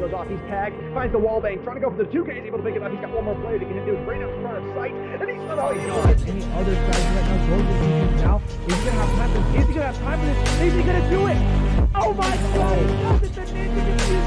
goes off. He's tagged, finds the wall bang, trying to go for the 2K. He's able to pick it up. He's got one more player to get into it right up in front of sight. And he's somehow any other strategy right now. Goes to now. Is he gonna have time for this? Is he gonna have time for this? Is he gonna do it? Oh my god, he does it! The ninja defeat.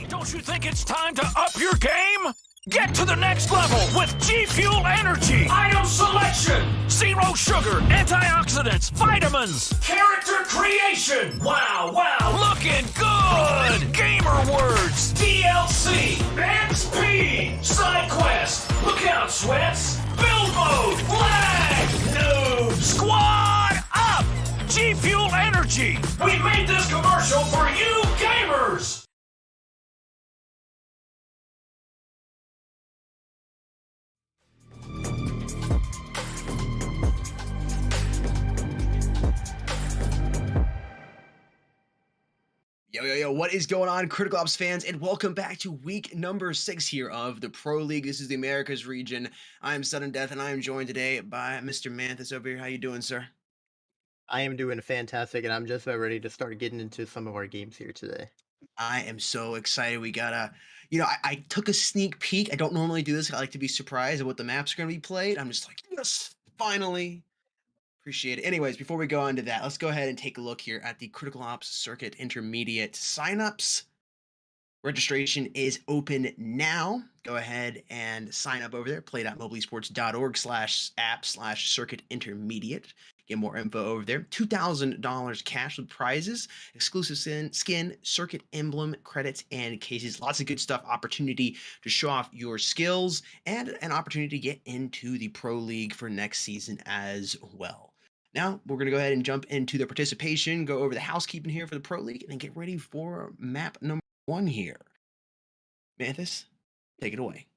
Don't you think it's time to up your game? Get to the next level with G Fuel Energy. Item selection, zero sugar, antioxidants, vitamins, character creation. Wow, looking good. Gamer words, DLC, XP, side quest. Look out, sweats. Build mode, lag, no. Squad up. G Fuel Energy. We made this commercial for you gamers. Yo, what is going on, Critical Ops fans, and welcome back to week number 6 here of the Pro League. This is the Americas region. I am Sudden Death, and I am joined today by Mr. Manthus over here. How you doing, sir? I am doing fantastic, and I'm just about ready to start getting into some of our games here today. I am so excited. We got I took a sneak peek. I don't normally do this. I like to be surprised at what the maps are going to be played. I'm just like, yes, finally. Appreciate it. Anyways, before we go on to that, let's go ahead and take a look here at the Critical Ops Circuit Intermediate signups. Registration is open now. Go ahead and sign up over there, play.mobilesports.org/app/circuit intermediate. Get more info over there. $2,000 cash with prizes, exclusive skin, circuit emblem, credits, and cases. Lots of good stuff. Opportunity to show off your skills and an opportunity to get into the Pro League for next season as well. Now, we're going to go ahead and jump into the participation, go over the housekeeping here for the Pro League, and then get ready for map number 1 here. Manthus, take it away.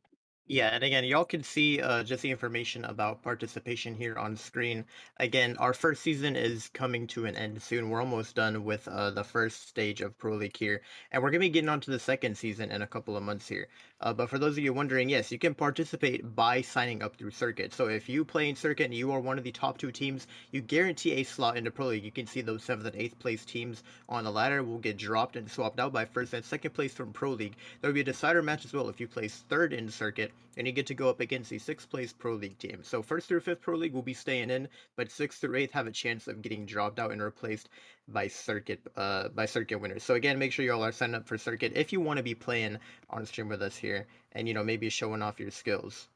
Yeah, and again, y'all can see just the information about participation here on screen. Again, our first season is coming to an end soon. We're almost done with the first stage of Pro League here, and we're going to be getting on to the second season in a couple of months here. But for those of you wondering, yes, you can participate by signing up through Circuit. So if you play in Circuit and you are one of the top 2 teams, you guarantee a slot in the Pro League. You can see those 7th and 8th place teams on the ladder will get dropped and swapped out by 1st and 2nd place from Pro League. There will be a decider match as well if you place 3rd in Circuit, and you get to go up against the 6th place Pro League team. So 1st through 5th Pro League will be staying in, but 6th through 8th have a chance of getting dropped out and replaced by circuit winners. So again, make sure you all are signed up for Circuit if you want to be playing on stream with us here, and maybe showing off your skills.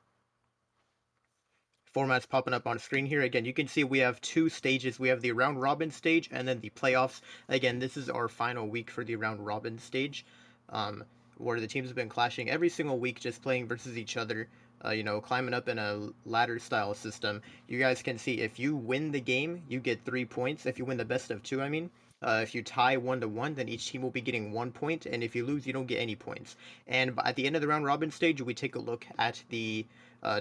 Formats popping up on screen here. Again, you can see we have 2 stages. We have the round robin stage and then the playoffs. Again, this is our final week for the round robin stage, where the teams have been clashing every single week, just playing versus each other, climbing up in a ladder style system. You guys can see if you win the game, you get 3 points. If you win the best of 2, I mean. If you tie 1-1, then each team will be getting 1 point, and if you lose, you don't get any points. And at the end of the round robin stage, we take a look at the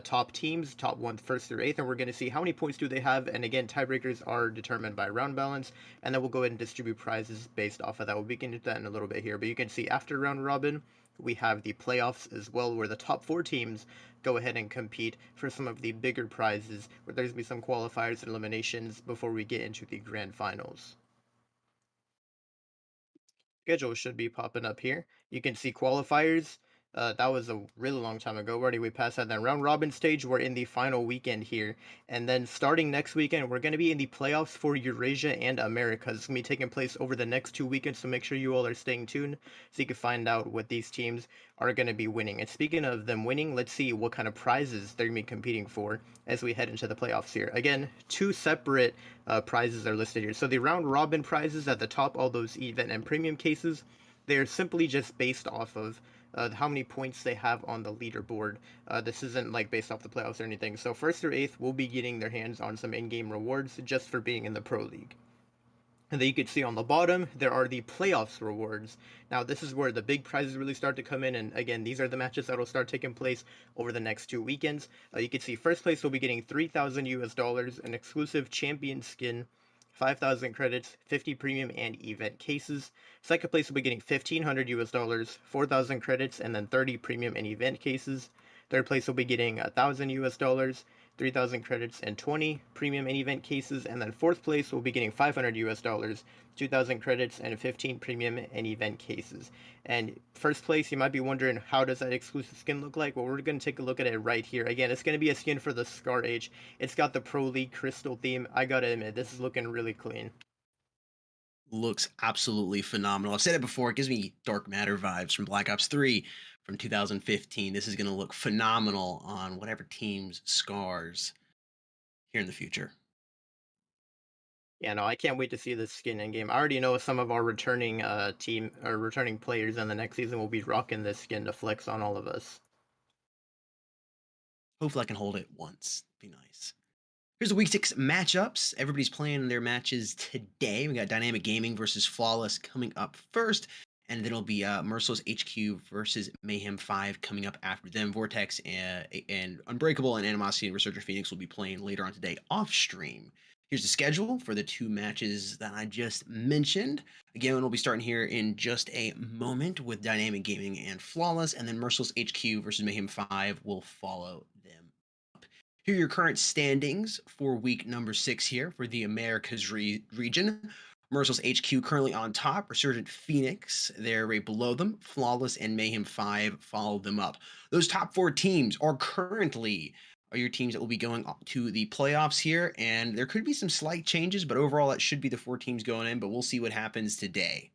top teams, top 1, 1st through 8th, and we're going to see how many points do they have. And again, tiebreakers are determined by round balance, and then we'll go ahead and distribute prizes based off of that. We'll begin with that in a little bit here, but you can see after round robin, we have the playoffs as well, where the top 4 teams go ahead and compete for some of the bigger prizes, where there's going to be some qualifiers and eliminations before we get into the grand finals. Schedule should be popping up here. You can see qualifiers. That was a really long time ago. Already we passed that. Then round robin stage, we're in the final weekend here, and then starting next weekend, we're going to be in the playoffs for Eurasia and America. It's going to be taking place over the next 2 weekends, so make sure you all are staying tuned so you can find out what these teams are going to be winning. And speaking of them winning, let's see what kind of prizes they're going to be competing for as we head into the playoffs here. Again, two separate prizes are listed here. So the round robin prizes at the top, all those event and premium cases, they're simply just based off of how many points they have on the leaderboard. This isn't like based off the playoffs or anything. So first through eighth will be getting their hands on some in-game rewards just for being in the Pro League. And then you can see on the bottom, there are the playoffs rewards. Now, this is where the big prizes really start to come in. And again, these are the matches that will start taking place over the next 2 weekends. You can see first place will be getting 3,000 US dollars, an exclusive champion skin, 5,000 credits, 50 premium and event cases. Second place will be getting 1,500 US dollars, 4,000 credits, and then 30 premium and event cases. Third place will be getting 1,000 US dollars, 3,000 credits, and 20 premium and event cases. And then fourth place will be getting 500 US dollars, 2,000 credits, and 15 premium and event cases. And first place, you might be wondering, how does that exclusive skin look like? Well, we're going to take a look at it right here. Again, it's going to be a skin for the Scar Age. It's got the Pro League Crystal theme. I gotta admit, this is looking really clean. Looks absolutely phenomenal. I've said it before, it gives me Dark Matter vibes from Black Ops 3 from 2015. This is going to look phenomenal on whatever team's scars here in the future. Yeah, no, I can't wait to see this skin in game. I already know some of our returning returning players in the next season will be rocking this skin to flex on all of us. Hopefully I can hold it once. Be nice. Here's the Week 6 matchups. Everybody's playing their matches today. We got Dynamic Gaming versus Flawless coming up first. And then it'll be MERCILESS HQ versus Mayhem 5 coming up after them. Vortex and Unbreakable and Animosity and Resurgent Phoenix will be playing later on today off stream. Here's the schedule for the two matches that I just mentioned. Again, we'll be starting here in just a moment with Dynamic Gaming and Flawless, and then MERCILESS HQ versus Mayhem 5 will follow them. Here are your current standings for week number 6 here for the Americas region. MERCILESS HQ currently on top. Resurgent Phoenix, they're right below them. Flawless and Mayhem 5 follow them up. Those top 4 teams are your teams that will be going to the playoffs here, and there could be some slight changes, but overall it should be the 4 teams going in, but we'll see what happens today.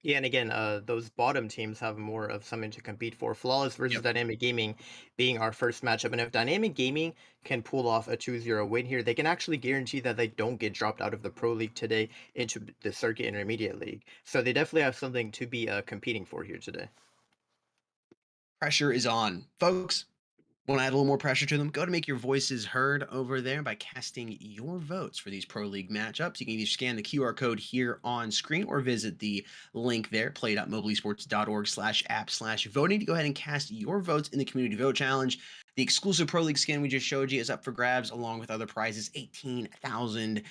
Yeah, and again, those bottom teams have more of something to compete for. Flawless versus Dynamic Gaming being our first matchup. And if Dynamic Gaming can pull off a 2-0 win here, they can actually guarantee that they don't get dropped out of the Pro League today into the Circuit Intermediate League. So they definitely have something to be competing for here today. Pressure is on. Folks, want to add a little more pressure to them? Go to make your voices heard over there by casting your votes for these Pro League matchups. You can either scan the QR code here on screen or visit the link there, play.mobilesports.org/app/voting to go ahead and cast your votes in the Community Vote Challenge. The exclusive Pro League skin we just showed you is up for grabs along with other prizes. 18,000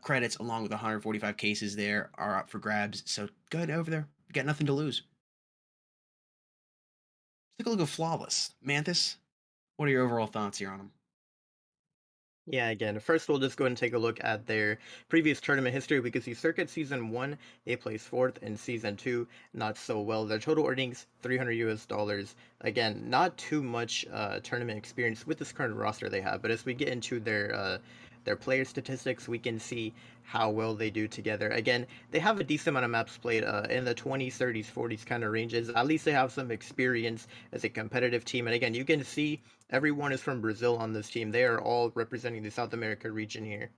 credits along with 145 cases there are up for grabs. So go ahead over there. You got nothing to lose. Let's take a look at Flawless. Manthus, what are your overall thoughts here on them? Yeah, again, first we'll just go ahead and take a look at their previous tournament history. We can see Circuit Season 1, they placed 4th, and Season 2, not so well. Their total earnings, 300 US dollars. Again, not too much tournament experience with this current roster they have, but as we get into their player statistics, we can see how well they do together. Again, they have a decent amount of maps played in the 20s, 30s, 40s kind of ranges. At least they have some experience as a competitive team. And again, you can see everyone is from Brazil on this team. They are all representing the South America region here.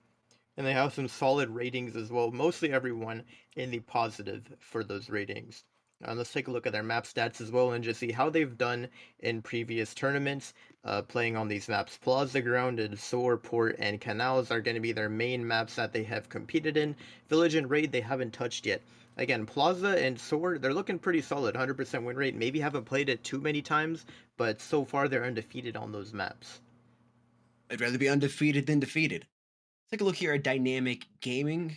And they have some solid ratings as well. Mostly everyone in the positive for those ratings. Let's take a look at their map stats as well and just see how they've done in previous tournaments playing on these maps. Plaza, Grounded, Soar, Port, and Canals are going to be their main maps that they have competed in. Village and Raid they haven't touched yet. Again, Plaza and Soar, they're looking pretty solid, 100% win rate. Maybe haven't played it too many times, but so far they're undefeated on those maps. I'd rather be undefeated than defeated. Let's take a look here at Dynamic Gaming.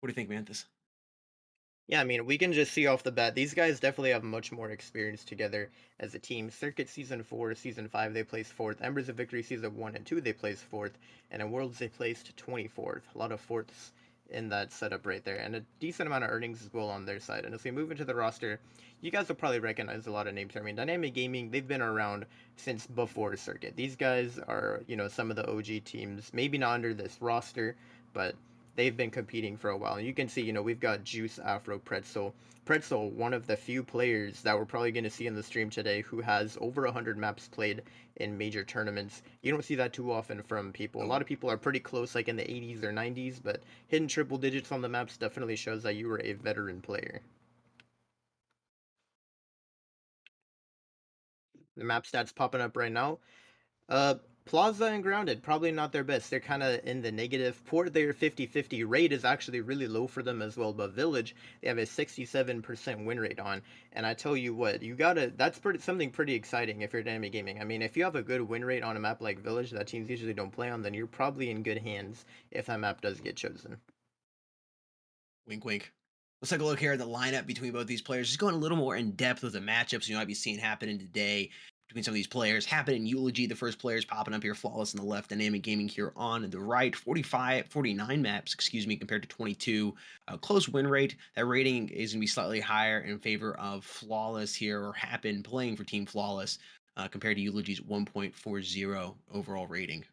What do you think, Manthus? Yeah, I mean, we can just see off the bat, these guys definitely have much more experience together as a team. Circuit Season 4, Season 5, they placed 4th. Embers of Victory Season 1 and 2, they placed 4th. And in Worlds, they placed 24th. A lot of 4ths in that setup right there, and a decent amount of earnings as well on their side. And as we move into the roster, you guys will probably recognize a lot of names. I mean, Dynamic Gaming, they've been around since before Circuit. These guys are, some of the OG teams, maybe not under this roster, but they've been competing for a while. And you can see, we've got Juice, Afro, Pretzel. Pretzel, one of the few players that we're probably going to see in the stream today who has over 100 maps played in major tournaments. You don't see that too often from people. A lot of people are pretty close, like in the 80s or 90s, but hitting triple digits on the maps definitely shows that you were a veteran player. The map stats popping up right now. Plaza and Grounded, probably not their best. They're kind of in the negative. Port, they're 50-50. Raid is actually really low for them as well, but Village, they have a 67% win rate on. And I tell you what, that's something pretty exciting if you're Dynamic Gaming. I mean, if you have a good win rate on a map like Village that teams usually don't play on, then you're probably in good hands if that map does get chosen. Wink, wink. Let's take a look here at the lineup between both these players. Just going a little more in depth with the matchups you might be seeing happening today between some of these players. Happen in Eulogy, the first players popping up here. Flawless on the left, Dynamic Gaming here on the right. 49 maps, compared to 22. Close win rate. That rating is going to be slightly higher in favor of Flawless here, or Happen playing for Team Flawless, compared to Eulogy's 1.40 overall rating.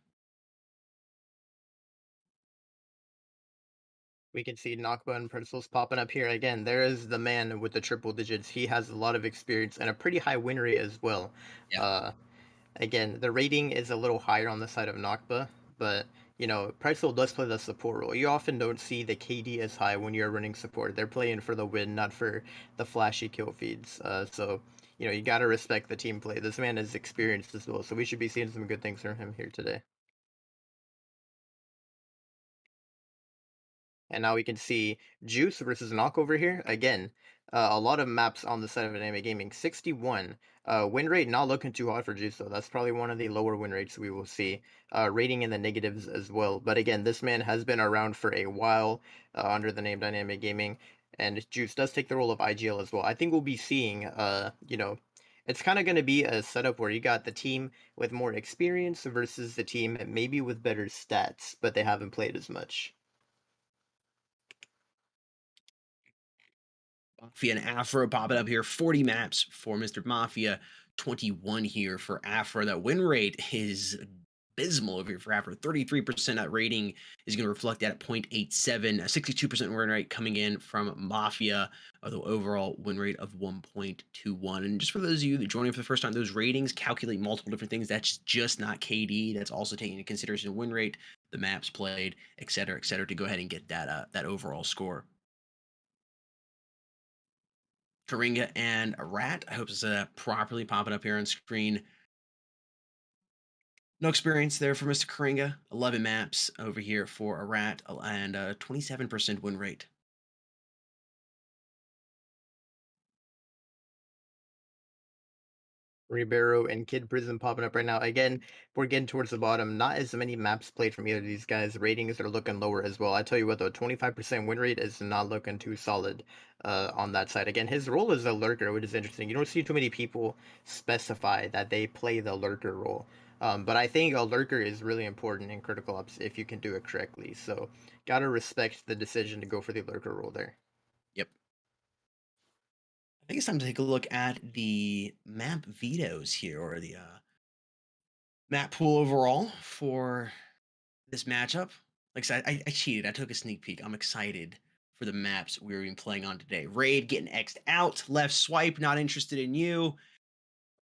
We can see Nakba and Pretzels popping up here again. There is the man with the triple digits. He has a lot of experience and a pretty high win rate as well. Yeah. Again, the rating is a little higher on the side of Nakba, but Pretzel does play the support role. You often don't see the KD as high when you're running support. They're playing for the win, not for the flashy kill feeds. So you gotta respect the team play. This man is experienced as well, so we should be seeing some good things from him here today. And now we can see Juice versus Knock over here. Again, a lot of maps on the side of Dynamic Gaming. 61. Win rate not looking too hot for Juice, though. That's probably one of the lower win rates we will see. Rating in the negatives as well. But again, this man has been around for a while under the name Dynamic Gaming. And Juice does take the role of IGL as well. I think we'll be seeing, it's kind of going to be a setup where you got the team with more experience versus the team maybe with better stats, but they haven't played as much. Mafia and Afro popping up here. 40 maps for Mr. Mafia, 21 here for Afro. That win rate is abysmal over here for Afro. 33%. That rating is going to reflect that at 0.87. A 62% win rate coming in from Mafia, the overall win rate of 1.21. And just for those of you that joining for the first time, those ratings calculate multiple different things. That's just not KD. That's also taking into consideration win rate, the maps played, et cetera, to go ahead and get that overall score. Karinga and a Rat. I hope it's properly popping up here on screen. No experience there for Mr. Karinga. 11 maps over here for a Rat and a 27% win rate. Ribeiro and Kid Prison popping up right now. Again, we're getting towards the bottom. Not as many maps played from either of these guys. Ratings are looking lower as well. I tell you what, though, 25% win rate is not looking too solid on that side. Again, his role is a lurker, which is interesting. You don't see too many people specify that they play the lurker role. But I think a lurker is really important in Critical Ops if you can do it correctly. So, gotta respect the decision to go for the lurker role there. Yep. I think it's time to take a look at the map vetoes here, or the map pool overall for this matchup. Like I said, I cheated. I took a sneak peek. I'm excited for the maps we're even playing on today. Raid getting X'd out. Left swipe, not interested in you.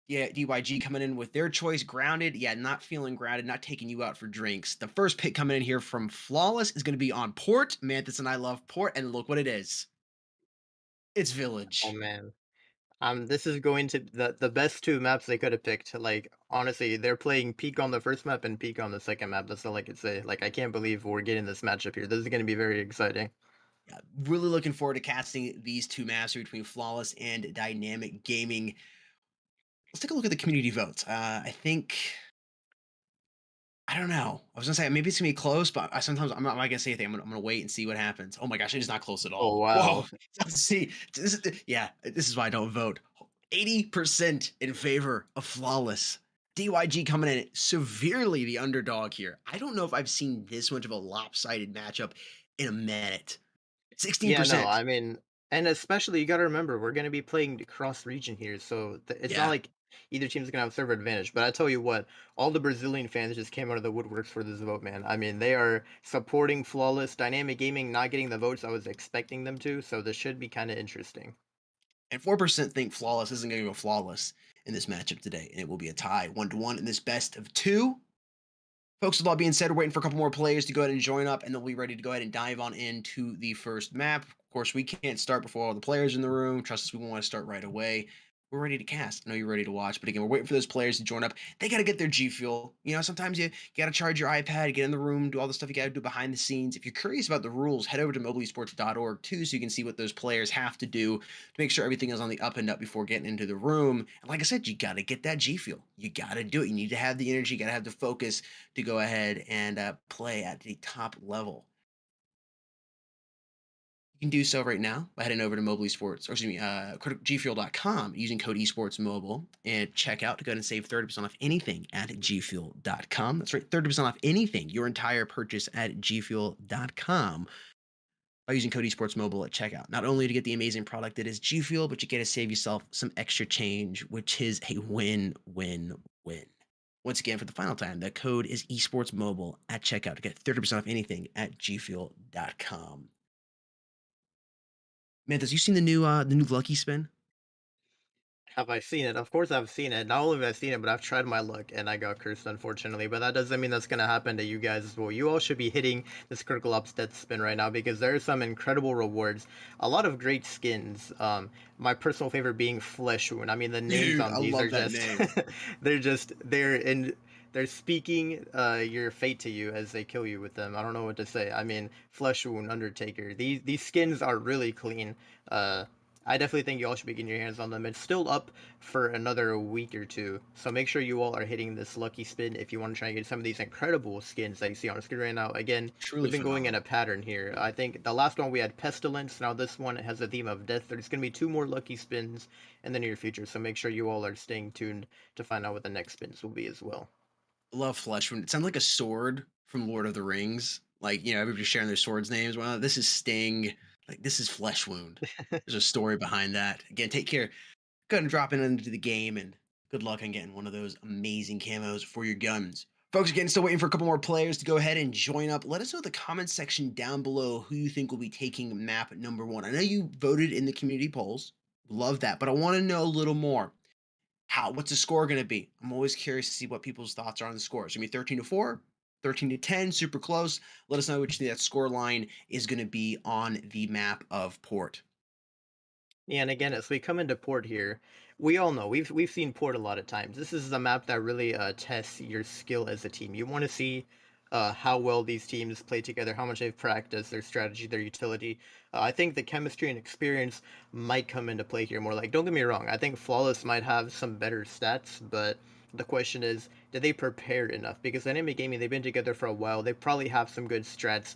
Yeah, DYG coming in with their choice. Grounded, yeah, not feeling grounded, not taking you out for drinks. The first pick coming in here from Flawless is going to be on Port. Manthus and I love Port, and look what it is. It's Village. Oh, man. This is going to the best two maps they could have picked. Like, honestly, they're playing Peak on the first map and Peak on the second map. That's all I could say. Like, I can't believe we're getting this matchup here. This is going to be very exciting. Yeah, really looking forward to casting these two maps between Flawless and Dynamic Gaming. Let's take a look at the community votes. I think, I don't know. I was gonna say maybe it's gonna be close, but sometimes I'm not gonna say anything. I'm gonna wait and see what happens. Oh my gosh, it is not close at all. Oh, wow. Whoa. See, this is why I don't vote. 80% in favor of Flawless. DYG coming in severely the underdog here. I don't know if I've seen this much of a lopsided matchup in a minute. Yeah, no, 16%. I mean, and especially you got to remember we're going to be playing cross region here, so it's not Yeah. like either team's going to have server advantage. But I tell you what, all the Brazilian fans just came out of the woodworks for this vote, man. I mean, they are supporting Flawless Dynamic Gaming, not getting the votes I was expecting them to, so this should be kind of interesting. And 4% think Flawless isn't going to go flawless in this matchup today, and it will be a tie 1-1 in this best of two. Folks, with all being said, we're waiting for a couple more players to go ahead and join up, and they'll be ready to go ahead and dive on into the first map. Of course, we can't start before all the players in the room. Trust us, we want to start right away. We're ready to cast. I know you're ready to watch, but again, we're waiting for those players to join up. They got to get their G Fuel. You know, sometimes you got to charge your iPad, get in the room, do all the stuff you got to do behind the scenes. If you're curious about the rules, head over to mobilesports.org too, so you can see what those players have to do to make sure everything is on the up and up before getting into the room. And like I said, you got to get that G Fuel. You got to do it. You need to have the energy, you got to have the focus to go ahead and play at the top level. You can do so right now by heading over to Mobile Esports, or excuse me, gfuel.com using code esportsmobile and check out to go ahead and save 30% off anything at gfuel.com. That's right, 30% off anything, your entire purchase at gfuel.com by using code esportsmobile at checkout. Not only to get the amazing product that is G Fuel, but you get to save yourself some extra change, which is a win-win-win. Once again, for the final time, that code is esportsmobile at checkout to get 30% off anything at gfuel.com. Manthas, you seen the new Lucky Spin? Have I seen it? Of course I've seen it. Not only have I seen it, but I've tried my luck and I got cursed, unfortunately. But that doesn't mean that's going to happen to you guys as well. You all should be hitting this Critical Ops Death Spin right now because there are some incredible rewards. A lot of great skins. My personal favorite being Flesh Wound. I mean, the names Dude, on I these are love that just... name. they're speaking your fate to you as they kill you with them. I don't know what to say. I mean, Flesh Wound, Undertaker. These skins are really clean. I definitely think you all should be getting your hands on them. It's still up for another week or two, so make sure you all are hitting this lucky spin if you want to try and get some of these incredible skins that you see on the screen right now. Again, Truly we've been going in phenomenal. a pattern here. I think the last one we had Pestilence, now this one has a theme of death. There's going to be 2 more lucky spins in the near future, so make sure you all are staying tuned to find out what the next spins will be as well. Love Flesh Wound. It sounds like a sword from Lord of the Rings. Like, you know, everybody's sharing their swords names. Well, this is Sting. Like, this is Flesh Wound. There's a story behind that. Again, take care. Go ahead and drop in into the game, and good luck on getting one of those amazing camos for your guns. Folks, again, still waiting for a couple more players to go ahead and join up. Let us know in the comments section down below who you think will be taking map number 1. I know you voted in the community polls. Love that. But I want to know a little more. What's the score going to be? I'm always curious to see what people's thoughts are on the score. It's going to be 13-4, 13-10, super close. Let us know which that score line is going to be on the map of Port. Yeah, and again, as we come into Port here, we all know we've seen Port a lot of times. This is a map that really tests your skill as a team. You want to see how well these teams play together, how much they've practiced, their strategy, their utility. I think the chemistry and experience might come into play here more. Like, don't get me wrong, I think Flawless might have some better stats, but the question is, did they prepare enough? Because Dynamic Gaming, they've been together for a while. They probably have some good strats.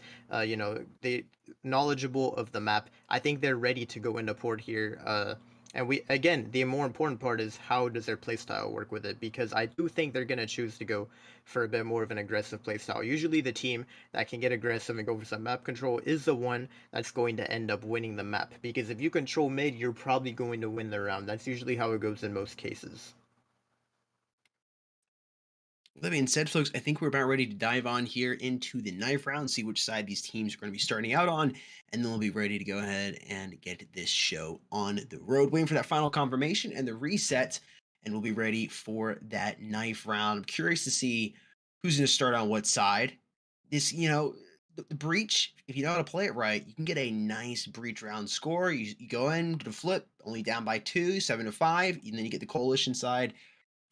They knowledgeable of the map. I think they're ready to go into Port here. And we again, the more important part is how does their playstyle work with it? Because I do think they're gonna choose to go for a bit more of an aggressive playstyle. Usually, the team that can get aggressive and go for some map control is the one that's going to end up winning the map. Because if you control mid, you're probably going to win the round. That's usually how it goes in most cases. That being said, folks, I think we're about ready to dive on here into the knife round, see which side these teams are going to be starting out on, and then we'll be ready to go ahead and get this show on the road. Waiting for that final confirmation and the reset, and we'll be ready for that knife round. I'm curious to see who's going to start on what side. This, the breach, if you know how to play it right, you can get a nice breach round score. You go in, get a flip, only down by 2, 7-5, and then you get the coalition side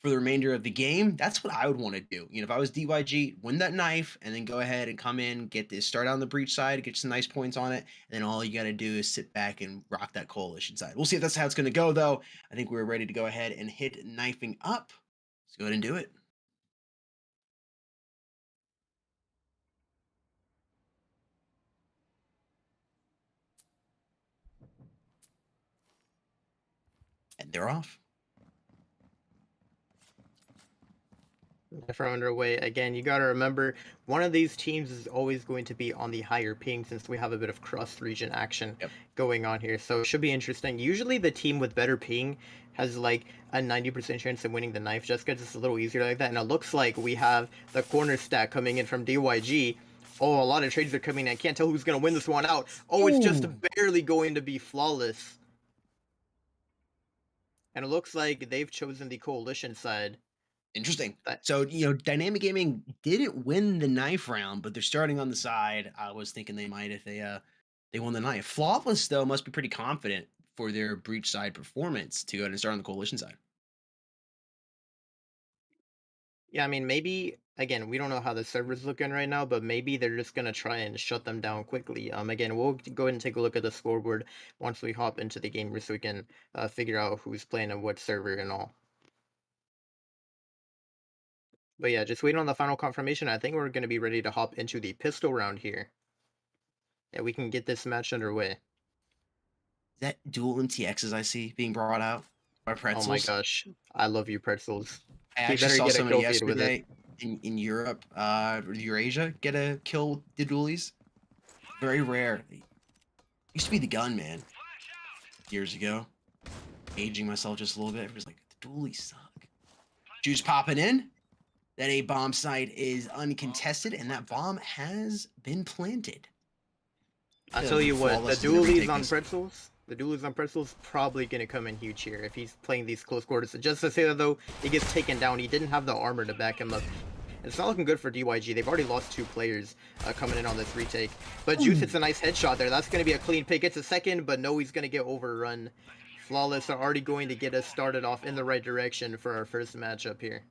for the remainder of the game. That's what I would want to do. If I was DYG, win that knife and then go ahead and come in, get this, start on the breach side, get some nice points on it, and then all you got to do is sit back and rock that coalition side. We'll see if that's how it's going to go, though. I think we're ready to go ahead and hit knifing up. Let's go ahead and do it. And they're off. From underway. Again, you got to remember, one of these teams is always going to be on the higher ping since we have a bit of cross-region action Yep. going on here. So it should be interesting. Usually the team with better ping has like a 90% chance of winning the knife just because it's a little easier like that. And it looks like we have the corner stack coming in from DYG. Oh, a lot of trades are coming in. I can't tell who's going to win this one out. Oh, it's just barely going to be flawless. And it looks like they've chosen the coalition side. Interesting. So, Dynamic Gaming didn't win the knife round, but they're starting on the side. I was thinking they might if they won the knife. Flawless, though, must be pretty confident for their breach side performance to go ahead and start on the coalition side. Yeah, I mean, maybe, again, we don't know how the server's looking right now, but maybe they're just going to try and shut them down quickly. Again, we'll go ahead and take a look at the scoreboard once we hop into the game so we can figure out who's playing on what server and all. But yeah, just waiting on the final confirmation. I think we're going to be ready to hop into the pistol round here. Yeah, we can get this match underway. Is that dual MTXs I see being brought out by Pretzels? Oh my gosh. I love you, Pretzels. I actually saw somebody yesterday in Europe, Eurasia, get a kill with the dualies. Very rare. Used to be the gun, man. Years ago. Aging myself just a little bit. It was like, the dualies suck. Juice popping in. That A bomb site is uncontested, and that bomb has been planted. I'll tell you what, the dualies on Pretzels, probably going to come in huge here if he's playing these close quarters. Just to say that, though, he gets taken down. He didn't have the armor to back him up. It's not looking good for DYG. They've already lost 2 players coming in on this retake. But Juice hits a nice headshot there. That's going to be a clean pick. It's a second, but no, he's going to get overrun. Flawless are already going to get us started off in the right direction for our first matchup here.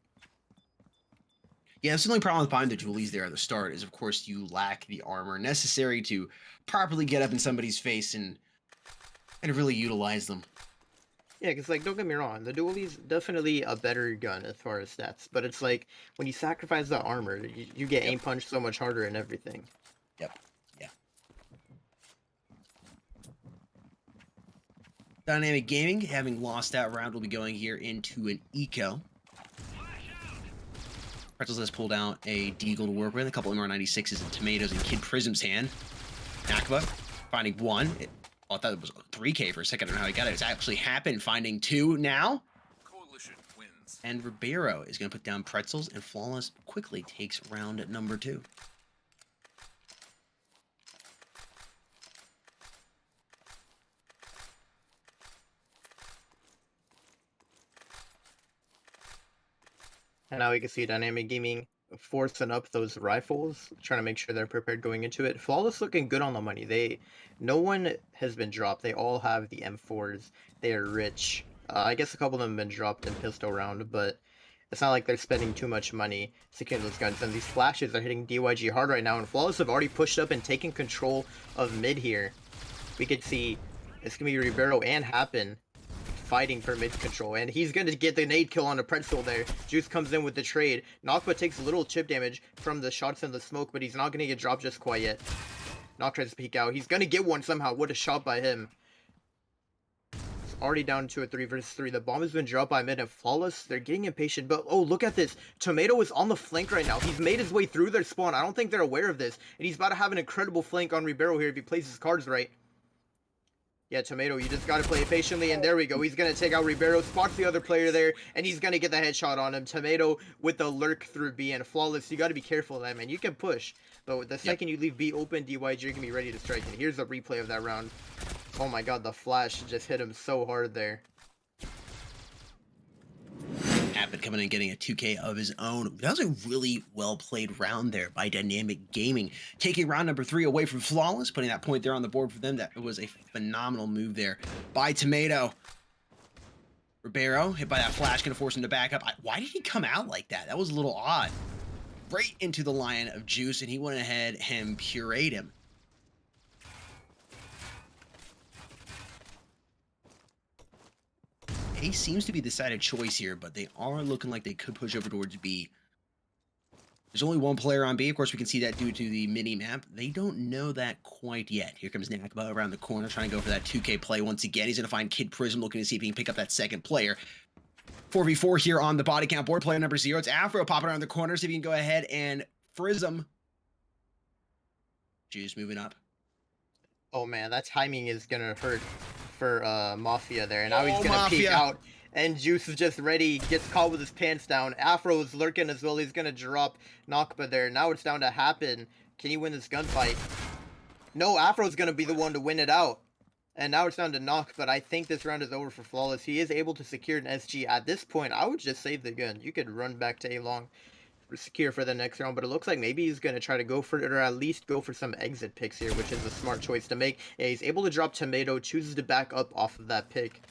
Yeah, that's the only problem with buying the dualies there at the start is, of course, you lack the armor necessary to properly get up in somebody's face and really utilize them. Yeah, because, like, don't get me wrong, the dualies definitely a better gun as far as stats, but it's like, when you sacrifice the armor, you get aim punched so much harder and everything. Yep, yeah. Dynamic Gaming, having lost that round, will be going here into an eco. Pretzels has pulled out a Deagle to work with, a couple MR96s and tomatoes in Kid Prism's hand. Nakba finding 1. I thought it was 3K for a second. I don't know how he got it. It's actually happened. Finding 2 now. Coalition wins. And Ribeiro is going to put down Pretzels, and Flawless quickly takes round number 2. And now we can see Dynamic Gaming forcing up those rifles, trying to make sure they're prepared going into it. Flawless looking good on the money. No one has been dropped. They all have the M4s. They are rich. I guess a couple of them have been dropped in pistol round, but it's not like they're spending too much money securing those guns. And these flashes are hitting DYG hard right now, and Flawless have already pushed up and taken control of mid here. We could see it's going to be Ribeiro and Happen fighting for mid control, and he's going to get the nade kill on a Pretzel there. Juice comes in with the trade. Nakba takes a little chip damage from the shots in the smoke, but he's not going to get dropped just quite yet. Nok tries to peek out. He's going to get one somehow. What a shot by him. It's already down to a 3 versus 3. The bomb has been dropped by mid and Flawless. They're getting impatient, but oh, look at this. Tomato is on the flank right now. He's made his way through their spawn. I don't think they're aware of this, and he's about to have an incredible flank on Ribeiro here if he plays his cards right. Yeah, Tomato, you just gotta play it patiently, and there we go. He's gonna take out Ribeiro, spots the other player there, and he's gonna get the headshot on him. Tomato with the lurk through B, and Flawless, you gotta be careful of that, man. You can push, but the second you leave B open, DYG, you're gonna be ready to strike. And here's a replay of that round. Oh my god, the flash just hit him so hard there. Happen coming in and getting a 2K of his own. That was a really well played round there by Dynamic Gaming, taking round number 3 away from Flawless, putting that point there on the board for them. That was a phenomenal move there by Tomato. Ribeiro hit by that flash, gonna force him to back up. Why did he come out like that? That was a little odd. Right into the line of Juice, and he went ahead and pureed him. A seems to be the side of choice here, but they are looking like they could push over towards B. There's only 1 player on B. Of course, we can see that due to the mini-map. They don't know that quite yet. Here comes Nakba around the corner, trying to go for that 2K play once again. He's going to find Kid Prism, looking to see if he can pick up that second player. 4v4 here on the body count board. Player number 0. It's Afro popping around the corner. See if you can go ahead and frizz him. Juice moving up. Oh man, that timing is gonna hurt for Mafia there. And now he's gonna Mafia. peek out. And Juice is just ready, gets caught with his pants down. Afro is lurking as well. He's gonna drop Nakba there. Now it's down to Happen. Can he win this gunfight? No, Afro's gonna be the one to win it out. And now it's down to Knock, but I think this round is over for Flawless. He is able to secure an SG. At this point, I would just save the gun. You could run back to A-Long, secure for the next round, but it looks like maybe he's going to try to go for it, or at least go for some exit picks here, which is a smart choice to make. Yeah, he's able to drop Tomato, chooses to back up off of that pick.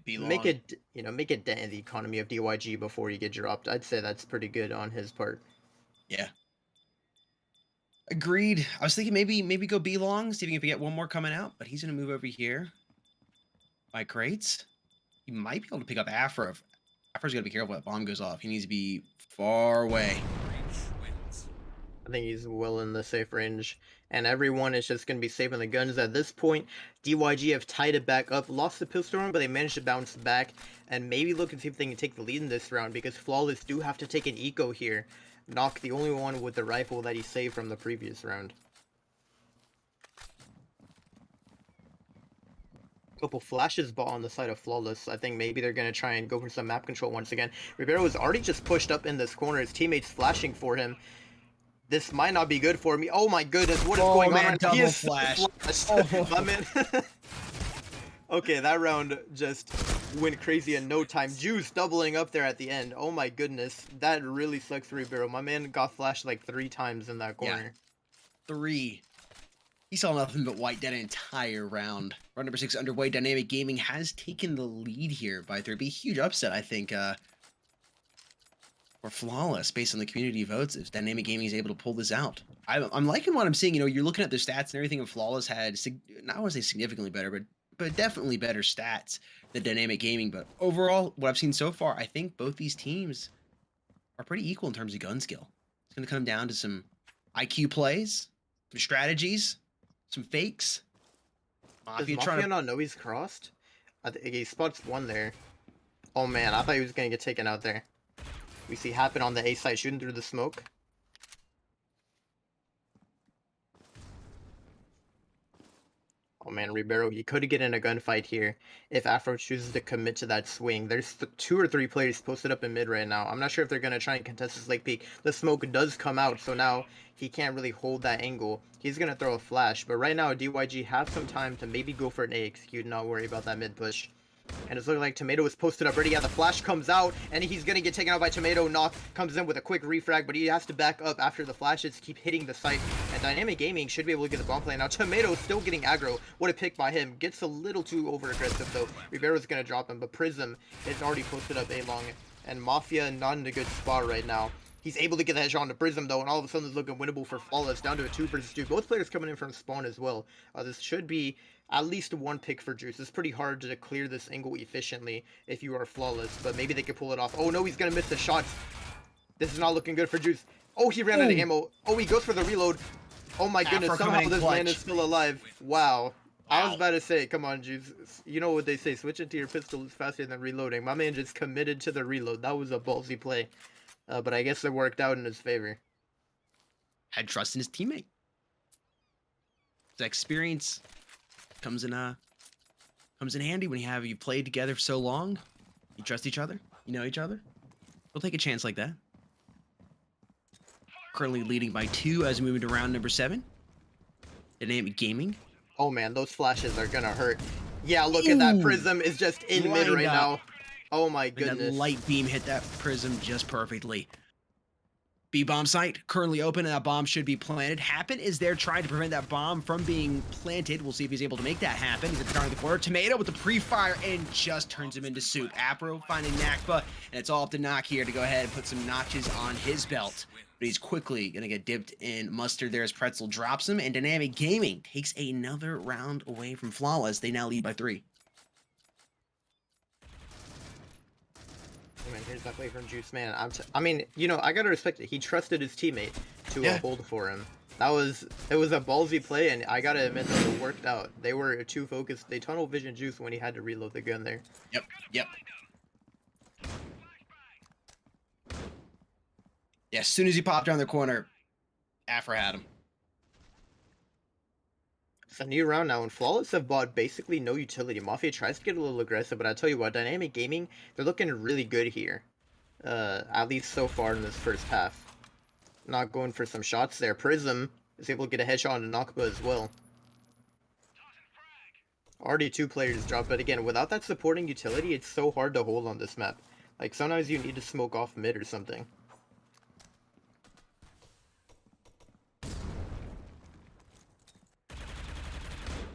Make it, make it dent in the economy of DYG before you get dropped. I'd say that's pretty good on his part. Yeah. Agreed. I was thinking maybe go B long, see if we can get one more coming out, but he's going to move over here by crates. He might be able to pick up Afro. Afro's got to be careful that bomb goes off. He needs to be far away. I think he's well in the safe range, and everyone is just going to be saving the guns at this point. DYG have tied it back up, lost the pistol round, but they managed to bounce back, and maybe look and see if they can take the lead in this round, because Flawless do have to take an eco here. Knock the only one with the rifle that he saved from the previous round. Couple flashes ball on the side of Flawless. I think maybe they're going to try and go for some map control once again. Ribeiro is already just pushed up in this corner. His teammates flashing for him. This might not be good for me. Oh my goodness, what is going on right now? Double flash. Oh. My man. Okay, that round just went crazy in no time. Juice doubling up there at the end. Oh my goodness. That really sucks for Ribeiro. My man got flashed like 3 times in that corner. Yeah. 3. He saw nothing but white that entire round. Round number 6 underway. Dynamic Gaming has taken the lead here by 3. It'd be a huge upset, I think, for Flawless based on the community votes if Dynamic Gaming is able to pull this out. I'm liking what I'm seeing. You know, you're looking at their stats and everything, and Flawless had, not want to say significantly better, but definitely better stats than Dynamic Gaming. But overall, what I've seen so far, I think both these teams are pretty equal in terms of gun skill. It's going to come down to some IQ plays, some strategies, some fakes. Does Mafia not know he's crossed? I think he spots one there. Oh man, I thought he was going to get taken out there. We see Happen on the A side shooting through the smoke. Oh man, Ribeiro, he could get in a gunfight here if Afro chooses to commit to that swing. There's 2 or 3 players posted up in mid right now. I'm not sure if they're going to try and contest this lake peek. The smoke does come out, so now he can't really hold that angle. He's going to throw a flash, but right now DYG have some time to maybe go for an A execute, not worry about that mid push. And it's looking like Tomato is posted up ready. Yeah, the flash comes out, and he's going to get taken out by Tomato. Knock comes in with a quick refrag, but he has to back up after the flashes keep hitting the site. And Dynamic Gaming should be able to get the bomb play. Now, Tomato is still getting aggro. What a pick by him. Gets a little too over-aggressive, though. Ribeiro's going to drop him, but Prism is already posted up A-long. And Mafia not in a good spot right now. He's able to get that shot on the Prism, though, and all of a sudden it's looking winnable for Flawless. Down to a 2 versus 2. Both players coming in from spawn as well. This should be at least 1 pick for Juice. It's pretty hard to clear this angle efficiently if you are Flawless, but maybe they can pull it off. Oh no, he's gonna miss the shots. This is not looking good for Juice. Oh, he ran out of ammo. Oh, he goes for the reload. Oh my goodness, somehow this man is still alive. Wow. I was about to say, come on, Juice. You know what they say, switch into your pistol is faster than reloading. My man just committed to the reload. That was a ballsy play. But I guess it worked out in his favor. Had trust in his teammate. The experience comes in handy when you've played together for so long. You trust each other. You know each other. We'll take a chance like that. Currently leading by 2 as we move into round number 7. Dynamic Gaming. Oh man, those flashes are gonna hurt. Yeah, look at that. Prism is just in mid right now. Oh my goodness. That light beam hit that Prism just perfectly. B-bomb site currently open, and that bomb should be planted. Happen is there trying to prevent that bomb from being planted. We'll see if he's able to make that happen. He's at the corner of the corner. Tomato with the pre-fire and just turns him into soup. Apro finding Nakba, and it's all up to Knock here to go ahead and put some notches on his belt. But he's quickly going to get dipped in mustard there as Pretzel drops him, and Dynamic Gaming takes another round away from Flawless. They now lead by 3. Man, here's that play from Juice, man. I mean, you know, I gotta respect it. He trusted his teammate to hold for him. It was a ballsy play, and I gotta admit that it worked out. They were too focused. They tunnel vision Juice when he had to reload the gun there. Yep. Yeah, as soon as he popped around the corner, Afro had him. It's a new round now, and Flawless have bought basically no utility. Mafia tries to get a little aggressive, but I tell you what, Dynamic Gaming, they're looking really good here. At least so far in this first half. Not going for some shots there. Prism is able to get a headshot on Nakba as well. Already 2 players dropped, but again, without that supporting utility, it's so hard to hold on this map. Like, sometimes you need to smoke off mid or something.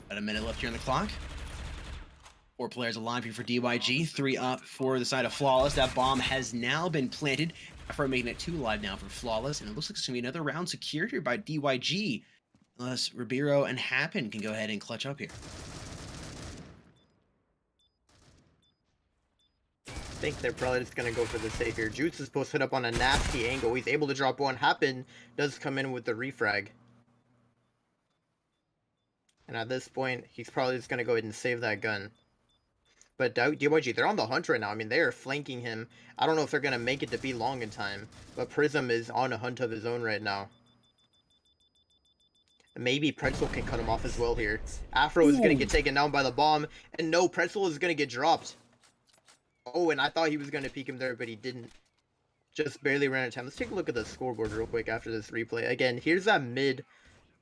About a minute left here on the clock. 4 players alive here for DYG. 3 up for the side of Flawless. That bomb has now been planted. Afro making it 2 alive now for Flawless. And it looks like it's going to be another round secured here by DYG. Unless Ribeiro and Happen can go ahead and clutch up here. I think they're probably just going to go for the save here. Juice is posted up on a nasty angle. He's able to drop one. Happen does come in with the refrag. And at this point, he's probably just going to go ahead and save that gun. But DYG, they're on the hunt right now. I mean, they are flanking him. I don't know if they're going to make it to be long in time. But Prism is on a hunt of his own right now. Maybe Pretzel can cut him off as well here. Afro is going to get taken down by the bomb. And no, Pretzel is going to get dropped. Oh, and I thought he was going to peek him there, but he didn't. Just barely ran out of time. Let's take a look at the scoreboard real quick after this replay. Again, here's that mid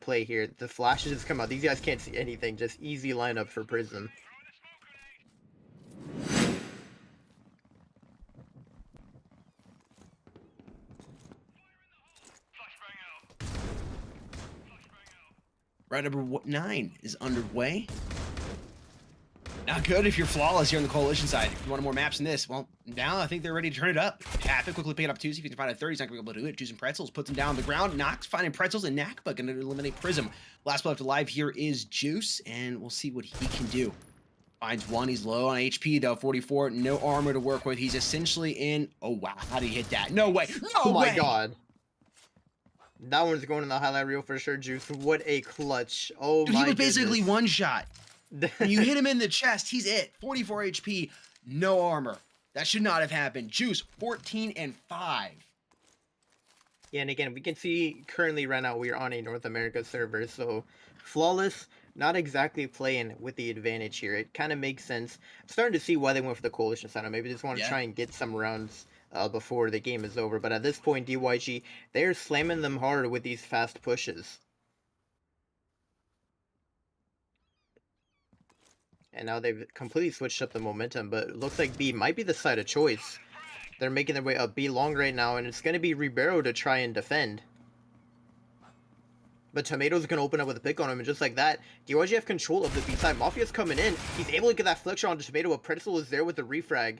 play here. The flashes just come out. These guys can't see anything. Just easy lineup for Prism. Round number 9 is underway. Not good if you're Flawless here on the Coalition side. If you want more maps than this, well, now I think they're ready to turn it up. Happen quickly pick it up too. See if he can find a 30. He's not going to be able to do it. Juice and Pretzels puts him down on the ground. Knox finding Pretzels, and Nakba going to eliminate Prism. Last player left alive here is Juice, and we'll see what he can do. Finds one. He's low on HP though. 44. No armor to work with. He's essentially in. Oh wow! How did he hit that? No way! No way! Oh my god! That one's going in the highlight reel for sure, Juice. What a clutch! Oh Dude, my he was goodness. basically one shot. When you hit him in the chest, he's it. 44 HP, no armor. That should not have happened. Juice, 14 and 5. Yeah, and again, we can see currently right now we are on a North America server, so Flawless, not exactly playing with the advantage here. It kind of makes sense. I'm starting to see why they went for the Coalition side. Maybe they just want to try and get some rounds before the game is over. But at this point, DYG, they're slamming them hard with these fast pushes. And now they've completely switched up the momentum, but it looks like B might be the side of choice. They're making their way up B long right now, and it's going to be Ribeiro to try and defend. But Tomato's going to open up with a pick on him, and just like that, DYG have control of the B side. Mafia's coming in. He's able to get that flick shot onto Tomato, but Pretzel is there with the refrag.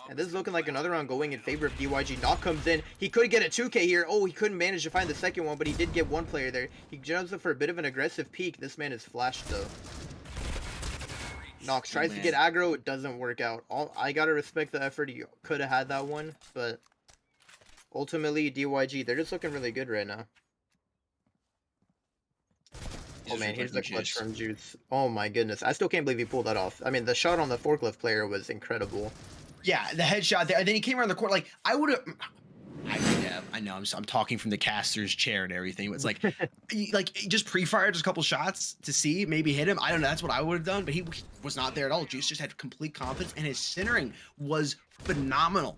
And this is looking like another round going in favor of DYG. Knock comes in. He could get a 2K here. Oh, he couldn't manage to find the second one, but he did get one player there. He jumps up for a bit of an aggressive peek. This man is flashed, though. Nox tries to get aggro, it doesn't work out. I gotta respect the effort, he could have had that one, but ultimately, DYG, they're just looking really good right now. Oh man, here's the clutch from Juice. Oh my goodness, I still can't believe he pulled that off. I mean, the shot on the forklift player was incredible. Yeah, the headshot there, and then he came around the court, like, I would have, I know, I'm talking from the caster's chair and everything. It's like, just pre-fired just a couple shots to see, maybe hit him. I don't know. That's what I would have done, but he was not there at all. Juice just had complete confidence, and his centering was phenomenal.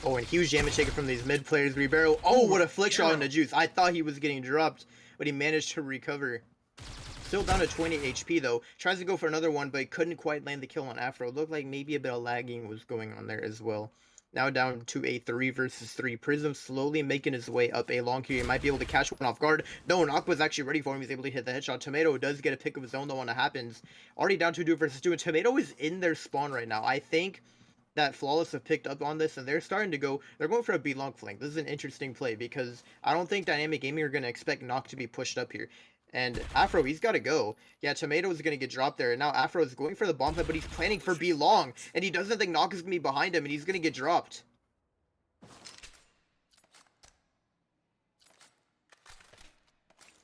Oh, and huge damage taken from these mid players. Ribeiro. Oh, what a flick shot into Juice. I thought he was getting dropped, but he managed to recover. Still down to 20 HP though. Tries to go for another one, but he couldn't quite land the kill on Afro. Looked like maybe a bit of lagging was going on there as well. Now down to a 3 versus 3. Prism slowly making his way up a long queue. He might be able to catch one off guard. No, Knock was actually ready for him. He's able to hit the headshot. Tomato does get a pick of his own though when it happens. Already down to 2 versus 2. And Tomato is in their spawn right now. I think that Flawless have picked up on this and they're starting to go. They're going for a B long flank. This is an interesting play because I don't think Dynamic Gaming are going to expect Knock to be pushed up here. And Afro, he's got to go. Yeah, Tomato is going to get dropped there. And now Afro is going for the bomb plant, but he's planning for B long. And he doesn't think Knock is going to be behind him, and he's going to get dropped.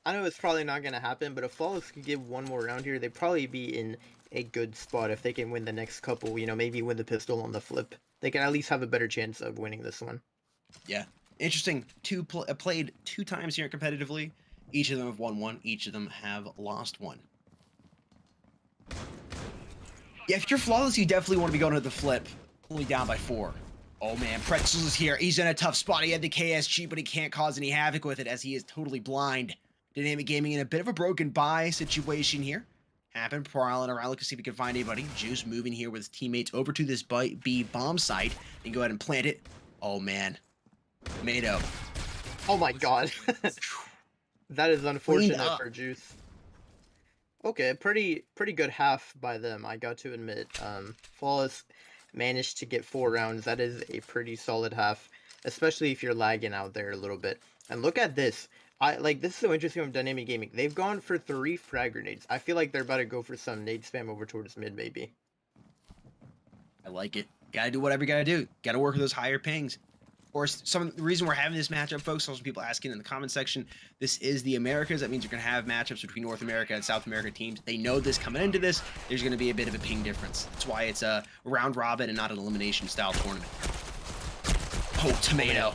I know it's probably not going to happen, but if Flawless could get one more round here, they'd probably be in a good spot if they can win the next couple. You know, maybe win the pistol on the flip. They can at least have a better chance of winning this one. Yeah, interesting. Played 2 times here competitively. Each of them have won 1. Each of them have lost 1. Yeah, if you're Flawless, you definitely want to be going to the flip. Only down by 4. Oh man, Pretzels is here. He's in a tough spot. He had the KSG, but he can't cause any havoc with it as he is totally blind. Dynamic Gaming in a bit of a broken buy situation here. Happen, prowling around, looking to see if he can find anybody. Juice moving here with his teammates over to this B bomb site. And go ahead and plant it. Oh man. Tomato. Oh my god. That is unfortunate for Juice. Okay, pretty good half by them, I got to admit. Flawless managed to get 4 rounds. That is a pretty solid half, especially if you're lagging out there a little bit. And look at this. This is so interesting with Dynamic Gaming. They've gone for 3 frag grenades. I feel like they're about to go for some nade spam over towards mid, maybe. I like it. Gotta do whatever you gotta do. Gotta work with those higher pings. Of course, the reason we're having this matchup, folks, also people asking in the comment section, this is the Americas. That means you're going to have matchups between North America and South America teams. They know this coming into this. There's going to be a bit of a ping difference. That's why it's a round robin and not an elimination style tournament. Oh, Tomato.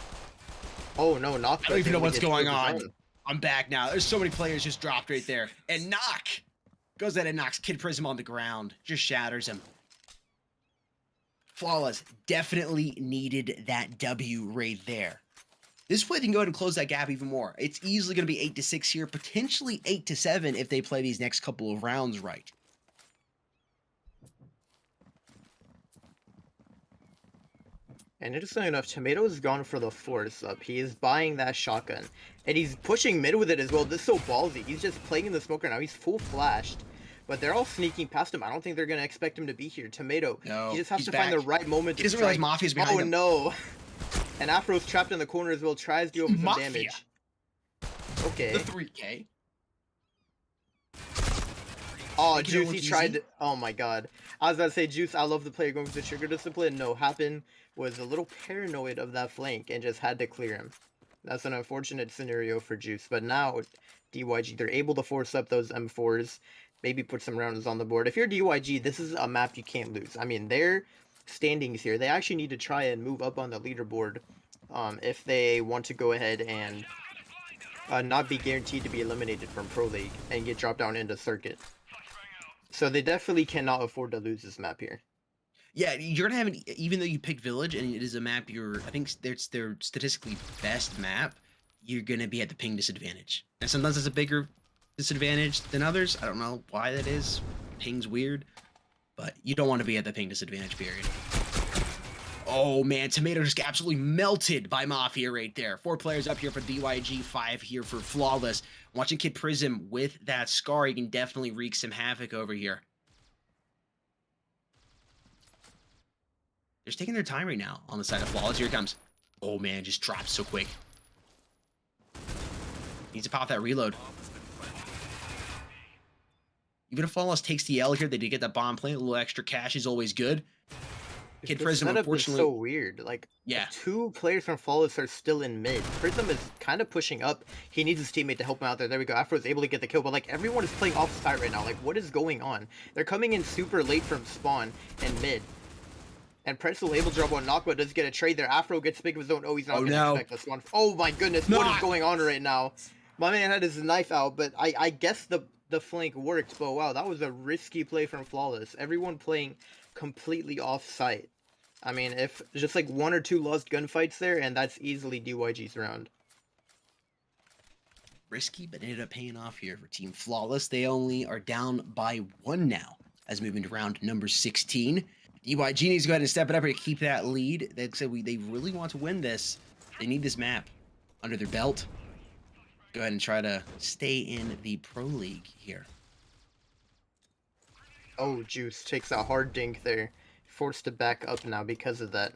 Oh, no, Knock. I don't even know what's going on. I'm back now. There's so many players just dropped right there. And Knock goes ahead and knocks Kid Prism on the ground. Just shatters him. Flawless definitely needed that W right there. This play can go ahead and close that gap even more. It's easily going to be 8-6 here, potentially 8-7 if they play these next couple of rounds right. And interestingly enough, Tomato's gone for the force up. He is buying that shotgun. And he's pushing mid with it as well. This is so ballsy. He's just playing in the smoke right now. He's full flashed. But they're all sneaking past him. I don't think they're going to expect him to be here. Tomato, no, he just has to find the right moment to He doesn't realize Mafia's behind him. Oh, no. And Afro's trapped in the corner as well. Tries to do over some damage. Okay. The 3K. Oh, Juice, he tried to... Oh, my God. I was about to say, Juice, I love the player going for the trigger discipline. No, Happen was a little paranoid of that flank and just had to clear him. That's an unfortunate scenario for Juice. But now, DYG, they're able to force up those M4s. Maybe put some rounds on the board. If you're DYG, this is a map you can't lose. I mean, their standings here, they actually need to try and move up on the leaderboard if they want to go ahead and not be guaranteed to be eliminated from Pro League and get dropped down into Circuit. So they definitely cannot afford to lose this map here. Yeah, you're gonna have even though you picked Village and it is a map I think it's their statistically best map, you're gonna be at the ping disadvantage. And sometimes it's a bigger disadvantage than others. I don't know why that is. Ping's weird, but you don't want to be at the ping disadvantage period. Oh man, Tomato just got absolutely melted by Mafia right there. 4 players up here for DYG, 5 here for Flawless. Watching Kid Prism with that scar, he can definitely wreak some havoc over here. They're just taking their time right now on the side of Flawless. Here it comes. Oh man, just drops so quick. Needs to pop that reload. Even if Flawless takes the L here, they did get that bomb play. A little extra cash is always good. Kid Prism, unfortunately, is so weird. Like, yeah, 2 players from Flawless are still in mid. Prism is kind of pushing up. He needs his teammate to help him out there. There we go. Afro is able to get the kill, but like everyone is playing off site right now. Like, what is going on? They're coming in super late from spawn and mid. And Pretzel able to drop one knock, but does get a trade there. Afro gets big of his own. Oh, he's not going to expect this one. Oh my goodness, what is going on right now? My man had his knife out, but I guess the flank worked. But wow, that was a risky play from Flawless. Everyone playing completely off site. I mean, if just like 1 or 2 lost gunfights there, and that's easily DYG's round. Risky, but ended up paying off here for Team Flawless. They only are down by 1 now, as moving to round number 16. DYG needs to go ahead and step it up here to keep that lead. They said they really want to win this. They need this map under their belt. Go ahead and try to stay in the Pro League here. Oh, Juice takes a hard dink there. Forced to back up now because of that.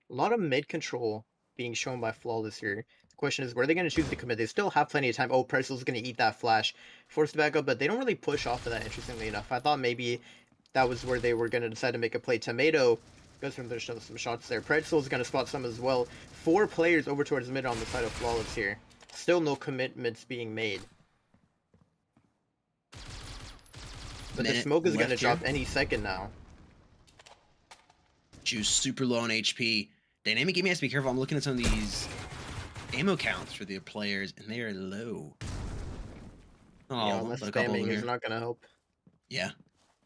A lot of mid control being shown by Flawless here. The question is, where are they going to choose to commit? They still have plenty of time. Oh, Pretzel's going to eat that flash. Forced to back up, but they don't really push off of that, interestingly enough. I thought maybe that was where they were going to decide to make a play. Tomato goes from there, some shots there. Pretzel's going to spot some as well. 4 players over towards mid on the side of Flawless here. Still no commitments being made. But the smoke is gonna drop any second now. Juice super low on HP. Dynamic Gaming has to be careful. I'm looking at some of these ammo counts for the players, and they are low. Oh, Yeah, less spamming is not gonna help. Yeah.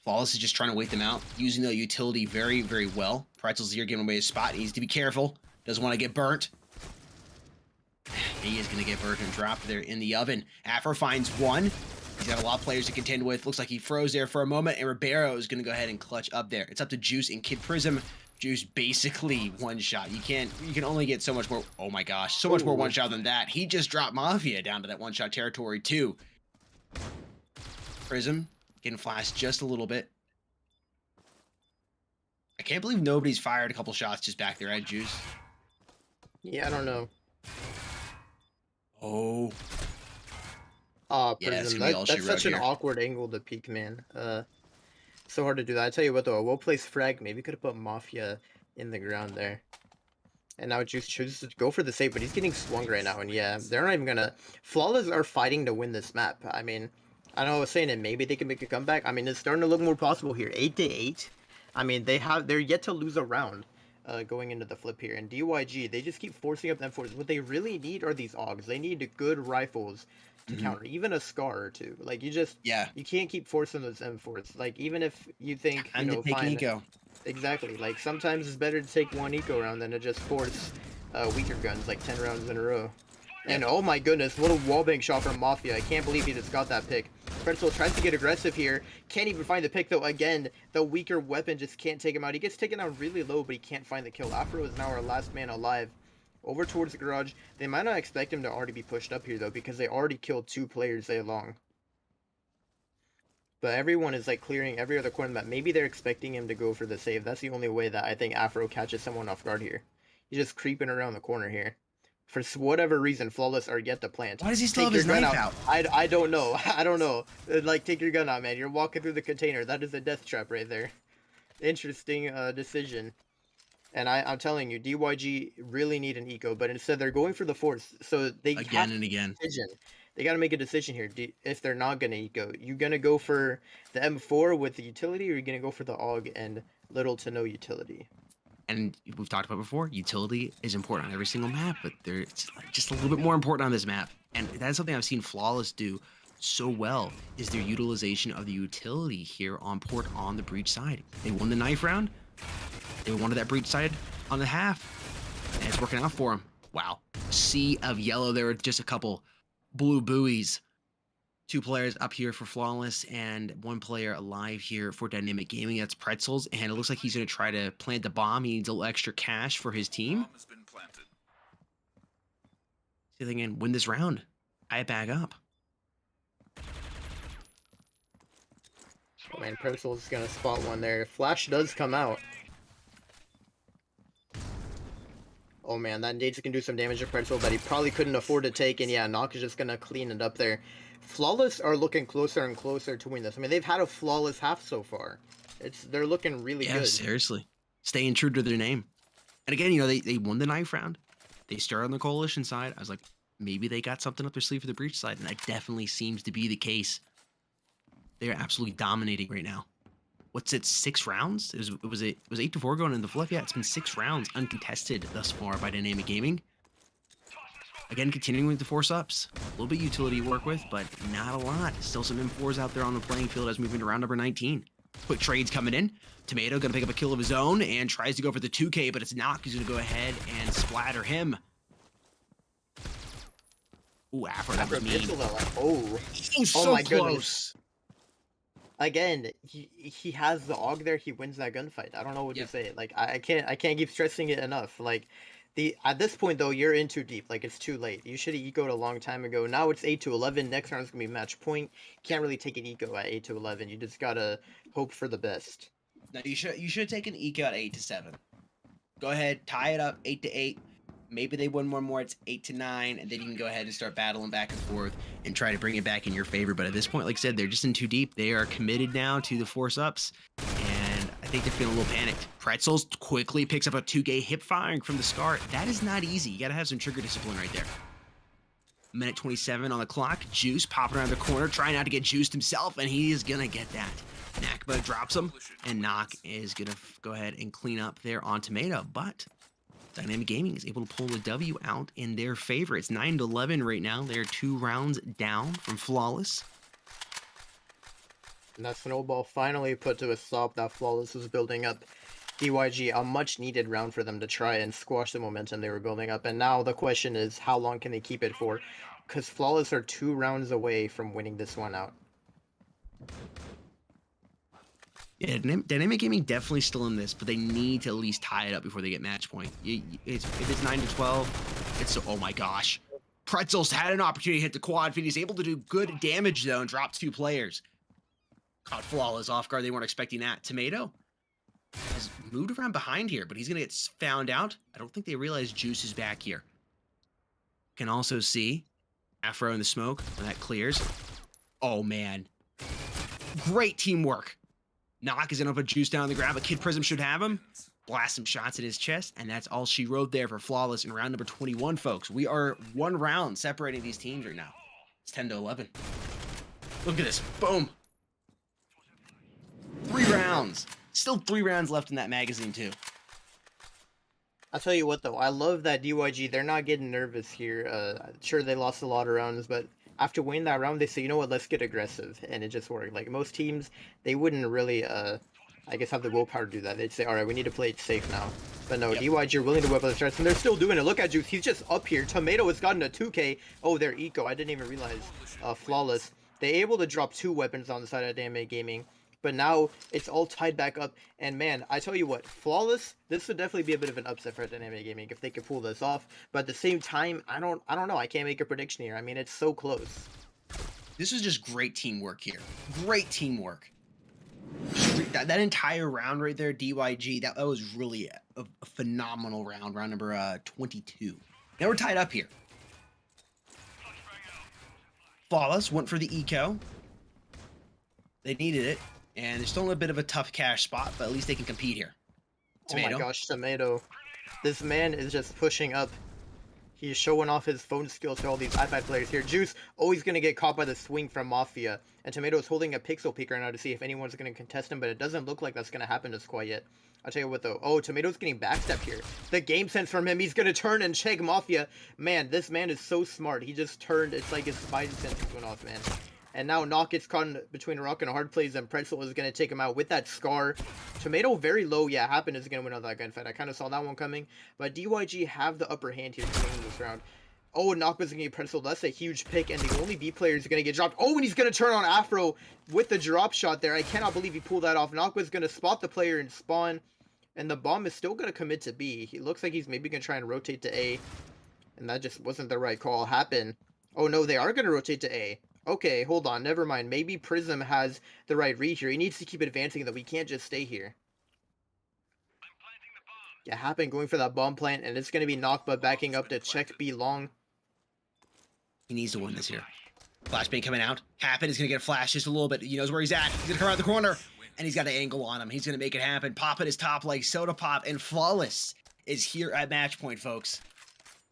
Flawless is just trying to wait them out, using the utility very, very well. Pretzel's here giving away his spot. He needs to be careful. Doesn't want to get burnt. He is going to get burnt and dropped there in the oven. Afro finds one. He's got a lot of players to contend with. Looks like he froze there for a moment, and Ribeiro is going to go ahead and clutch up there. It's up to Juice and Kid Prism. Juice basically one shot. You can only get so much more. Oh my gosh, so much more one shot than that. He just dropped Mafia down to that one shot territory too. Prism getting flashed just a little bit. I can't believe nobody's fired a couple shots just back there at Juice. Yeah, I don't know. Oh. Prism. That's such an awkward angle to peek, man. So hard to do that. I tell you what, though, a well-placed frag maybe could have put Mafia in the ground there. And now Juice chooses to go for the save, but he's getting swung right now. And yeah, they're not even gonna. Flawless are fighting to win this map. I mean, I know I was saying that maybe they can make a comeback. I mean, it's starting to look more possible here. 8-8. I mean, they're yet to lose a round. Going into the flip here, and DYG, they just keep forcing up M4s. What they really need are these AUGs. They need good rifles to counter, even a SCAR or two. Like, you can't keep forcing those M4s. Like, even if you think, fine. Eco. Exactly. Like, sometimes it's better to take one eco round than to just force weaker guns, like 10 rounds in a row. And oh my goodness, what a wallbang shot from Mafia. I can't believe he just got that pick. Pretzel tries to get aggressive here. Can't even find the pick, though. Again, the weaker weapon just can't take him out. He gets taken out really low, but he can't find the kill. Afro is now our last man alive. Over towards the garage. They might not expect him to already be pushed up here, though, because they already killed 2 players there long. But everyone is, like, clearing every other corner map. Maybe they're expecting him to go for the save. That's the only way that I think Afro catches someone off guard here. He's just creeping around the corner here. For whatever reason, Flawless are yet to plant. Why does he still have his knife out? I don't know. I don't know. Like, take your gun out, man. You're walking through the container. That is a death trap right there. Interesting decision. And I'm telling you, DYG really need an eco, but instead they're going for the force. So they again and again. They got to make a decision here. If they're not going to eco, you going to go for the M4 with the utility, or you going to go for the AUG and little to no utility? And we've talked about before, utility is important on every single map, but it's just a little bit more important on this map. And that's something I've seen Flawless do so well, is their utilization of the utility here on port on the breach side. They won the knife round. They wanted that breach side on the half, and it's working out for them. Wow. Sea of yellow. There were just a couple blue buoys. 2 players up here for Flawless, and 1 player alive here for Dynamic Gaming. That's Pretzels, and it looks like he's going to try to plant the bomb. He needs a little extra cash for his team. Bomb has been planted. See if they can win this round. Tie it back up. Oh man, Pretzels is going to spot one there. Flash does come out. Oh man, that Nades can do some damage to Pretzel that he probably couldn't afford to take, and yeah, Knock is just going to clean it up there. Flawless are looking closer and closer to win this. I mean, they've had a flawless half so far. They're looking really good. Yeah, seriously. Staying true to their name. And again, they won the knife round. They started on the coalition side. I was like, maybe they got something up their sleeve for the breach side, and that definitely seems to be the case. They are absolutely dominating right now. What's it, 6 rounds? It was 8-4 going in the flip. Yeah, it's been 6 rounds uncontested thus far by Dynamic Gaming. Again, continuing with the force ups. A little bit utility to work with, but not a lot. Still some M4s out there on the playing field as we move into round number 19. Quick trades coming in. Tomato going to pick up a kill of his own and tries to go for the 2K, but it's Knock who's going to go ahead and splatter him. Ooh, Afro, that was mean. Oh my goodness. Again, he has the AUG there. He wins that gunfight. I don't know what to say. Like, I can't keep stressing it enough. Like, at this point though, you're in too deep. Like, it's too late. You should have ecoed a long time ago. Now it's 8-11. Next round's gonna be match point. Can't really take an eco at 8-11. You just gotta hope for the best. No, you should have taken eco at 8-7. Go ahead, tie it up 8-8. Maybe they win one more. It's 8-9, and then you can go ahead and start battling back and forth and try to bring it back in your favor. But at this point, like I said, they're just in too deep. They are committed now to the force ups, and I think they're feeling a little panicked. Pretzels quickly picks up a 2K hip firing from the SCAR. That is not easy. You got to have some trigger discipline right there. Minute 27 on the clock. Juice popping around the corner, trying not to get juiced himself, and he is going to get that. Nakba drops him, and Knock is going to go ahead and clean up there on Tomato, but Dynamic Gaming is able to pull the W out in their favor. It's 9-11 right now. They're 2 rounds down from Flawless. And that snowball finally put to a stop that Flawless was building up. DYG, a much needed round for them to try and squash the momentum they were building up. And now the question is, how long can they keep it for? Because Flawless are 2 rounds away from winning this one out. Yeah, Dynamic Gaming definitely still in this, but they need to at least tie it up before they get match point. If it's 9-12, it's so, oh my gosh. Pretzels had an opportunity to hit the quad feed. He's able to do good damage though and drop 2 players. Caught Flawless off guard. They weren't expecting that. Tomato has moved around behind here, but he's gonna get found out. I don't think they realize Juice is back here. Can also see Afro in the smoke when that clears. Oh man, great teamwork. Knock is gonna put Juice down on the ground, but Kid Prism should have him. Blast some shots at his chest, and that's all she wrote there for Flawless in round number 21, folks. We are 1 round separating these teams right now. It's 10-11. Look at this, boom. 3 rounds. Still 3 rounds left in that magazine too. I'll tell you what though, I love that DYG, they're not getting nervous here. Sure, they lost a lot of rounds, but after winning that round, they say, you know what, let's get aggressive, and it just worked. Like, most teams, they wouldn't really, I guess, have the willpower to do that. They'd say, alright, we need to play it safe now. But no, yep. DYG are willing to whip up the stress, and they're still doing it. Look at Juice, he's just up here. Tomato has gotten a 2K. Oh, they're eco. I didn't even realize. Flawless. They're able to drop 2 weapons on the side of Dynamic Gaming. But now it's all tied back up, and man, I tell you what, Flawless, this would definitely be a bit of an upset for Dynamic Gaming if they could pull this off. But at the same time, I don't know. I can't make a prediction here. I mean, it's so close. This is just great teamwork here. Great teamwork. That entire round right there, DYG, that was really a phenomenal round. Round number 22. Now we're tied up here. Flawless went for the eco. They needed it. And they're still in a bit of a tough cash spot, but at least they can compete here. Tomato. Oh my gosh, Tomato. This man is just pushing up. He's showing off his phone skills to all these iPad players here. Juice, always going to get caught by the swing from Mafia. And Tomato is holding a pixel peek right now to see if anyone's going to contest him, but it doesn't look like that's going to happen just quite yet. I'll tell you what though. Oh, Tomato's getting backstepped here. The game sense from him. He's going to turn and check Mafia. Man, this man is so smart. He just turned. It's like his spidey sense went off, man. And now Knock gets caught between a rock and a hard place, and Pretzel is going to take him out with that scar. Tomato very low. Yeah, Happen is going to win on that gunfight. I kind of saw that one coming. But DYG have the upper hand here coming in this round. Oh, and Knock was going to get Pretzel. That's a huge pick, and the only B player is going to get dropped. Oh, and he's going to turn on Afro with the drop shot there. I cannot believe he pulled that off. Knock was going to spot the player and spawn, and the bomb is still going to commit to B. He looks like he's maybe going to try and rotate to A, and that just wasn't the right call. Happen. Oh, no, they are going to rotate to A. Okay, hold on, never mind. Maybe Prism has the right read here. He needs to keep advancing, though. We can't just stay here. Yeah, Happen going for that bomb plant, and it's going to be Knockba backing up to check B long. He needs to win this here. Flashbang coming out. Happen is going to get a flash just a little bit. He knows where he's at. He's going to come around the corner, and he's got an angle on him. He's going to make it happen. Pop at his top like Soda Pop, and Flawless is here at match point, folks.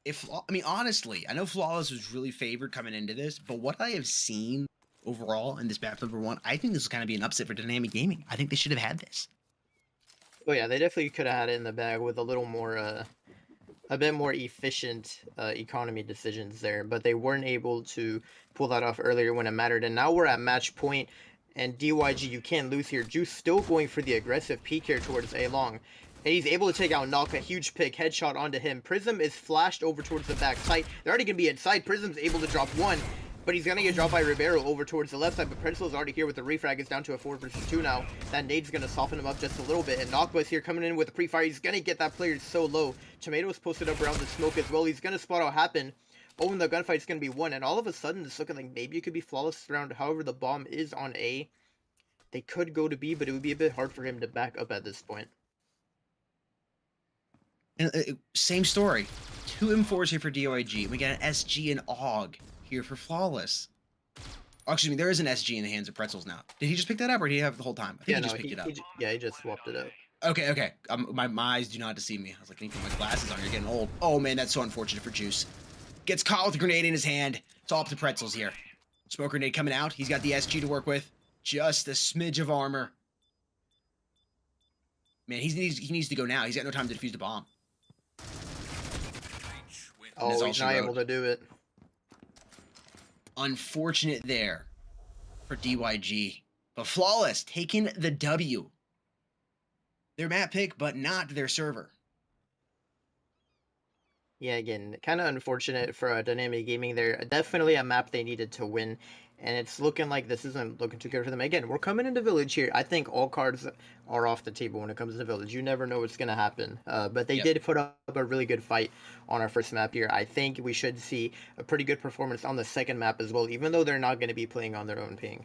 I mean, honestly, I know Flawless was really favored coming into this, but what I have seen overall in this map number 1, I think this is going to be an upset for Dynamic Gaming. I think they should have had this. Oh yeah, they definitely could have had it in the bag with a little more, a bit more efficient economy decisions there, but they weren't able to pull that off earlier when it mattered. And now we're at match point, and DYG, you can't lose here. Juice still going for the aggressive peek here towards A long. And he's able to take out Knock, a huge pick, headshot onto him. Prism is flashed over towards the back side. They're already going to be inside. Prism's able to drop 1, but he's going to get dropped by Ribeiro over towards the left side. But Pretzel's already here with the refrag. It's down to a 4 versus 2 now. That nade's going to soften him up just a little bit. And Knockba's here coming in with a pre-fire. He's going to get that player so low. Tomato's posted up around the smoke as well. He's going to spot out Happen. Oh, and the gunfight's going to be won. And all of a sudden, it's looking like maybe it could be Flawless round. However, the bomb is on A. They could go to B, but it would be a bit hard for him to back up at this point. And, same story. 2 M4s here for DYG. We got an SG and AUG here for Flawless. Oh, excuse me, there is an SG in the hands of Pretzels now. Did he just pick that up, or did he have it the whole time? I think he just picked it up. He just swapped it up. Okay. My eyes do not deceive me. I was like, I need to put my glasses on. You're getting old. Oh, man, that's so unfortunate for Juice. Gets caught with a grenade in his hand. It's all up to Pretzels here. Smoke grenade coming out. He's got the SG to work with. Just a smidge of armor. Man, he needs to go now. He's got no time to defuse the bomb. Oh, he's not able to do it. Unfortunate there for DYG. But Flawless taking the W. Their map pick, but not their server. Yeah, again, kind of unfortunate for Dynamic Gaming there. Definitely a map they needed to win, and it's looking like this isn't looking too good for them. Again, we're coming into Village here. I think all cards are off the table when it comes to Village. You never know what's going to happen. But they did put up a really good fight on our first map here. I think we should see a pretty good performance on the second map as well, even though they're not going to be playing on their own ping.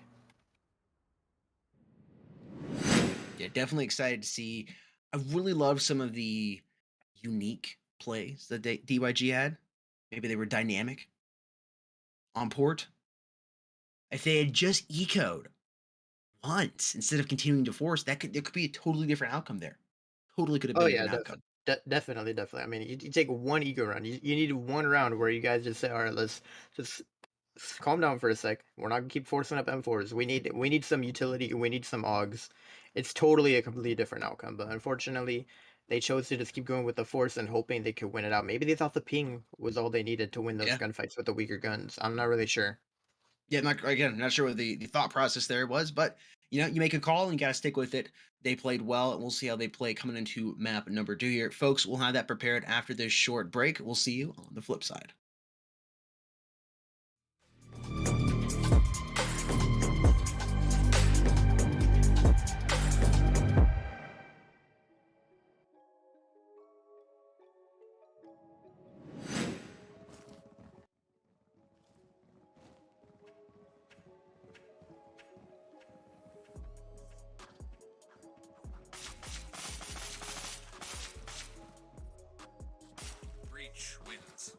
Yeah, definitely excited to see. I really love some of the unique plays that DYG had. Maybe they were dynamic on port. If they had just ecoed once instead of continuing to force, there could be a totally different outcome there. Totally could have been a different outcome. Definitely. I mean, you take one eco round. You need one round where you guys just say, all right, let's just calm down for a sec. We're not gonna keep forcing up M4s. We need some utility. We need some AUGs. It's totally a completely different outcome. But unfortunately, they chose to just keep going with the force and hoping they could win it out. Maybe they thought the ping was all they needed to win those gunfights with the weaker guns. I'm not really sure. Yeah, not sure what the thought process there was, but you make a call and you got to stick with it. They played well, and we'll see how they play coming into map number 2 here. Folks, we'll have that prepared after this short break. We'll see you on the flip side. Wins.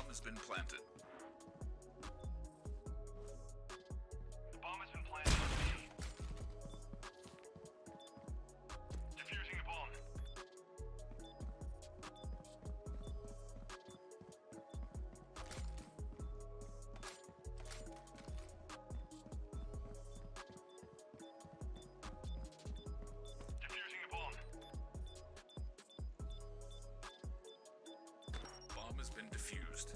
Has been planted. The bomb has been planted on B. Defusing the bomb. Defusing the bomb. Bomb has been defused.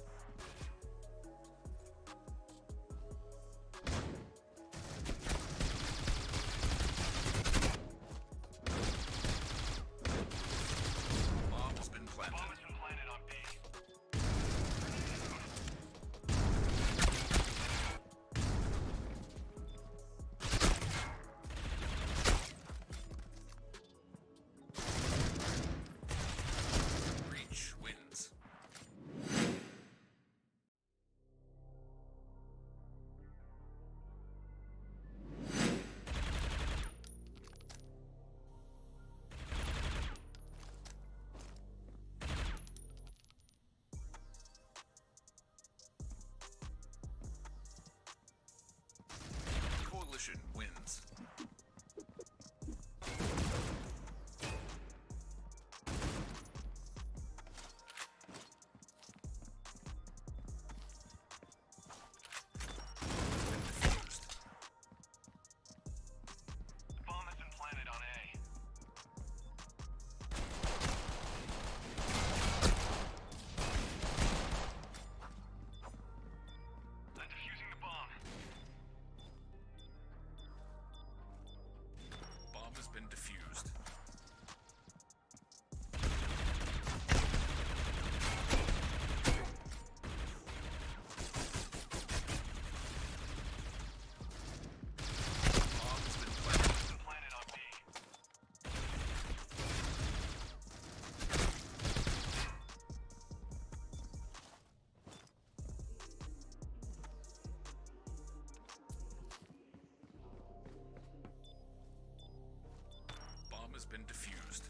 has been defused.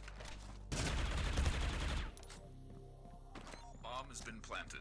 Bomb has been planted.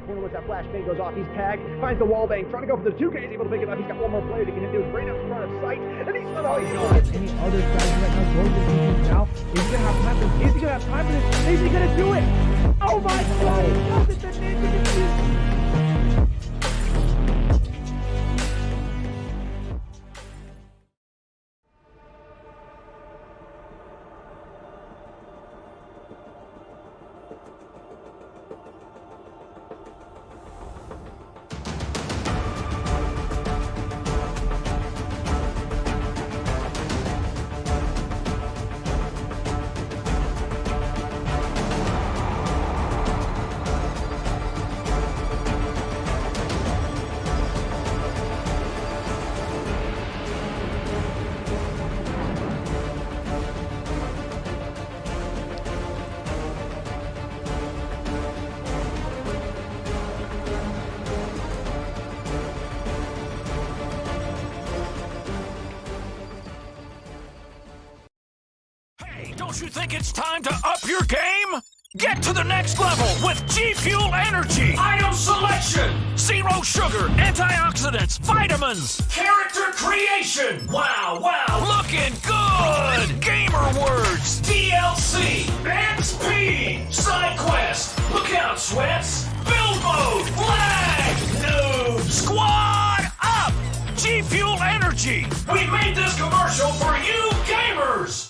Corner once that flashbang goes off, he's tagged, finds the wall bang, trying to go for the 2K, he's able to pick it up, he's got one more player to get him to his right up in front of sight, and he's not always gone. Any other strategy right now going to defuse now? Is he gonna have time for this? Is he gonna have time for this? Is he gonna do it? Oh my god, he does it! The ninja defuse! Don't you think it's time to up your game? Get to the next level with G Fuel Energy. Item selection, zero sugar, antioxidants, vitamins, character creation. Wow, looking good. Gamer words, DLC, XP, side quest. Look out, sweats. Build mode, lag, no. Squad up. G Fuel Energy. We made this commercial for you gamers.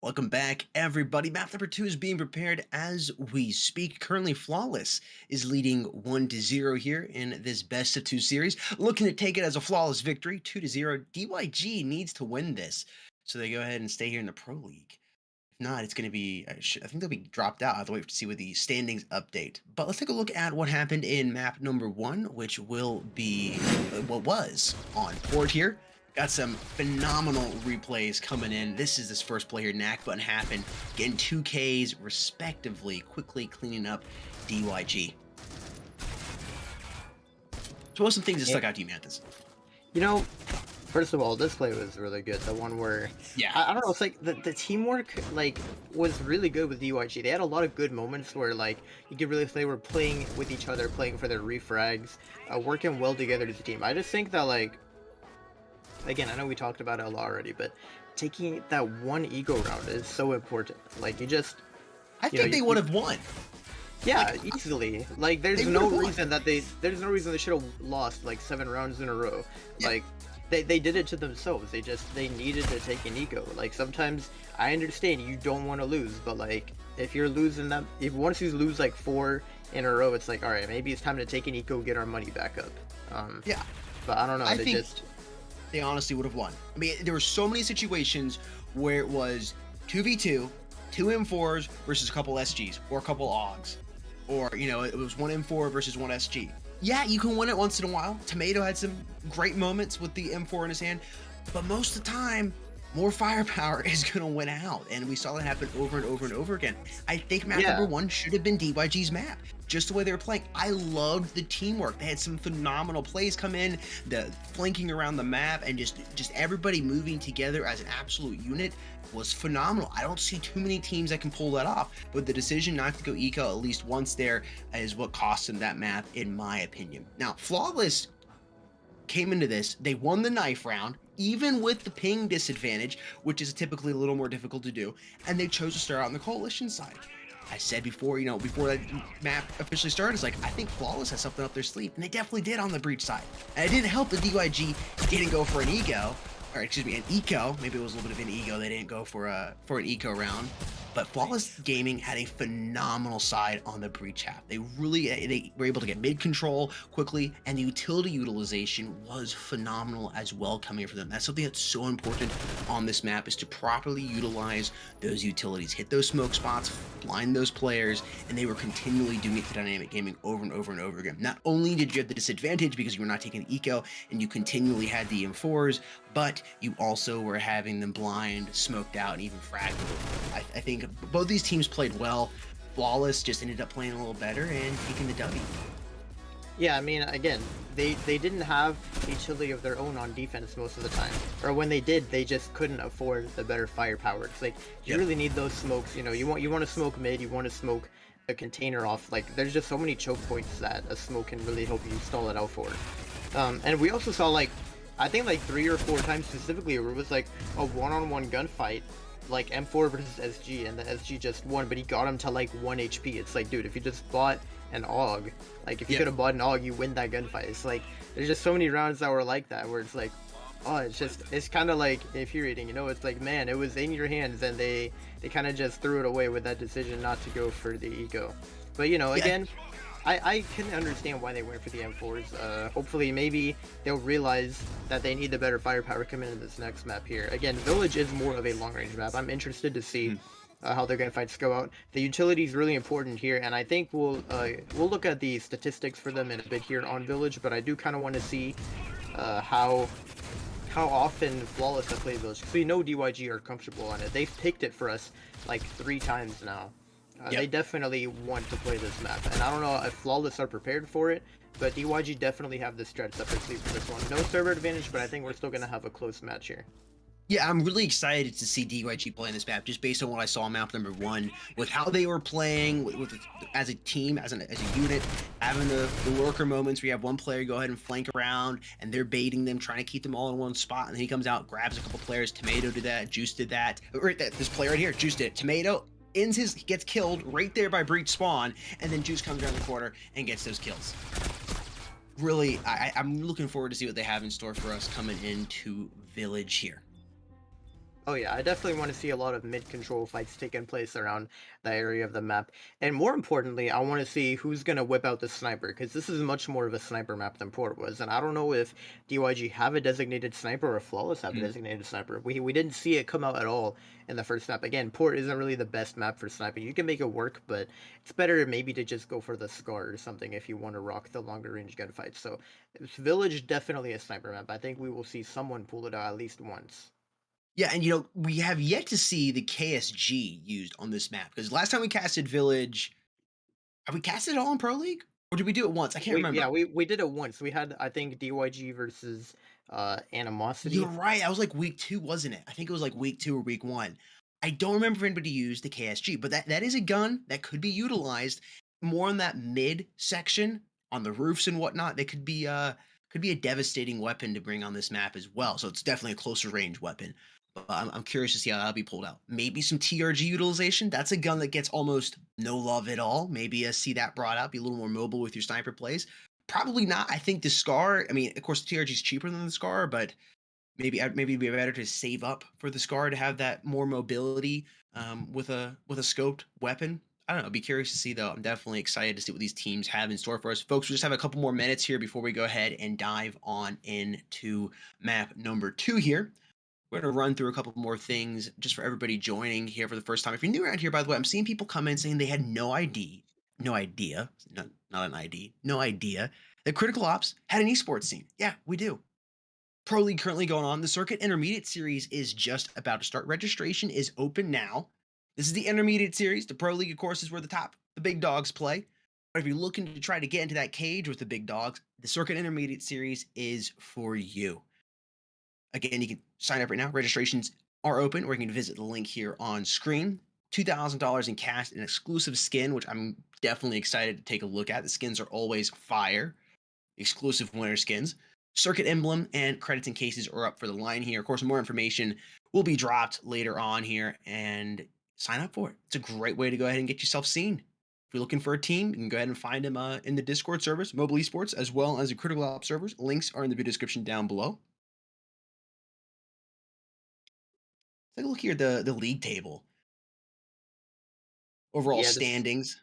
Welcome back, everybody. Map number 2 is being prepared as we speak. Currently, Flawless is leading 1-0 here in this best of 2 series, looking to take it as a flawless victory, 2-0. DYG needs to win this, so they go ahead and stay here in the Pro League. If not, it's going to be, I think they'll be dropped out. I have to wait to see with the standings update. But let's take a look at what happened in map number 1, which will be what was on board here. Got some phenomenal replays coming in. This is this first play here, Knack Button Happen, getting 2 Ks respectively, quickly cleaning up DYG. So what's some things that stuck out to you, Manthus? You know, first of all, this play was really good. The one where, yeah, I don't know, it's like the teamwork like was really good with DYG. They had a lot of good moments where like you could really they were playing with each other, playing for their refrags, working well together as a team. I just think that like, again, I know we talked about it a lot already, but taking that one ego round is so important. Like, you just... I think they would have won. Yeah, like, easily. Like, there's no reason that there's no reason they should have lost, like, 7 rounds in a row. Yeah. Like, they did it to themselves. They needed to take an ego. Like, sometimes, I understand you don't want to lose, but, like, if you're losing that... If once you lose, like, 4 in a row, it's like, alright, maybe it's time to take an eco, get our money back up. Yeah. But I don't know, they honestly would have won. I mean, there were so many situations where it was 2v2, 2 M4s versus a couple SGs, or a couple AUGs. Or, you know, it was 1 M4 versus 1 SG. Yeah, you can win it once in a while. Tomato had some great moments with the M4 in his hand. But most of the time, more firepower is going to win out. And we saw that happen over and over and over again. I think map Yeah. number 1 should have been DYG's map. Just the way they were playing. I loved the teamwork. They had some phenomenal plays come in, the flanking around the map, and just everybody moving together as an absolute unit was phenomenal. I don't see too many teams that can pull that off, but the decision not to go eco at least once there is what cost them that map, in my opinion. Now, Flawless came into this, they won the knife round, even with the ping disadvantage, which is typically a little more difficult to do, and they chose to start out on the coalition side. I said before, before that map officially started, it's like, I think Flawless has something up their sleeve, and they definitely did on the breach side. And it didn't help that DYG didn't go for an ego, or excuse me, an eco. Maybe it was a little bit of an ego. They didn't go for an eco round. But Flawless Gaming had a phenomenal side on the breach half. They were able to get mid control quickly, and the utility utilization was phenomenal as well coming for them. That's something that's so important on this map, is to properly utilize those utilities, hit those smoke spots, blind those players, and they were continually doing it to Dynamic Gaming over and over and over again. Not only did you have the disadvantage because you were not taking eco and you continually had the M4s, but you also were having them blind, smoked out, and even fragmented. I think both these teams played well. Flawless just ended up playing a little better and taking the W. Yeah, I mean, again, they didn't have utility of their own on defense most of the time. Or when they did, they just couldn't afford the better firepower. It's like, you really need those smokes. You want to smoke mid, you want to smoke a container off. Like, there's just so many choke points that a smoke can really help you stall it out for. And we also saw, like, I think like 3 or 4 times specifically where it was like a one-on-one gunfight, like M4 versus SG, and the SG just won, but he got him to like 1 HP. It's like, dude, if you just bought an AUG, like if you could have bought an AUG, you win that gunfight. It's like, there's just so many rounds that were like that, where it's like, oh, it's kind of like infuriating, it's like, man, it was in your hands, and they kind of just threw it away with that decision not to go for the eco. But again, I can understand why they went for the M4s. Hopefully, maybe they'll realize that they need the better firepower coming into this next map here. Again, Village is more of a long-range map. I'm interested to see how their gunfights go out. The utility is really important here, and I think we'll look at the statistics for them in a bit here on Village, but I do kind of want to see how often Flawless have played Village, because we know DYG are comfortable on it. They've picked it for us like 3 times now. They definitely want to play this map, and I don't know if Flawless are prepared for it, but DYG definitely have the stretch up their sleeve for this one. No server advantage, but I think we're still going to have a close match here. Yeah, I'm really excited to see DYG play in this map, just based on what I saw on map number 1, with how they were playing, with as a team, as a unit, having the lurker moments where you have one player go ahead and flank around, and they're baiting them, trying to keep them all in one spot, and then he comes out, grabs a couple players. Tomato did that, Juice did that. This player right here, Juice did it. Tomato he gets killed right there by breach spawn, and then Juice comes around the corner and gets those kills. Really, I'm looking forward to see what they have in store for us coming into Village here. Oh yeah, I definitely want to see a lot of mid-control fights taking place around that area of the map. And more importantly, I want to see who's going to whip out the sniper, because this is much more of a sniper map than Port was. And I don't know if DYG have a designated sniper or Flawless have a designated sniper. We didn't see it come out at all in the first map. Again, Port isn't really the best map for sniping. You can make it work, but it's better maybe to just go for the Scar or something if you want to rock the longer range gunfights. So Village definitely a sniper map. I think we will see someone pull it out at least once. Yeah, and we have yet to see the KSG used on this map, because last time we casted Village, have we casted it all in Pro League? Or did we do it once? I can't remember. Yeah, we did it once. We had, I think, DYG versus Animosity. You're right. I was like week 2, wasn't it? I think it was like week 2 or week 1. I don't remember if anybody used the KSG, but that is a gun that could be utilized more in that mid section on the roofs and whatnot. That could be a devastating weapon to bring on this map as well. So it's definitely a closer range weapon. But I'm curious to see how that'll be pulled out. Maybe some TRG utilization. That's a gun that gets almost no love at all. Maybe see that brought out, be a little more mobile with your sniper plays. Probably not. I think the Scar, I mean, of course, the TRG is cheaper than the Scar, but maybe it'd be better to save up for the Scar to have that more mobility with a scoped weapon. I don't know. I'd be curious to see, though. I'm definitely excited to see what these teams have in store for us. Folks, we just have a couple more minutes here before we go ahead and dive on into map number 2 here. We're going to run through a couple more things just for everybody joining here for the first time. If you're new around here, by the way, I'm seeing people come in saying they had no idea that Critical Ops had an esports scene. Yeah, we do. Pro League currently going on. The Circuit Intermediate Series is just about to start. Registration is open now. This is the Intermediate Series. The Pro League, of course, is where the big dogs play. But if you're looking to try to get into that cage with the big dogs, the Circuit Intermediate Series is for you. Again, you can sign up right now. Registrations are open, or you can visit the link here on screen. $2,000 in cash, an exclusive skin, which I'm definitely excited to take a look at. The skins are always fire. Exclusive winner skins. Circuit emblem and credits and cases are up for the line here. Of course, more information will be dropped later on here, and sign up for it. It's a great way to go ahead and get yourself seen. If you're looking for a team, you can go ahead and find them in the Discord servers, Mobile Esports, as well as the Critical Ops servers. Links are in the video description down below. Take a look here at the league table. Overall Yeah, standings.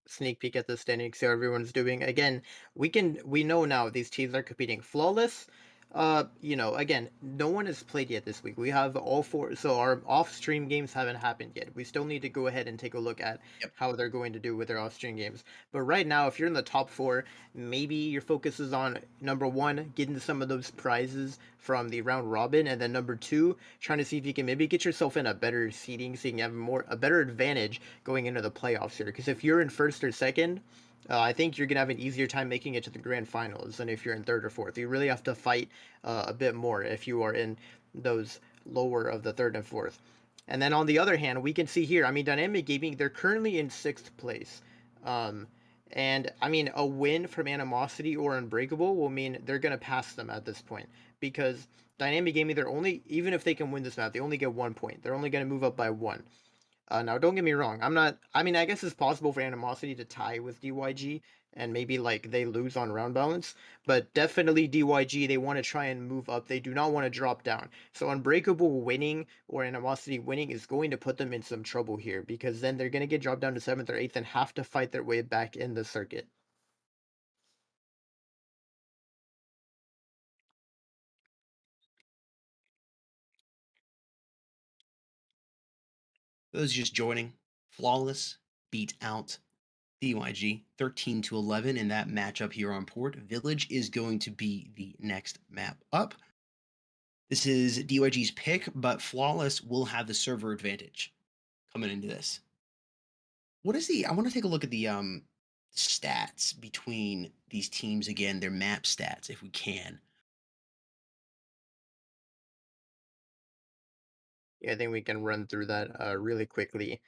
sneak peek at the standings, see how everyone's doing. Again, we know now these teams are competing. Flawless, again, no one has played yet this week. We have all four, so our off-stream games haven't happened yet. We still need to go ahead and take a look at how they're going to do with their off-stream games. But right now, if you're in the top four, maybe your focus is on number one, getting some of those prizes from the round robin, and then number two, trying to see if you can maybe get yourself in a better seeding, so you can have a better advantage going into the playoffs here. Because if you're in first or second, I think you're going to have an easier time making it to the grand finals than if you're in third or fourth. You really have to fight a bit more if you are in those lower of the third and fourth. And then on the other hand, we can see here, I mean, Dynamic Gaming, they're currently in 6th place. And I mean, a win from Animosity or Unbreakable will mean they're going to pass them at this point. Because Dynamic Gaming, even if they can win this map, they only get 1 point. They're only going to move up by 1. Now, don't get me wrong. I guess it's possible for Animosity to tie with DYG and maybe like they lose on round balance, but definitely DYG, they want to try and move up. They do not want to drop down. So Unbreakable winning or Animosity winning is going to put them in some trouble here, because then they're going to get dropped down to 7th or 8th and have to fight their way back in the circuit. Those just joining, Flawless beat out DYG 13-11 in that matchup here on Port. Village is going to be the next map up. This is DYG's pick, but Flawless will have the server advantage coming into this. I want to take a look at the stats between these teams again, their map stats, if we can. Yeah, I think we can run through that really quickly.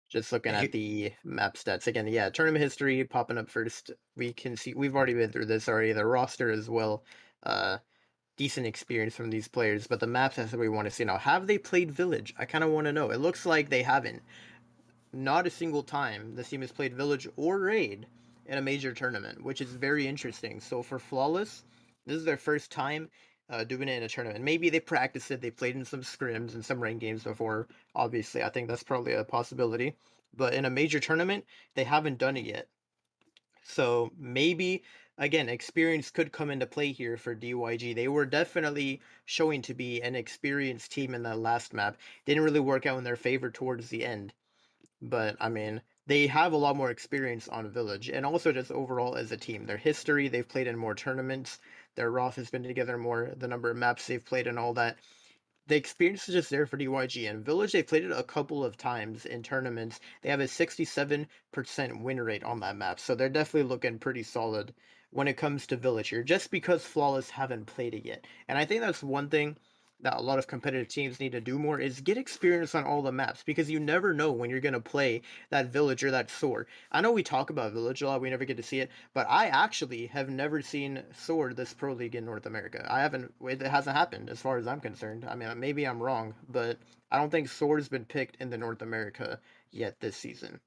Just looking at the map stats again. Yeah, tournament history popping up first. We can see we've already been through this already. The roster as well. Decent experience from these players, but the maps, that's what we want to see now. Have they played Village? I kind of want to know. It looks like they haven't. Not a single time this team has played Village or Raid in a major tournament, which is very interesting. So for Flawless, this is their first time doing it in a tournament. Maybe they practiced it, they played in some scrims and some ranked games before. Obviously, I think that's probably a possibility. But in a major tournament, they haven't done it yet. So maybe, again, experience could come into play here for DYG. They were definitely showing to be an experienced team in that last map. Didn't really work out in their favor towards the end. But, I mean, they have a lot more experience on Village, and also just overall as a team. Their history, they've played in more tournaments. Their ROF has been together more, the number of maps they've played and all that. The experience is just there for DYG. And Village, they've played it a couple of times in tournaments. They have a 67% win rate on that map, so they're definitely looking pretty solid when it comes to Village here, just because Flawless haven't played it yet. And I think that's one thing that a lot of competitive teams need to do more, is get experience on all the maps, because you never know when you're going to play that Village or that Soar. I know we talk about Village a lot, we never get to see it, but I actually have never seen Soar this Pro League in North America. It hasn't happened as far as I'm concerned. I mean, maybe I'm wrong, but I don't think Soar's been picked in the North America yet this season.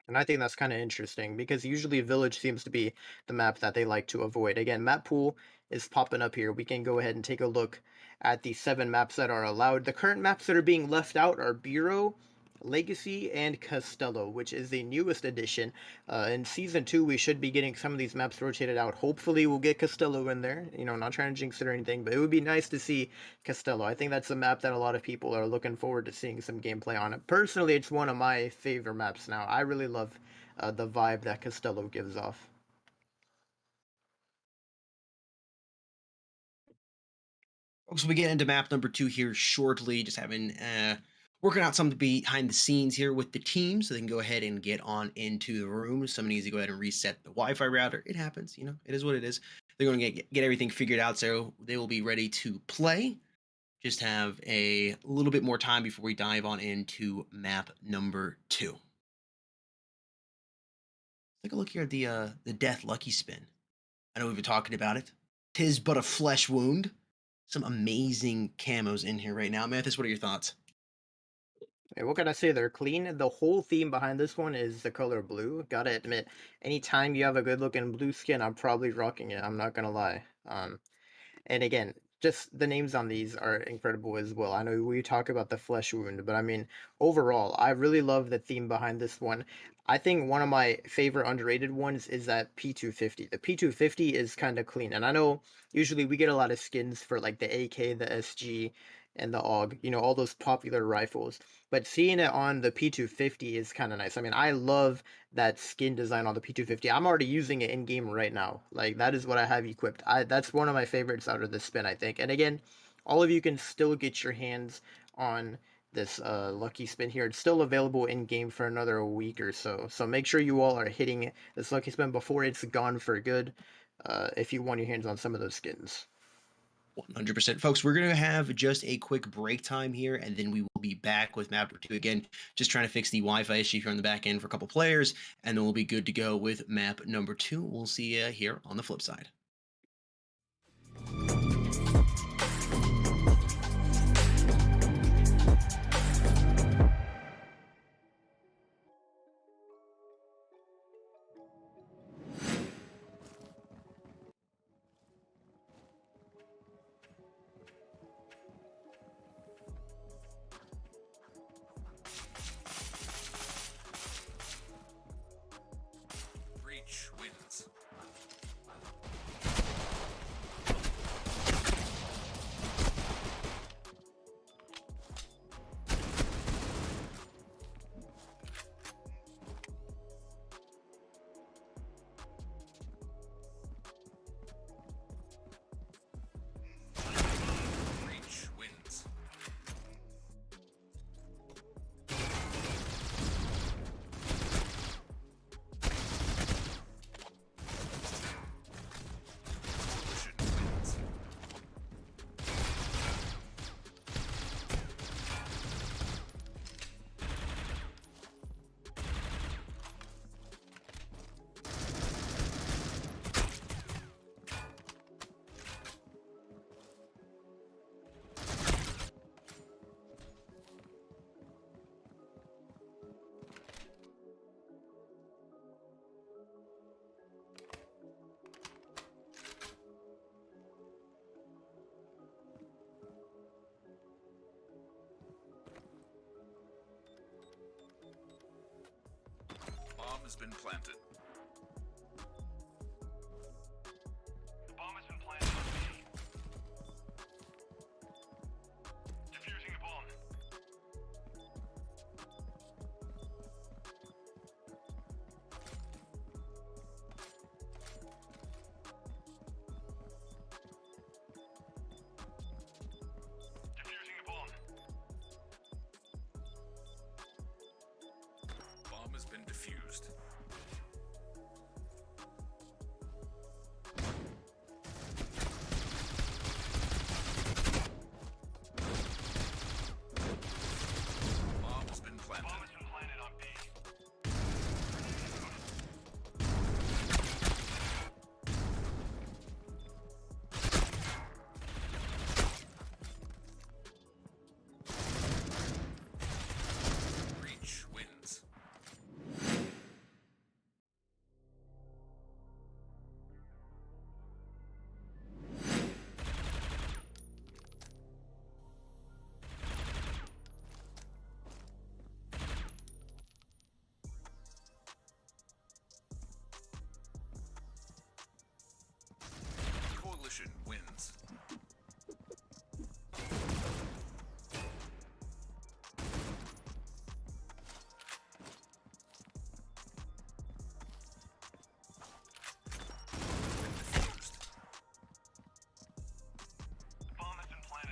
And I think that's kind of interesting, because usually Village seems to be the map that they like to avoid. Again, map pool is popping up here. We can go ahead and take a look at the 7 maps that are allowed. The current maps that are being left out are Bureau, Legacy, and Castello, which is the newest addition. In Season 2, we should be getting some of these maps rotated out. Hopefully, we'll get Castello in there. Not trying to jinx it or anything, but it would be nice to see Castello. I think that's a map that a lot of people are looking forward to seeing some gameplay on it. Personally, it's one of my favorite maps now. I really love the vibe that Castello gives off. Folks, we get into map number 2 here shortly. Just having working out something behind the scenes here with the team, so they can go ahead and get on into the room. Someone needs to go ahead and reset the Wi-Fi router. It happens, you know. It is what it is. They're going to get everything figured out, so they will be ready to play. Just have a little bit more time before we dive on into map number 2. Take a look here at the Death Lucky Spin. I know we've been talking about it. 'Tis but a flesh wound. Some amazing camos in here right now. Mathis, what are your thoughts? Hey, what can I say? They're clean. The whole theme behind this one is the color blue. Gotta admit, anytime you have a good looking blue skin, I'm probably rocking it. I'm not gonna lie. And again, just the names on these are incredible as well. I know we talk about the flesh wound, but I mean, overall, I really love the theme behind this one. I think one of my favorite underrated ones is that P250. The P250 is kind of clean, and I know usually we get a lot of skins for like the AK, the SG, and the AUG, you know, all those popular rifles. But seeing it on the P250 is kind of nice. I mean, I love that skin design on the P250. I'm already using it in game right now. Like, that is what I have equipped. That's one of my favorites out of the spin, I think. And again, all of you can still get your hands on this lucky spin here. It's still available in game for another week or so. So make sure you all are hitting this lucky spin before it's gone for good. If you want your hands on some of those skins. 100%. Folks, we're going to have just a quick break time here, and then we will be back with map number 2 again. Just trying to fix the Wi-Fi issue here on the back end for a couple players, and then we'll be good to go with map number 2. We'll see you here on the flip side. Breach wins. Breach wins. Coalition wins. Bomb has been planted. The bomb has been planted on B. Defusing the bomb. Defusing the bomb. Bomb has been defused. Bomb has been planted. Bomb has been planted on B. Breach wins. Coalition wins. Defused. Bomb has been planted.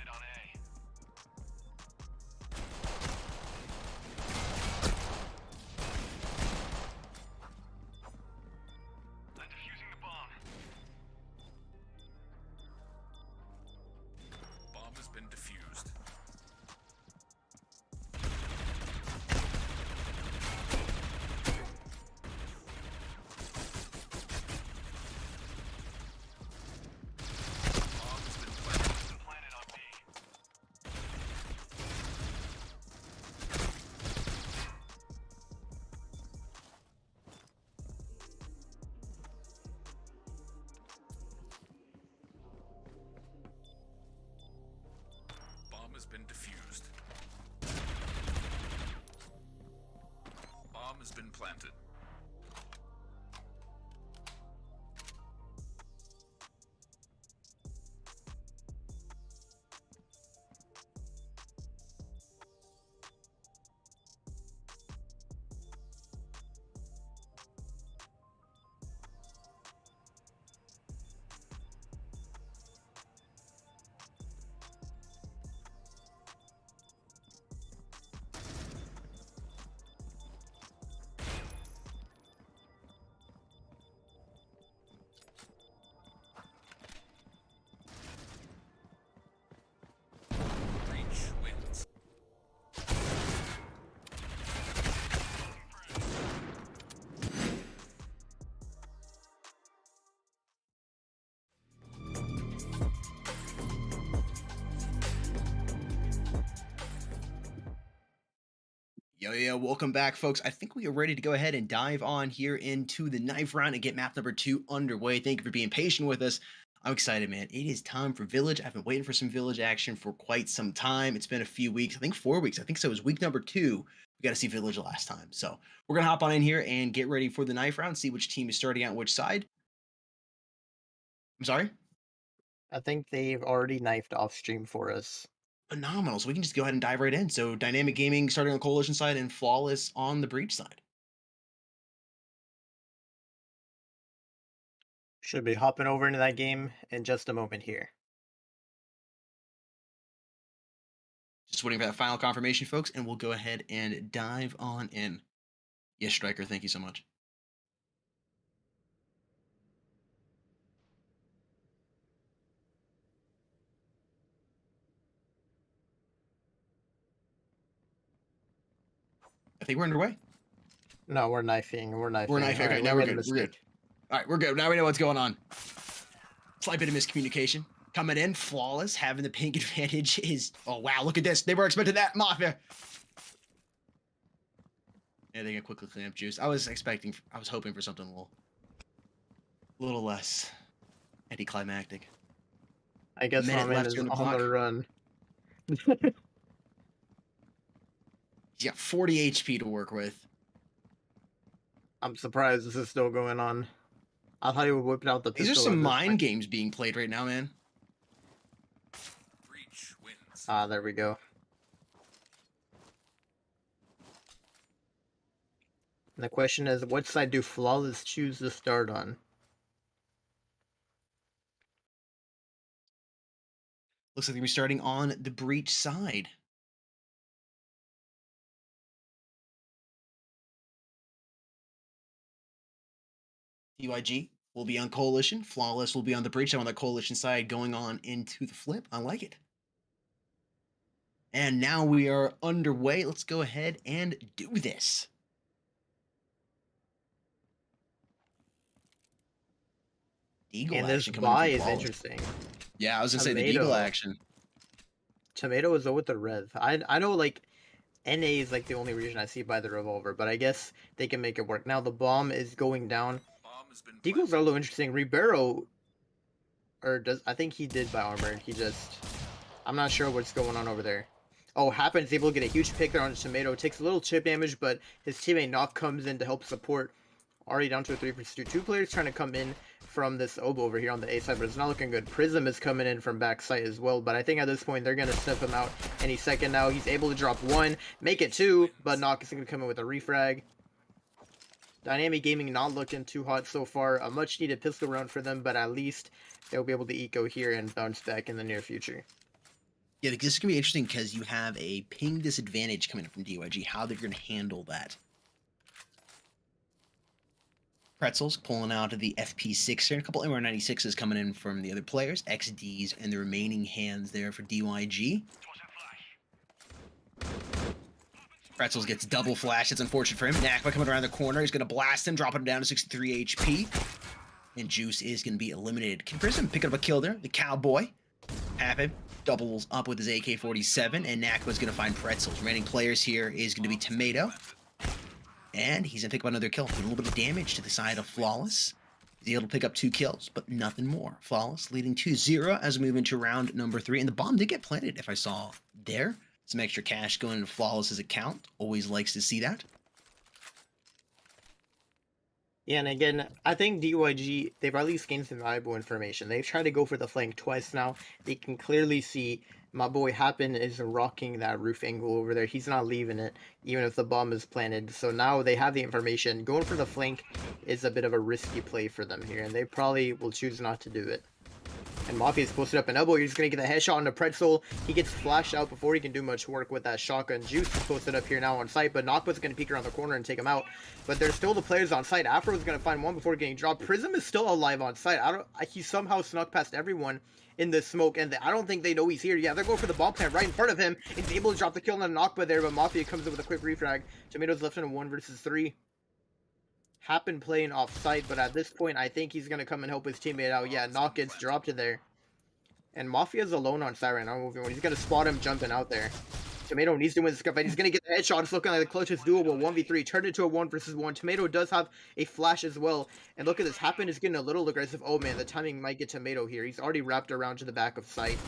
planted. Breach wins. Yo, welcome back, folks. I think we are ready to go ahead and dive on here into the knife round and get map number 2 underway. Thank you for being patient with us. I'm excited, man. It is time for Village. I've been waiting for some Village action for quite some time. It's been a few weeks, I think 4 weeks. I think so. It was week number 2. We got to see Village last time. So we're going to hop on in here and get ready for the knife round, see which team is starting out which side. I'm sorry? I think they've already knifed off stream for us. Phenomenal. So we can just go ahead and dive right in. So Dynamic Gaming starting on the Coalition side and Flawless on the Breach side. Should be hopping over into that game in just a moment here. Just waiting for that final confirmation, folks, and we'll go ahead and dive on in. Yes, Striker, thank you so much. I think we're underway. No, we're knifing. We're knifing. We're knifing. Okay, Alright, now we we're made a good. We're good. mistake. All right, we're good. Now we know what's going on. Slight bit of miscommunication. Coming in, Flawless, having the pink advantage is... Oh, wow, look at this. They were expecting that. Mafia. Yeah, they can quickly clean up Juice. I was hoping for something a little less anticlimactic. I guess Minute Ramen left is on the on clock. the run. He's got 40 HP to work with. I'm surprised this is still going on. I thought he would whip out the These pistol. are some at this mind point. games being played right now, man. Breach wins. Ah, there we go. And the question is, what side do Flawless choose to start on? Looks like we're starting on the Breach side. DYG will be on Coalition. Flawless will be on the Breach. I'm on the Coalition side going on into the flip. I like it. And now we are underway. Let's go ahead and do this. Eagle And this action coming in buy from is Flawless. interesting. Yeah, I was gonna say the Tomato. Eagle action. Tomato is with the Rev. I know, like, NA is like the only reason I see by the revolver, but I guess they can make it work. Now the bomb is going down. Bomb has been Eagles are a planted. little interesting. Ribeiro, I think he did buy armor. I'm not sure what's going on over there. Oh, Happens able to get a huge pick there on the Tomato. Takes a little chip damage, but his teammate Knock comes in to help support. Already down to a 3-2. 2 players trying to come in from this Oboe over here on the A side, but it's not looking good. Prism is coming in from backside as well, but I think at this point they're going to sniff him out any second now. He's able to drop 1, make it 2, but Knock is going to come in with a refrag. Dynamic Gaming not looking too hot so far. A much needed pistol round for them, but at least they'll be able to eco here and bounce back in the near future. Yeah, this is gonna be interesting because you have a ping disadvantage coming up from DYG. How they're gonna handle that. Pretzels pulling out of the FP6 here. A couple MR96s coming in from the other players. XDs and the remaining hands there for DYG. Pretzels gets double flash. It's unfortunate for him. Nakba coming around the corner. He's going to blast him, dropping him down to 63 HP. And Juice is going to be eliminated. Can Prism pick up a kill there? The Cowboy. Happen. Doubles up with his AK-47. And Nakba's going to find Pretzels. Remaining players here is going to be Tomato. And he's going to pick up another kill. A little bit of damage to the side of Flawless. He's able to pick up 2 kills, but nothing more. Flawless leading 2-0 as we move into round number 3. And the bomb did get planted, if I saw there. Some extra cash going into Flawless's account. Always likes to see that. Yeah, and again, I think DYG, they've at least gained some valuable information. They've tried to go for the flank twice now. They can clearly see my boy Happen is rocking that roof angle over there. He's not leaving it, even if the bomb is planted. So now they have the information. Going for the flank is a bit of a risky play for them here, and they probably will choose not to do it. And Mafia's posted up an elbow. He's going to get the headshot on the Pretzel. He gets flashed out before he can do much work with that shotgun. Juice is posted up here now on site, but Nokba's going to peek around the corner and take him out. But there's still the players on site. Afro's going to find one before getting dropped. Prism is still alive on site. He somehow snuck past everyone in the smoke, and I don't think they know he's here. Yeah, they're going for the bomb plant right in front of him. He's able to drop the kill on Nokba there, but Mafia comes in with a quick refrag. Tomatoes left in a 1 versus 3. Happen playing off site, but at this point, I think he's going to come and help his teammate out. Yeah, Nok gets dropped in there. And Mafia's alone on side right now. He's going to spot him jumping out there. Tomato needs to win this fight. He's going to get the headshot. It's looking like the clutch is doable. 1v3. Turned into a 1 versus 1. Tomato does have a flash as well. And look at this. Happen is getting a little aggressive. Oh, man. The timing might get Tomato here. He's already wrapped around to the back of sight.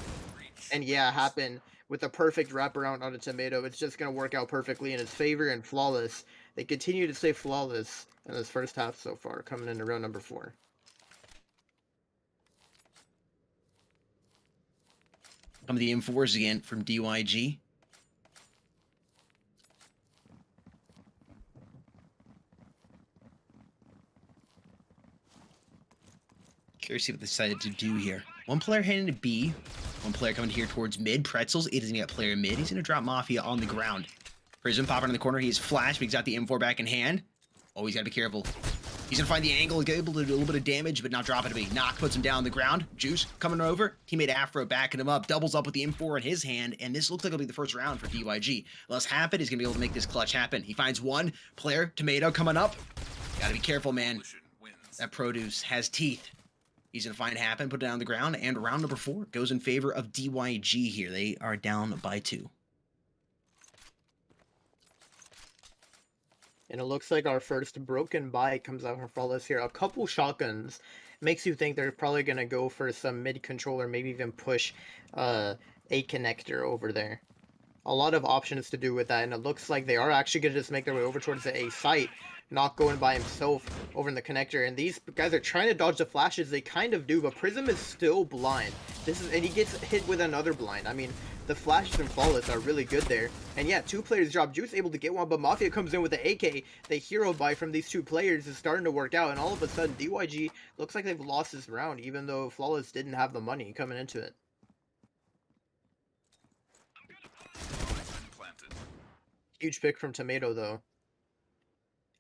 And yeah, Happen with a perfect wraparound on a Tomato. It's just going to work out perfectly in his favor and flawless. They continue to stay flawless in this first half so far, coming into round number 4. Some of the M4s again from DYG. Curious to see what they decided to do here. One player heading to B. One player coming here towards mid. Pretzels. It isn't yet player mid. He's going to drop Mafia on the ground. Prism popping in the corner. He is flashed, but he's got the M4 back in hand. Oh, he's got to be careful. He's gonna find the angle, get able to do a little bit of damage, but not drop it to me. Knock puts him down on the ground. Juice coming over. Teammate Afro backing him up. Doubles up with the M4 in his hand, and this looks like it'll be the first round for DYG. Unless Happen is gonna be able to make this clutch happen. He finds one player, Tomato coming up. Gotta be careful, man. That produce has teeth. He's gonna find Happen, put it down on the ground, and round number 4 goes in favor of DYG here. They are down by 2. And it looks like our first broken bike comes out from Flawless here. A couple shotguns makes you think they're probably going to go for some mid-controller, maybe even push a connector over there. A lot of options to do with that, and it looks like they are actually going to just make their way over towards the A site, not going by himself over in the connector. And these guys are trying to dodge the flashes. They kind of do, but Prism is still blind. And he gets hit with another blind. I mean, the flashes and Flawless are really good there. And yeah, 2 players drop. Juice able to get one, but Mafia comes in with the AK. The hero buy from these 2 players is starting to work out, and all of a sudden, DYG looks like they've lost this round, even though Flawless didn't have the money coming into it. Huge pick from Tomato, though.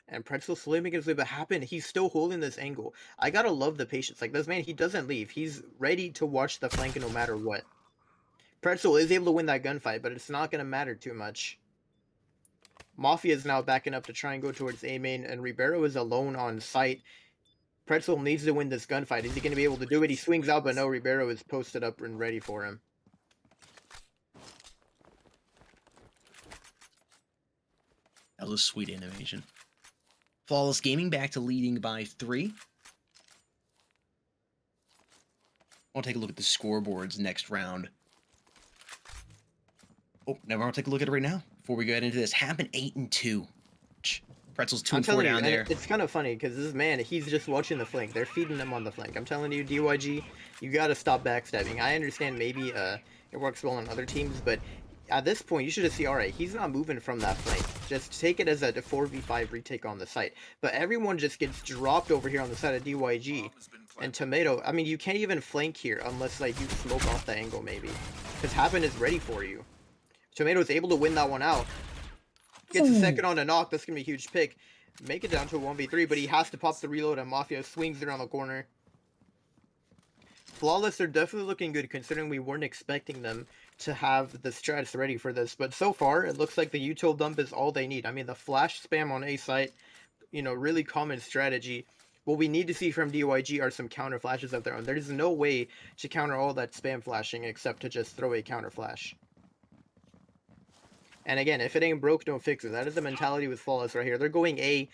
And Pretzel slowly making his way, but Happen, he's still holding this angle. I gotta love the patience. Like, this man, he doesn't leave. He's ready to watch the flank no matter what. Pretzel is able to win that gunfight, but it's not gonna matter too much. Mafia is now backing up to try and go towards A main, and Ribeiro is alone on site. Pretzel needs to win this gunfight. Is he gonna be able to do it? He swings out, but no, Ribeiro is posted up and ready for him. That was sweet animation. Flawless Gaming back to leading by 3. I'll take a look at the scoreboards next round. Oh, never mind. I'll take a look at it right now before we get into this. Happen 8-2. Pretzel's 2 and 4 down there. It's kind of funny because this man, he's just watching the flank. They're feeding him on the flank. I'm telling you, DYG, you got to stop backstabbing. I understand maybe it works well on other teams, but at this point, you should just see, all right, he's not moving from that flank. Just take it as a 4v5 retake on the site. But everyone just gets dropped over here on the side of DYG. And Tomato, I mean, you can't even flank here unless, like, you smoke off the angle, maybe. Because Happen is ready for you. Tomato's able to win that one out. Gets a second on a knock. That's going to be a huge pick. Make it down to a 1v3, but he has to pop the reload, and Mafia swings around the corner. Flawless are definitely looking good, considering we weren't expecting them to have the strats ready for this. But so far, it looks like the util dump is all they need. I mean, the flash spam on A site, you know, really common strategy. What we need to see from DYG are some counter flashes of their own. There's no way to counter all that spam flashing except to just throw a counter flash. And again, if it ain't broke, don't fix it. That is the mentality with Flawless right here. They're going A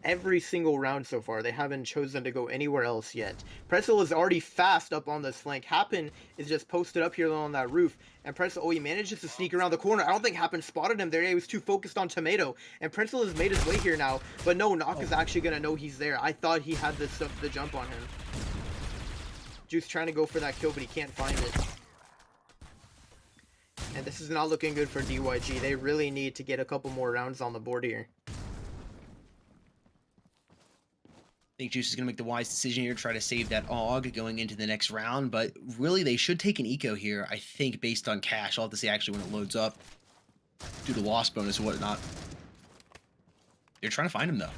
every single round so far. They haven't chosen to go anywhere else yet. Pretzel is already fast up on this flank. Happen is just posted up here on that roof. And Pretzel, oh, he manages to sneak around the corner. I don't think Happen spotted him there. He was too focused on Tomato. And Pretzel has made his way here now. But no, Knock is actually going to know he's there. I thought he had the jump on him. Juice trying to go for that kill, but he can't find it. And this is not looking good for DYG. They really need to get a couple more rounds on the board here. I think Juice is going to make the wise decision here, try to save that AUG going into the next round, but really they should take an eco here, I think, based on cash. I'll have to see actually when it loads up, due to loss bonus and whatnot. They're trying to find him, though.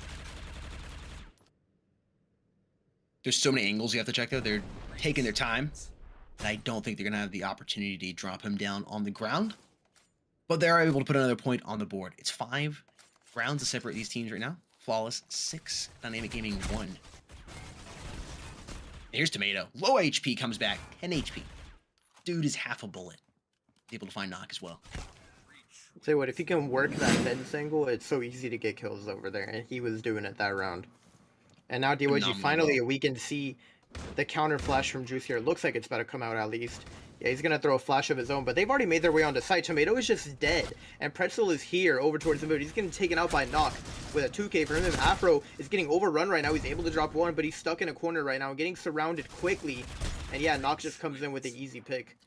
There's so many angles you have to check, though. They're taking their time. And I don't think they're going to have the opportunity to drop him down on the ground. But they are able to put another point on the board. It's 5 rounds to separate these teams right now. Flawless 6, Dynamic Gaming 1. Here's Tomato. Low HP comes back. 10 HP. Dude is half a bullet. Able to find Knock as well. Say what, if he can work that fence angle, it's so easy to get kills over there. And he was doing it that round. And now DYG finally, we can see the counter flash from Juice here. It looks like it's about to come out at least. Yeah, he's going to throw a flash of his own, but they've already made their way onto site. Tomato is just dead, and Pretzel is here over towards the mid. He's getting taken out by Knock with a 2K for him. And Afro is getting overrun right now. He's able to drop one, but he's stuck in a corner right now, getting surrounded quickly. And yeah, Knock just comes in with an easy pick.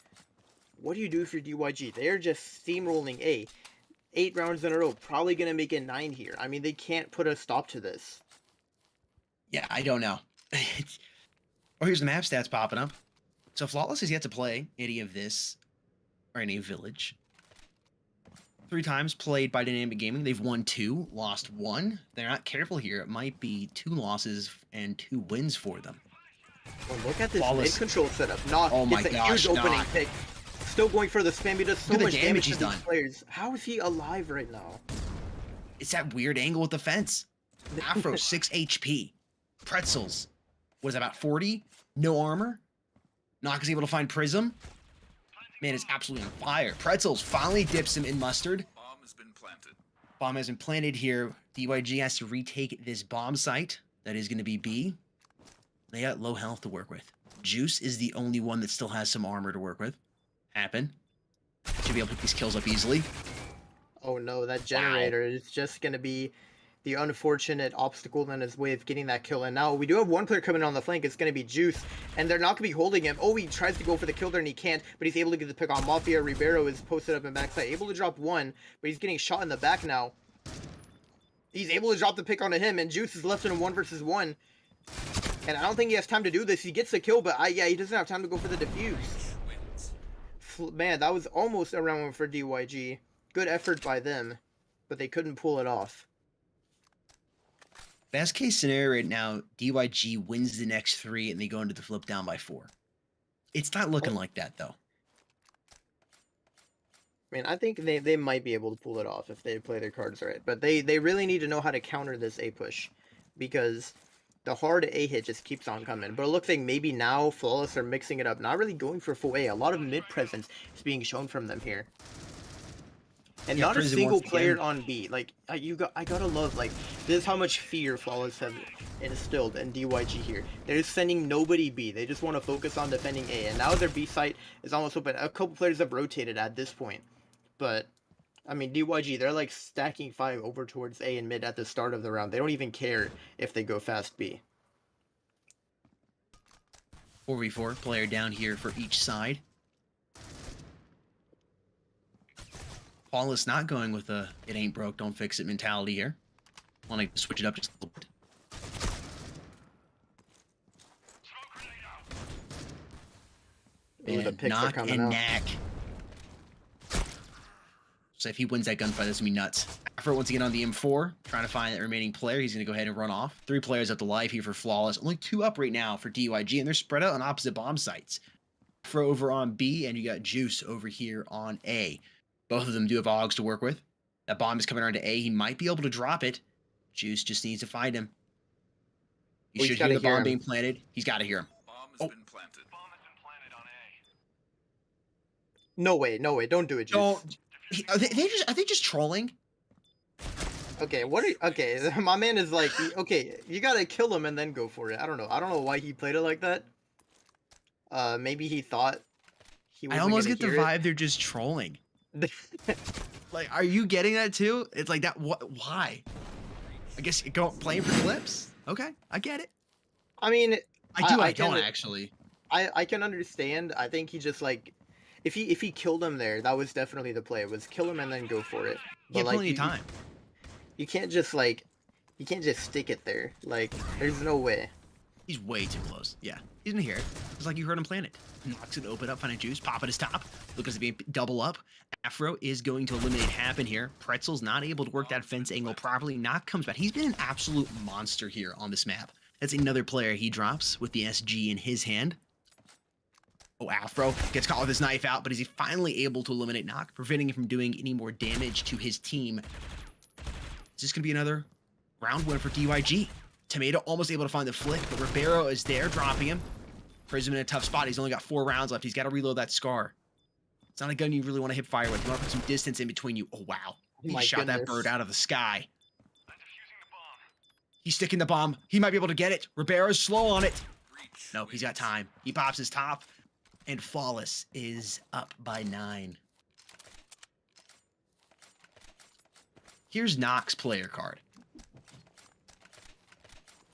What do you do if you're DYG? They're just steamrolling A. 8 rounds in a row, probably going to make it 9 here. I mean, they can't put a stop to this. Yeah, I don't know. Oh, here's the map stats popping up. So Flawless has yet to play any of this, or any village. 3 times played by Dynamic Gaming. They've won 2, lost 1. They're not careful here. It might be 2 losses and 2 wins for them. Well, look at this Flawless mid-control setup. Knock gets a huge opening pick. Still going for the spam. He does so much damage to these players. How is he alive right now? It's that weird angle with the fence. Afro, 6 HP. Pretzels, what is that, about 40? No armor. Knock is able to find Prism. Man is absolutely on fire. Pretzels finally dips him in mustard. Bomb has been planted. Bomb has been planted here. DYG has to retake this bomb site. That is going to be B. They got low health to work with. Juice is the only one that still has some armor to work with. Happen. Should be able to pick these kills up easily. Oh no, that generator is just going to be the unfortunate obstacle in his way of getting that kill. And now we do have one player coming on the flank. It's going to be Juice, and they're not going to be holding him. Oh, he tries to go for the kill there, and he can't, but he's able to get the pick on Mafia. Ribeiro is posted up in backside, able to drop 1, but he's getting shot in the back now. He's able to drop the pick onto him, and Juice is left in a 1 versus 1. And I don't think he has time to do this. He gets the kill, but yeah, he doesn't have time to go for the defuse. Man, that was almost a round 1 for DYG. Good effort by them, but they couldn't pull it off. Best case scenario right now, DYG wins the next 3 and they go into the flip down by 4. It's not looking like that, though. I mean, I think they might be able to pull it off if they play their cards right. But they really need to know how to counter this A push, because the hard A hit just keeps on coming. But it looks like maybe now Flawless are mixing it up, not really going for full A. A lot of mid presence is being shown from them here. And Yeah, not a Prison single once player again. on B. Like, I gotta love, like, this is how much fear Flawless have instilled in DYG here. They're just sending nobody B. They just want to focus on defending A. And now their B site is almost open. A couple players have rotated at this point. But, I mean, DYG, they're like stacking 5 over towards A and mid at the start of the round. They don't even care if they go fast B. 4v4, player down here for each side. Flawless not going with a it ain't broke, don't fix it mentality here. Want to switch it up just a little bit. Ooh, the And picks are Knock coming and out. Knack. So if he wins that gunfight, that's going to be nuts. Afro once again on the M4, trying to find that remaining player. He's going to go ahead and run off. 3 players up to life here for Flawless. Only 2 up right now for DYG, and they're spread out on opposite bomb sites. Afro over on B, and you got Juice over here on A. Both of them do have AUGs to work with. That bomb is coming around to A. He might be able to drop it. Juice just needs to find him. You should hear the bomb being planted. He's got to hear him. Bomb has been planted. No way, don't do it, Juice. Don't. Are they just trolling? Okay, okay, my man is like, okay, you gotta kill him and then go for it. I don't know. I don't know why he played it like that. Maybe he thought he I wasn't almost gonna get the hear vibe they're just trolling. it. Like, are you getting that too? It's like that. What? Why? I guess go playing for clips. Okay, I get it. I mean, I do. I can don't actually. I can understand. I think he just like, if he killed him there, that was definitely the play. Was kill him and then go for it. He But had like plenty of time. you can't just like, you can't just stick it there. Like, there's no way. He's way too close. Yeah, he didn't hear it. It's like you heard him plan it. Knocks it open up, find a juice, pop at his top. Look at it being double up. Afro is going to eliminate Happen here. Pretzel's not able to work that fence angle properly. Knock comes back. He's been an absolute monster here on this map. That's another player he drops with the SG in his hand. Oh, Afro gets caught with his knife out, but is he finally able to eliminate Knock, preventing him from doing any more damage to his team? Is this going to be another round win for DYG? Tomato almost able to find the flick, but Ribeiro is there, dropping him. Prism in a tough spot. He's only got 4 rounds left. He's got to reload that Scar. It's not a gun you really want to hip fire with. You want to put some distance in between you. Oh, wow. He shot that bird out of the sky. He's sticking the bomb. He might be able to get it. Ribeiro's slow on it. No, he's got time. He pops his top, and Flawless is up by 9. Here's Nox player card.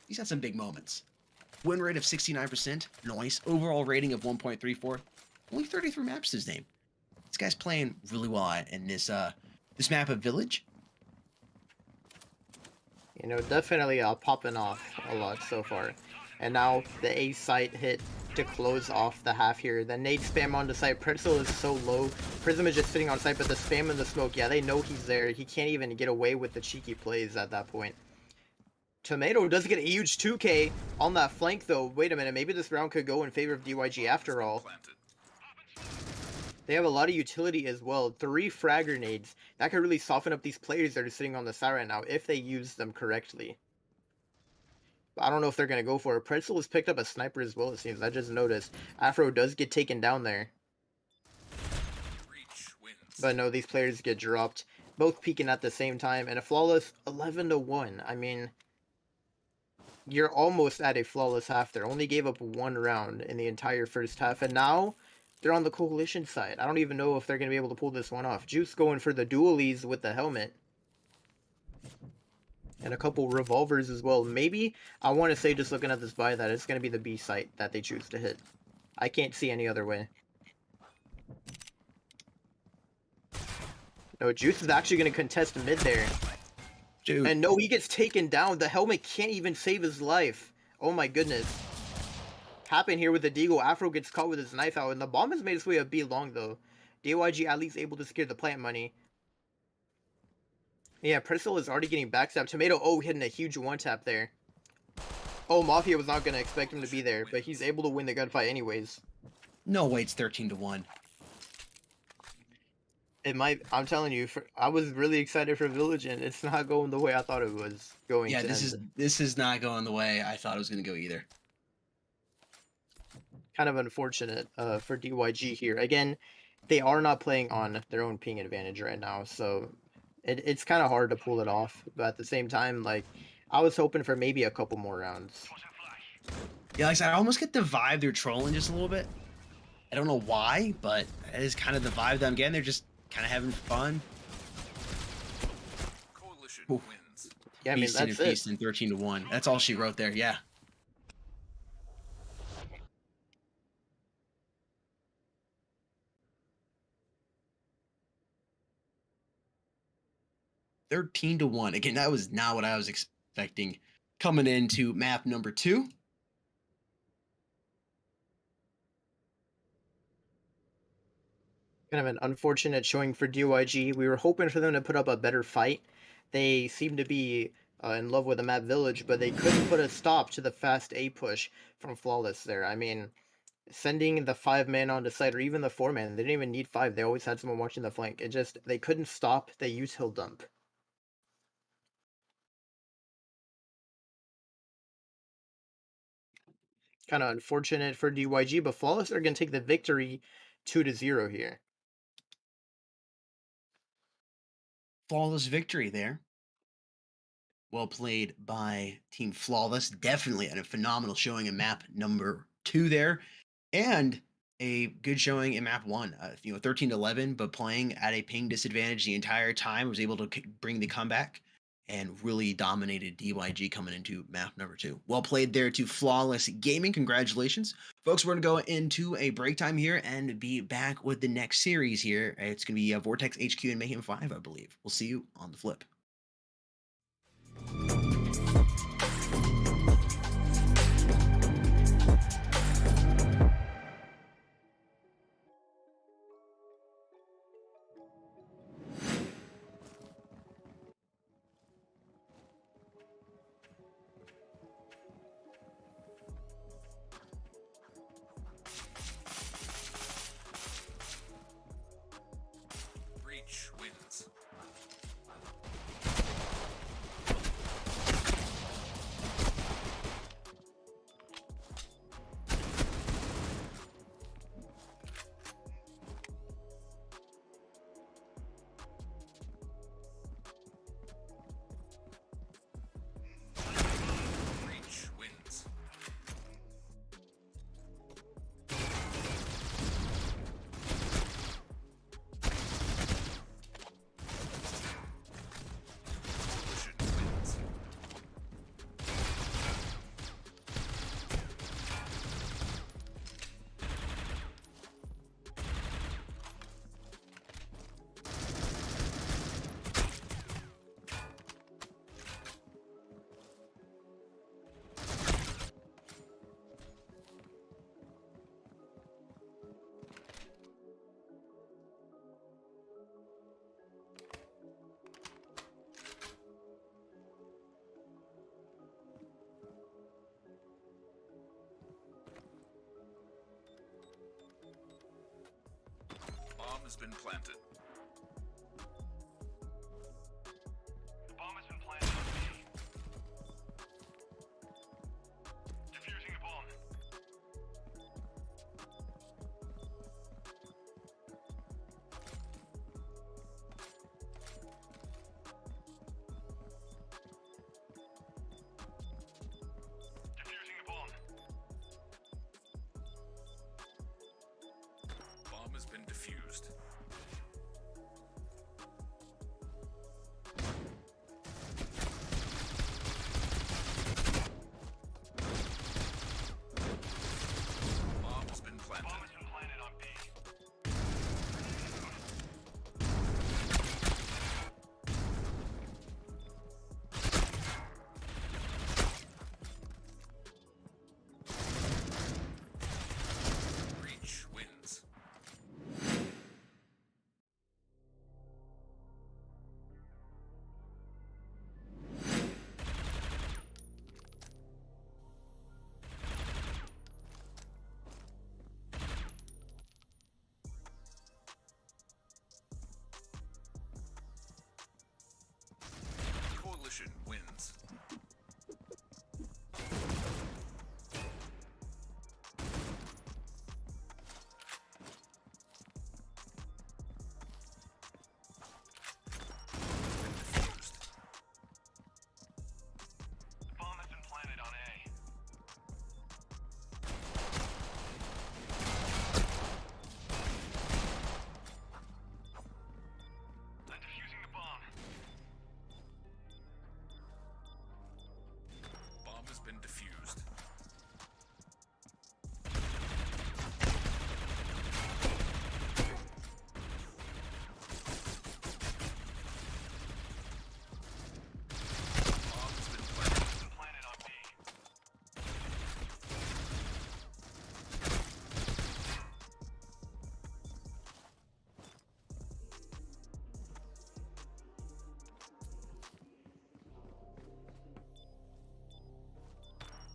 He's had some big moments. Win rate of 69%. Nice. Overall rating of 1.34. Only 33 maps to his name. This guy's playing really well in this map of Village. You know, definitely popping off a lot so far. And now the A site hit to close off the half here. The nade spam on the site. Pretzel is so low. Prism is just sitting on site, but the spam and the smoke, yeah, they know he's there. He can't even get away with the cheeky plays at that point. Tomato does get a huge 2K on that flank, though. Wait a minute, maybe this round could go in favor of DYG after all. They have a lot of utility as well. 3 frag grenades. That could really soften up these players that are sitting on the side right now if they use them correctly. But I don't know if they're going to go for it. Pretzel has picked up a sniper as well, it seems. I just noticed. Afro does get taken down there. But no, these players get dropped. Both peeking at the same time. And a flawless 11-1. I mean, you're almost at a flawless half there. Only gave up 1 round in the entire first half. And now they're on the coalition side. I don't even know if they're going to be able to pull this one off. Juice going for the dualies with the helmet. And a couple revolvers as well. Maybe, I want to say just looking at this buy that it's going to be the B site that they choose to hit. I can't see any other way. No, Juice is actually going to contest mid there. Dude. And no, he gets taken down. The helmet can't even save his life. Oh my goodness. Happen here with the Deagle. Afro gets caught with his knife out. And the bomb has made its way a B long though. DYG at least able to secure the plant money. Yeah, Pretzel is already getting backstabbed. Tomato, oh, hitting a huge one-tap there. Oh, Mafia was not going to expect him to be there. But he's able to win the gunfight anyways. No way, it's 13-1. It might, I'm telling you, I was really excited for Village, and it's not going the way I thought it was going. Yeah, this is not going the way I thought it was going to go either. Kind of unfortunate for DYG here. Again, they are not playing on their own ping advantage right now, so it's kind of hard to pull it off. But at the same time, like, I was hoping for maybe a couple more rounds. Yeah, like I said, I almost get the vibe they're trolling just a little bit. I don't know why, but it is kind of the vibe that I'm getting. They're just kind of having fun. Coalition wins. Yeah, I mean, Feasting and that's it. feasting, 13-1. That's all she wrote there. Yeah. $13-1. Again, that was not what I was expecting. Coming into map number 2. Kind of an unfortunate showing for DYG. We were hoping for them to put up a better fight. They seem to be in love with the map Village, but they couldn't put a stop to the fast A push from Flawless there. I mean, sending the 5-man onto site, or even the 4-man, they didn't even need 5. They always had someone watching the flank. It just, they couldn't stop the util dump. Kind of unfortunate for DYG, but Flawless are going to take the victory 2-0 here. Flawless victory there. Well played by Team Flawless. Definitely a phenomenal showing in map number 2 there. And a good showing in map 1. 13-11, but playing at a ping disadvantage the entire time. Was able to bring the comeback and really dominated DYG coming into map number 2. Well played there to Flawless Gaming. Congratulations. Folks, we're going to go into a break time here and be back with the next series here. It's going to be Vortex HQ and Mayhem 5, I believe. We'll see you on the flip. Breach wins. Breach wins. Coalition wins. Bomb has been planted. The bomb has been planted on B. Defusing the bomb. Defusing the bomb. Bomb has been defused. Bomb has been planted. Bomb has been planted on B. Breach wins. Coalition wins. Defused. The bomb has been planted on A. I'm defusing the bomb. Bomb has been defused. Bomb has been planted on B.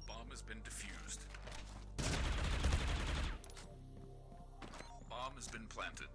Bomb has been defused. Bomb has been planted.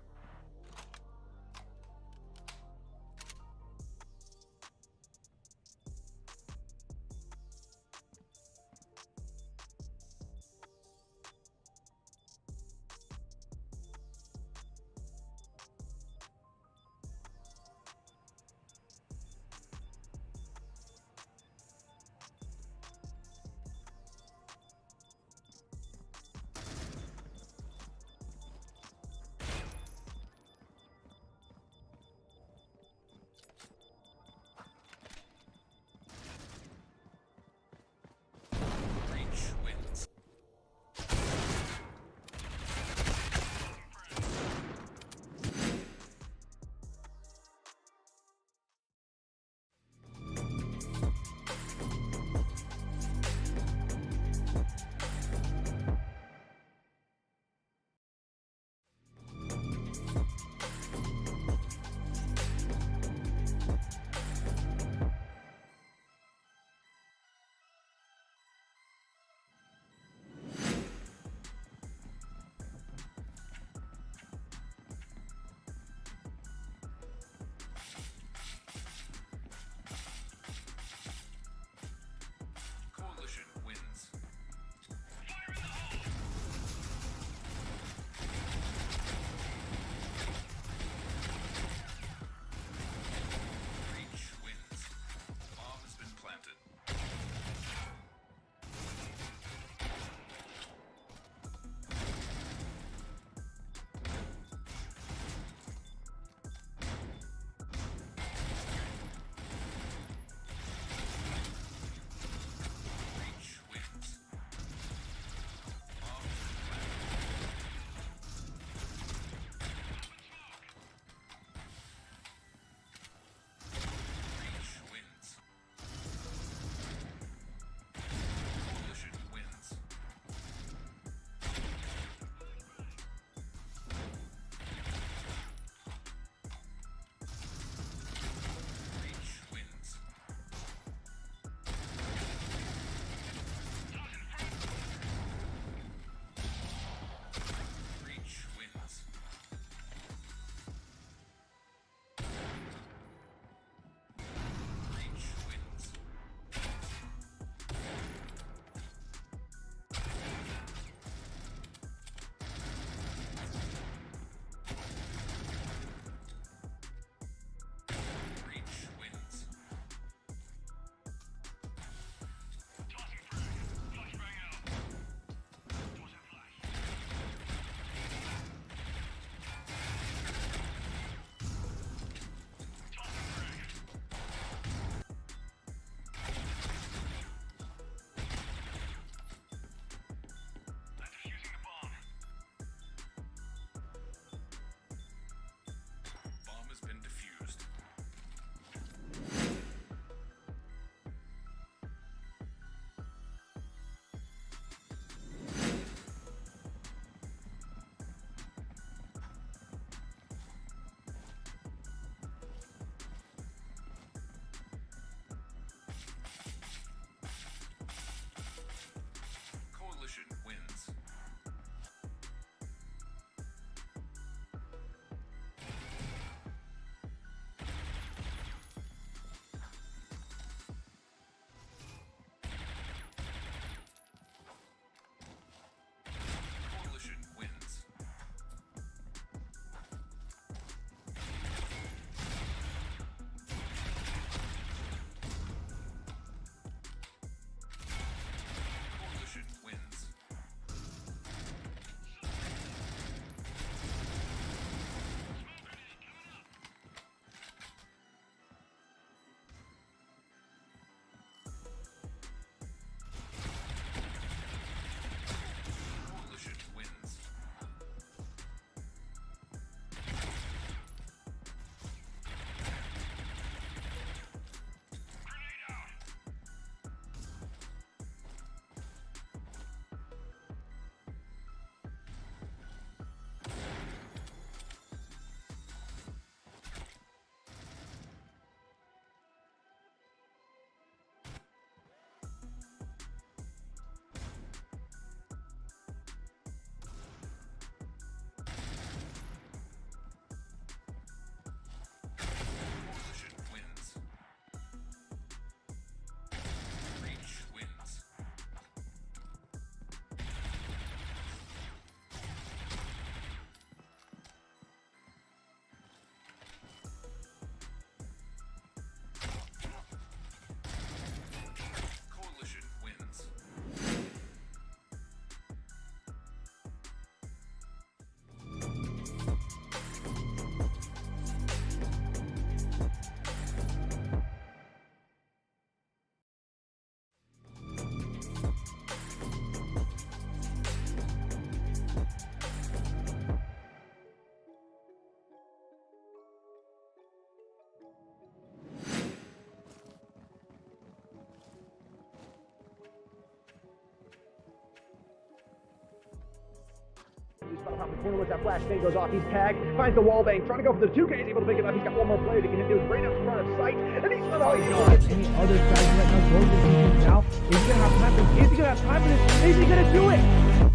top of the corner with that flash thing goes off. He's tagged, finds the wall bang, trying to go for the 2K. He's able to pick it up. He's got one more player to get into it right up in front of sight. And he's not always going. Any other strategy right now? Goes defense now. Is he gonna have time for this? Is he gonna have time for this? Is he gonna do it?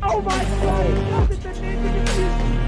Oh my God! He does it. The ninja defeats.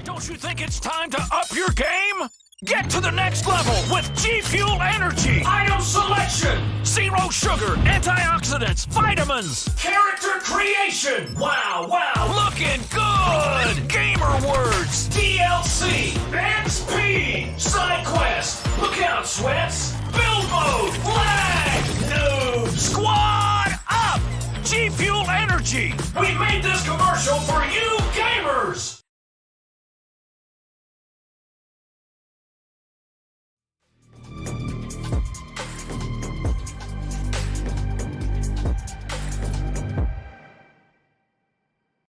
Don't you think it's time to up your game? Get to the next level with G Fuel Energy. Item selection, zero sugar, antioxidants, vitamins, character creation. Wow, looking good. Gamer words, DLC, XP, side quest. Look out, sweats. Build mode, lag, noob, squad up. G Fuel Energy. We made this commercial for you gamers.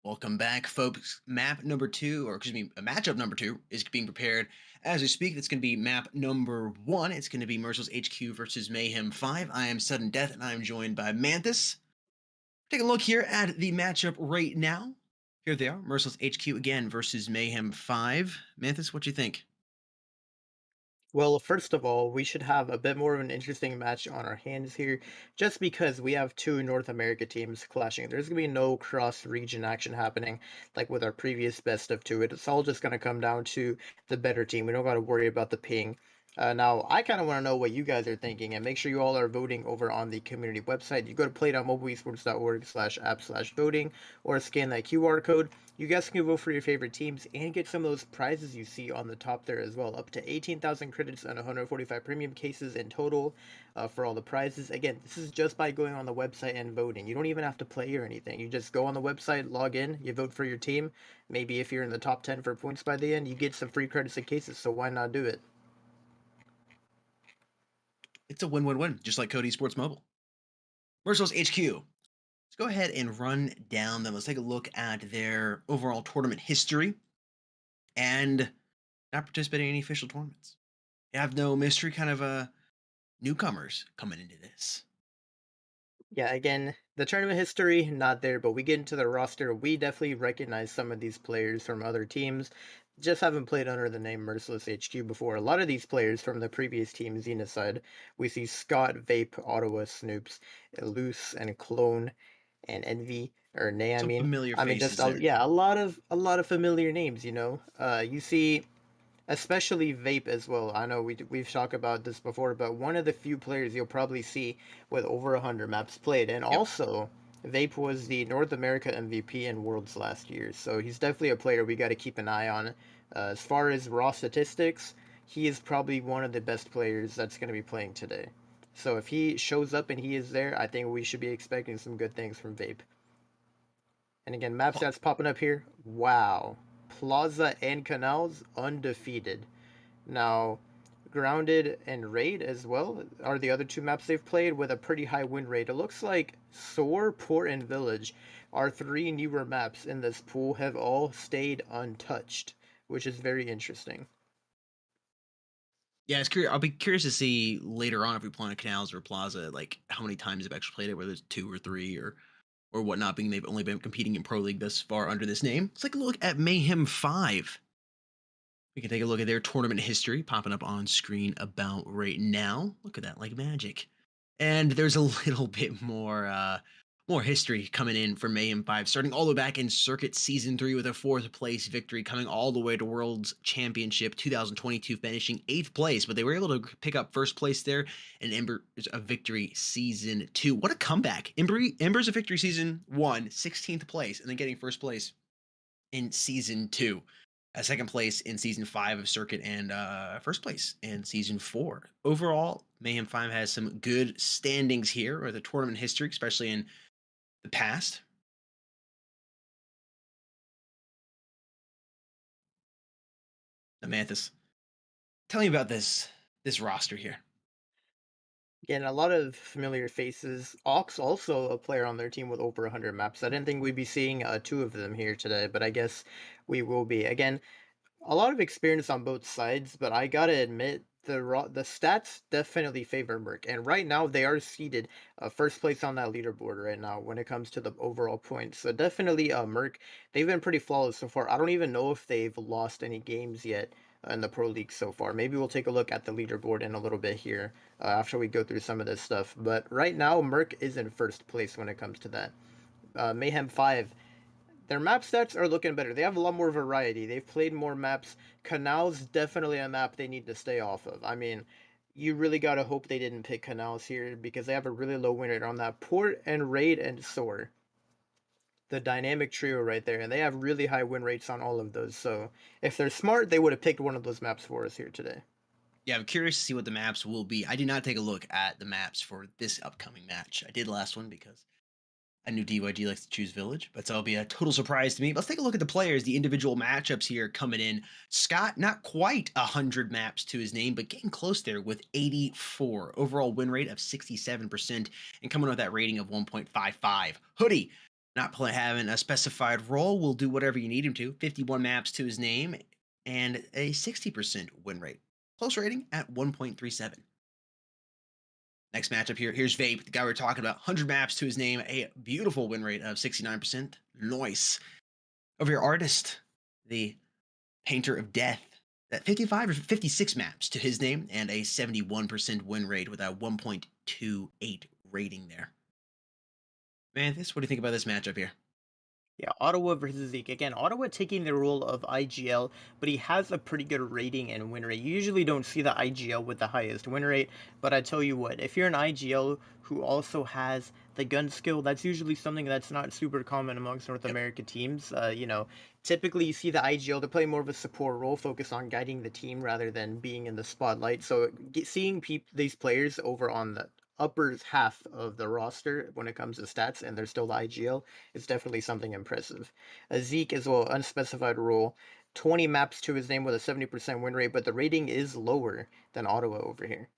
Welcome back, folks. Map number 2, or excuse me, matchup number 2 is being prepared as we speak. That's going to be map number 1. It's going to be MERCILESS HQ versus Mayhem 5. I am Sudden Death, and I am joined by Mantis. Take a look here at the matchup right now. Here they are, MERCILESS HQ again versus Mayhem 5. Mantis, what do you think? Well, first of all, we should have a bit more of an interesting match on our hands here, just because we have two North America teams clashing. There's going to be no cross-region action happening like with our previous best of two. It's all just going to come down to the better team. We don't got to worry about the ping. Now, I kind of want to know what you guys are thinking, and make sure you all are voting over on the community website. You go to play.mobileesports.org/app/voting, or scan that QR code. You guys can vote for your favorite teams and get some of those prizes you see on the top there as well. Up to 18,000 credits and 145 premium cases in total for all the prizes. Again, this is just by going on the website and voting. You don't even have to play or anything. You just go on the website, log in, you vote for your team. Maybe if you're in the top 10 for points by the end, you get some free credits and cases, so why not do it? It's a win-win-win, just like Cody Sports Mobile. MERCILESS HQ. Let's go ahead and run down them. Let's take a look at their overall tournament history and not participating in any official tournaments. You have no mystery, kind of newcomers coming into this. Yeah, again, the tournament history, not there, but we get into the roster, we definitely recognize some of these players from other teams. Just haven't played under the name MERCILESS HQ before. A lot of these players from the previous team, Xenocide, we see Scott, Vape, Ottawa, Snoops, Loose, and Clone, and Envy, or Nay, Some familiar faces there. yeah, a lot of familiar names, you know. You see, especially Vape as well. I know we've talked about this before, but one of the few players you'll probably see with over 100 maps played, and also Vape was the North America MVP in Worlds last year, so he's definitely a player we got to keep an eye on. As far as raw statistics, he is probably one of the best players that's going to be playing today. So if he shows up and he is there, I think we should be expecting some good things from Vape. And again, map stats popping up here. Wow. Plaza and Canals, undefeated. Now, Grounded and Raid as well are the other two maps they've played with a pretty high win rate. It looks like Soar, Port, and Village, our three newer maps in this pool, have all stayed untouched, which is very interesting. Yeah, I'll be curious to see later on if we play on Canals or Plaza, like how many times they've actually played it, whether it's 2 or 3 or whatnot, being they've only been competing in Pro League thus far under this name. Let's take a look at Mayhem 5. We can take a look at their tournament history popping up on screen about right now. Look at that, like magic. And there's a little bit more more history coming in for Mayhem 5, starting all the way back in Circuit Season 3 with a 4th place victory, coming all the way to World's Championship 2022, finishing 8th place, but they were able to pick up 1st place there, and Ember's a victory Season 2. What a comeback. Ember's a victory Season 1, 16th place, and then getting 1st place in Season 2. 2nd place in Season 5 of Circuit, and 1st place in Season 4. Overall, Mayhem 5 has some good standings here, or the tournament history, especially in the past. Amanthus, tell me about this roster here. Again, a lot of familiar faces. Ox also a player on their team with over 100 maps. I didn't think we'd be seeing 2 of them here today, but I guess we will be. Again, a lot of experience on both sides, but I gotta admit, the stats definitely favor Merc, and right now they are seated 1st place on that leaderboard right now when it comes to the overall points. So definitely Merc, they've been pretty flawless so far. I don't even know if they've lost any games yet in the Pro League so far. Maybe we'll take a look at the leaderboard in a little bit here after we go through some of this stuff. But right now, Merc is in 1st place when it comes to that. Mayhem 5, their map stats are looking better. They have a lot more variety. They've played more maps. Canal's definitely a map they need to stay off of. I mean, you really gotta hope they didn't pick Canals here because they have a really low win rate on that. Port and Raid and Soar. The dynamic trio right there. And they have really high win rates on all of those. So if they're smart, they would have picked one of those maps for us here today. Yeah, I'm curious to see what the maps will be. I did not take a look at the maps for this upcoming match. I did last one because I knew DYG likes to choose Village, but that'll be a total surprise to me. Let's take a look at the players, the individual matchups here coming in. Scott, not quite 100 maps to his name, but getting close there with 84. Overall win rate of 67% and coming with that rating of 1.55. Hoodie, not having a specified role, will do whatever you need him to. 51 maps to his name and a 60% win rate. Close rating at 1.37. Next matchup here. Here's Vape, the guy we were talking about. 100 maps to his name, a beautiful win rate of 69%. Nice. Over here, Artist, the painter of death. That 55 or 56 maps to his name and a 71% win rate with a 1.28 rating there. Man, what do you think about this matchup here? Yeah, Ottawa versus Zeke. Again, Ottawa taking the role of IGL, but he has a pretty good rating and win rate. You usually don't see the IGL with the highest win rate, but I tell you what, if you're an IGL who also has the gun skill, that's usually something that's not super common amongst North American teams. Typically you see the IGL to play more of a support role, focus on guiding the team rather than being in the spotlight. So seeing these players over on the upper half of the roster when it comes to stats, and they're still the IGL, is definitely something impressive. Zeke as well, unspecified role, 20 maps to his name with a 70% win rate, but the rating is lower than Ottawa over here.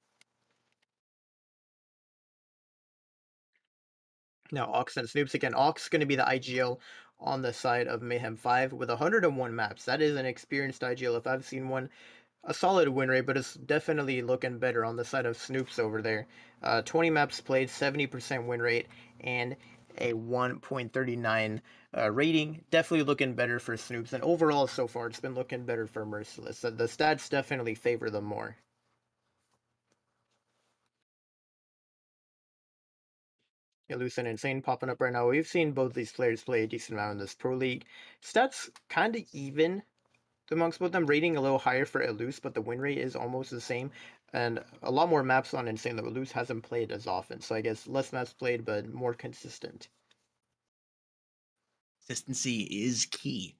Now, Ox and Snoops again. Ox going to be the IGL on the side of Mayhem 5 with 101 maps. That is an experienced IGL if I've seen one. A solid win rate, but it's definitely looking better on the side of Snoops over there. 20 maps played, 70% win rate, and a 1.39 rating. Definitely looking better for Snoops, and overall so far it's been looking better for MERCILESS. So the stats definitely favor them more. Loose and Insane popping up right now. We've seen both these players play a decent amount in this Pro League. Stats kind of even amongst both of them, rating a little higher for Eluse, but the win rate is almost the same, and a lot more maps on Insane that Eluse hasn't played as often, so I guess less maps played, but more consistent. Consistency is key.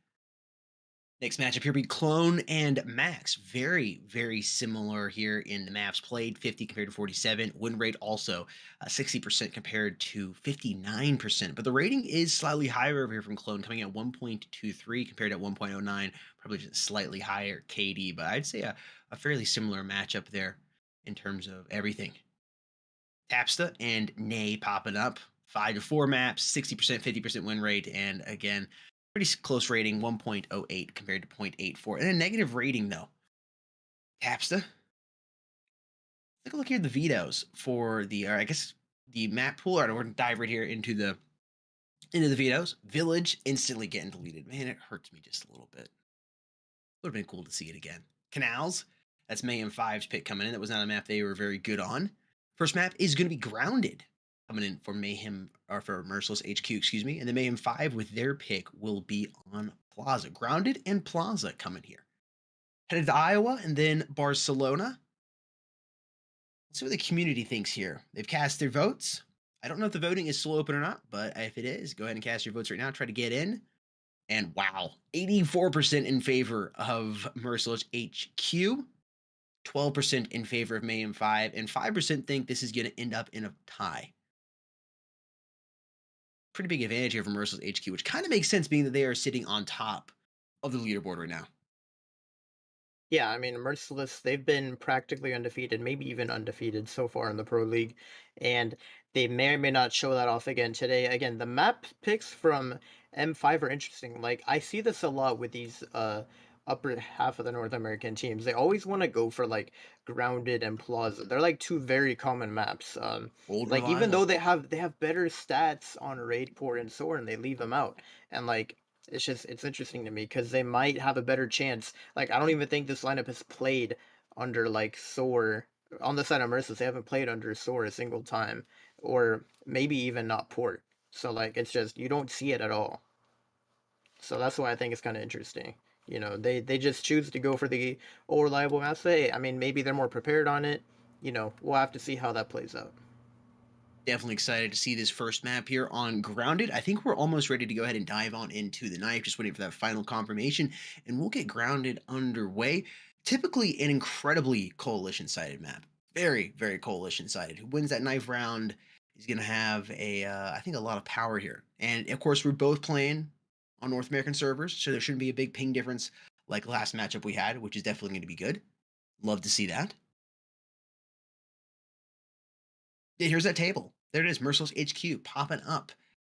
Next matchup here be Clone and Max. Very, very similar here in the maps played. 50 compared to 47. Win rate also 60% compared to 59%. But the rating is slightly higher over here from Clone, coming at 1.23 compared to 1.09. Probably just slightly higher KD. But I'd say a fairly similar matchup there in terms of everything. Tapsta and Nay popping up. 5 to 4 maps, 60%, 50% win rate. And again, pretty close rating, 1.08 compared to 0.84. And a negative rating, though. Tapsta. Take a look here at the vetoes for the, or I guess, the map pool. All right, we're going to dive right here into the vetoes. Village instantly getting deleted. Man, it hurts me just a little bit. Would have been cool to see it again. Canals. That's Mayhem 5's pick coming in. That was not a map they were very good on. First map is going to be Grounded. Coming in for Mayhem, for Merciless HQ, excuse me. And the Mayhem 5 with their pick will be on Plaza. Grounded and Plaza coming here. Headed to Iowa and then Barcelona. Let's see what the community thinks here. They've cast their votes. I don't know if the voting is still open or not, but if it is, go ahead and cast your votes right now. Try to get in. And wow, 84% in favor of Merciless HQ, 12% in favor of Mayhem 5, and 5% think this is going to end up in a tie. Pretty big advantage here for Merciless HQ, which kind of makes sense being that they are sitting on top of the leaderboard right now. Yeah, I mean, Merciless, they've been practically undefeated, maybe even undefeated so far in the Pro League, and they may or may not show that off again today. Again, the map picks from M5 are interesting. Like, I see this a lot with these upper half of the North American teams. They always want to go for, like, Grounded and Plaza. They're, like, two very common maps. Old Like, even reliable. though they have better stats on Raid, Port, and Soar, and they leave them out. And, like, it's interesting to me because they might have a better chance. Like, I don't even think this lineup has played under like Soar on the side of Merciless. They haven't played under Soar a single time, or maybe even not Port. So like, it's just you don't see it at all. So that's why I think it's kind of interesting. You know, they just choose to go for the old reliable maps. Hey, I mean, maybe they're more prepared on it. You know, we'll have to see how that plays out. Definitely excited to see this first map here on Grounded. I think we're almost ready to go ahead and dive on into the knife, just waiting for that final confirmation, and we'll get Grounded underway. Typically an incredibly coalition-sided map. Very, very coalition-sided. Who wins that knife round is going to have I think a lot of power here. And of course, we're both playing on North American servers, so there shouldn't be a big ping difference like last matchup we had, which is definitely going to be good. Love to see that. Yeah, here's that table. There it is, Merciless HQ popping up.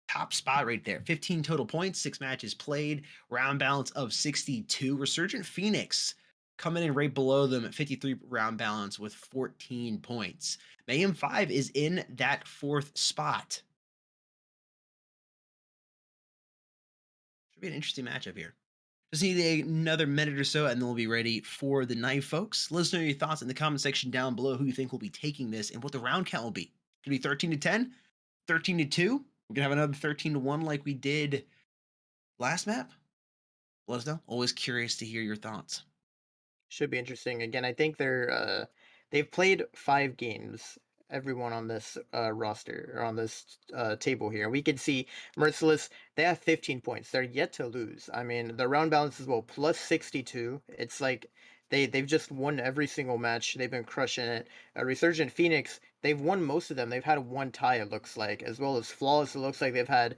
Top spot right there. 15 total points, 6 matches played, round balance of 62. Resurgent Phoenix coming in right below them at 53 round balance with 14 points. Mayhem 5 is in that 4th spot. Should be an interesting matchup here. Just need another minute or so, and then we'll be ready for the knife, folks. Let us know your thoughts in the comment section down below, who you think will be taking this and what the round count will be. Could be 13 to 10, 13 to 2. We're gonna have another 13 to 1 like we did last map. Let us know. Always curious to hear your thoughts. Should be interesting. Again, I think they've played 5 games, everyone on this roster or on this table here. We can see Merciless, they have 15 points. They're yet to lose. I mean, the round balance is plus 62. It's like they've just won every single match. They've been crushing it. Resurgent Phoenix, they've won most of them. They've had one tie, it looks like, as well as Flawless. It looks like they've had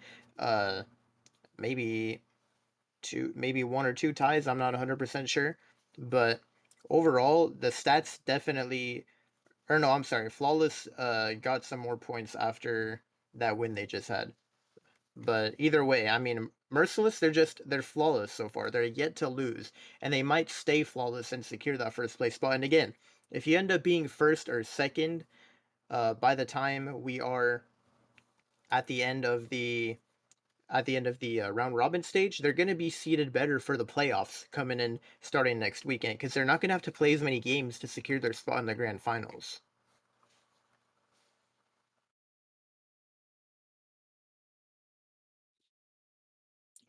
maybe 1 or 2 ties. I'm not 100% sure. But overall, the stats definitely, or no, I'm sorry, Flawless got some more points after that win they just had. But either way, I mean, Merciless, they're flawless so far. They're yet to lose, and they might stay flawless and secure that first place spot. And again, if you end up being first or second, by the time we are at the end of the round robin stage, they're going to be seeded better for the playoffs coming in starting next weekend, because they're not going to have to play as many games to secure their spot in the grand finals.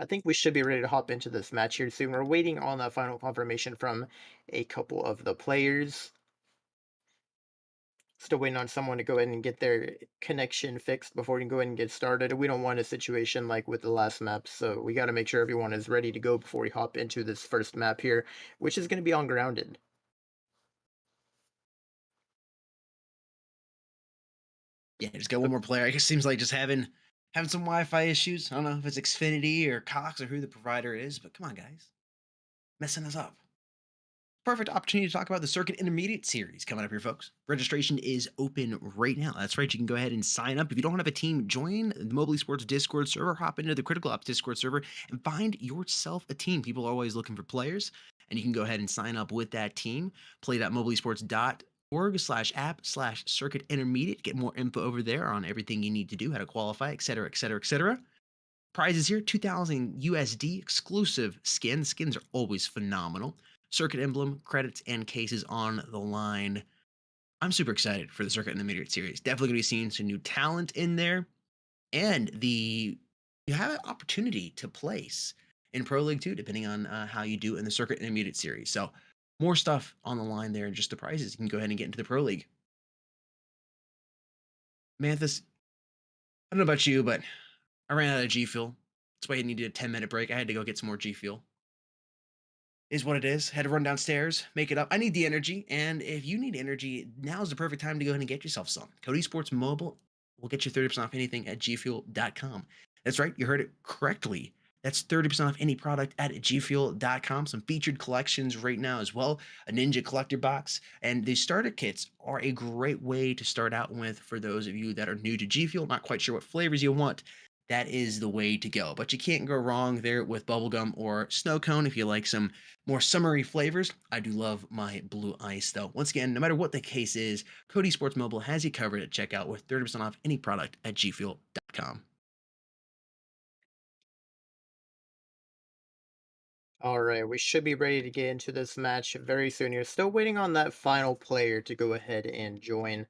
I think we should be ready to hop into this match here soon. We're waiting on that final confirmation from a couple of the players. Still waiting on someone to go ahead and get their connection fixed before we can go ahead and get started. We don't want a situation like with the last map, so we got to make sure everyone is ready to go before we hop into this first map here, which is going to be on Grounded. Yeah, just got one more player. It seems like just having some Wi-Fi issues. I don't know if it's Xfinity or Cox or who the provider is, but come on, guys. Messing us up. Perfect opportunity to talk about the Circuit Intermediate Series coming up here, folks. Registration is open right now. That's right. You can go ahead and sign up. If you don't have a team, join the Mobile Esports Discord server, hop into the Critical Ops Discord server, and find yourself a team. People are always looking for players, and you can go ahead and sign up with that team. play.mobileesports.org/app/circuit intermediate. Get more info over there on everything you need to do, how to qualify, etc., etc., etc. Prizes here, 2,000 USD, exclusive skins. Skins are always phenomenal. Circuit emblem, credits, and cases on the line. I'm super excited for the Circuit Intermediate Series. Definitely going to be seeing some new talent in there. and you have an opportunity to place in Pro League too, depending on how you do in the Circuit Intermediate Series. So more stuff on the line there, and just the prizes. You can go ahead and get into the Pro League. Manthus, I don't know about you, but I ran out of G Fuel. That's why I needed a 10-minute break. I had to go get some more G Fuel. Is what it is. Had to run downstairs, make it up. I need the energy, and if you need energy, now's the perfect time to go ahead and get yourself some. Code Esports Mobile will get you 30% off anything at gfuel.com. That's right, you heard it correctly. That's 30% off any product at gfuel.com. Some featured collections right now as well. A Ninja Collector Box. And the starter kits are a great way to start out with for those of you that are new to G Fuel, not quite sure what flavors you want. That is the way to go. But you can't go wrong there with bubblegum or snow cone if you like some more summery flavors. I do love my blue ice, though. Once again, no matter what the case is, Code Esports Mobile has you covered at checkout with 30% off any product at gfuel.com. All right, we should be ready to get into this match very soon here. Still waiting on that final player to go ahead and join.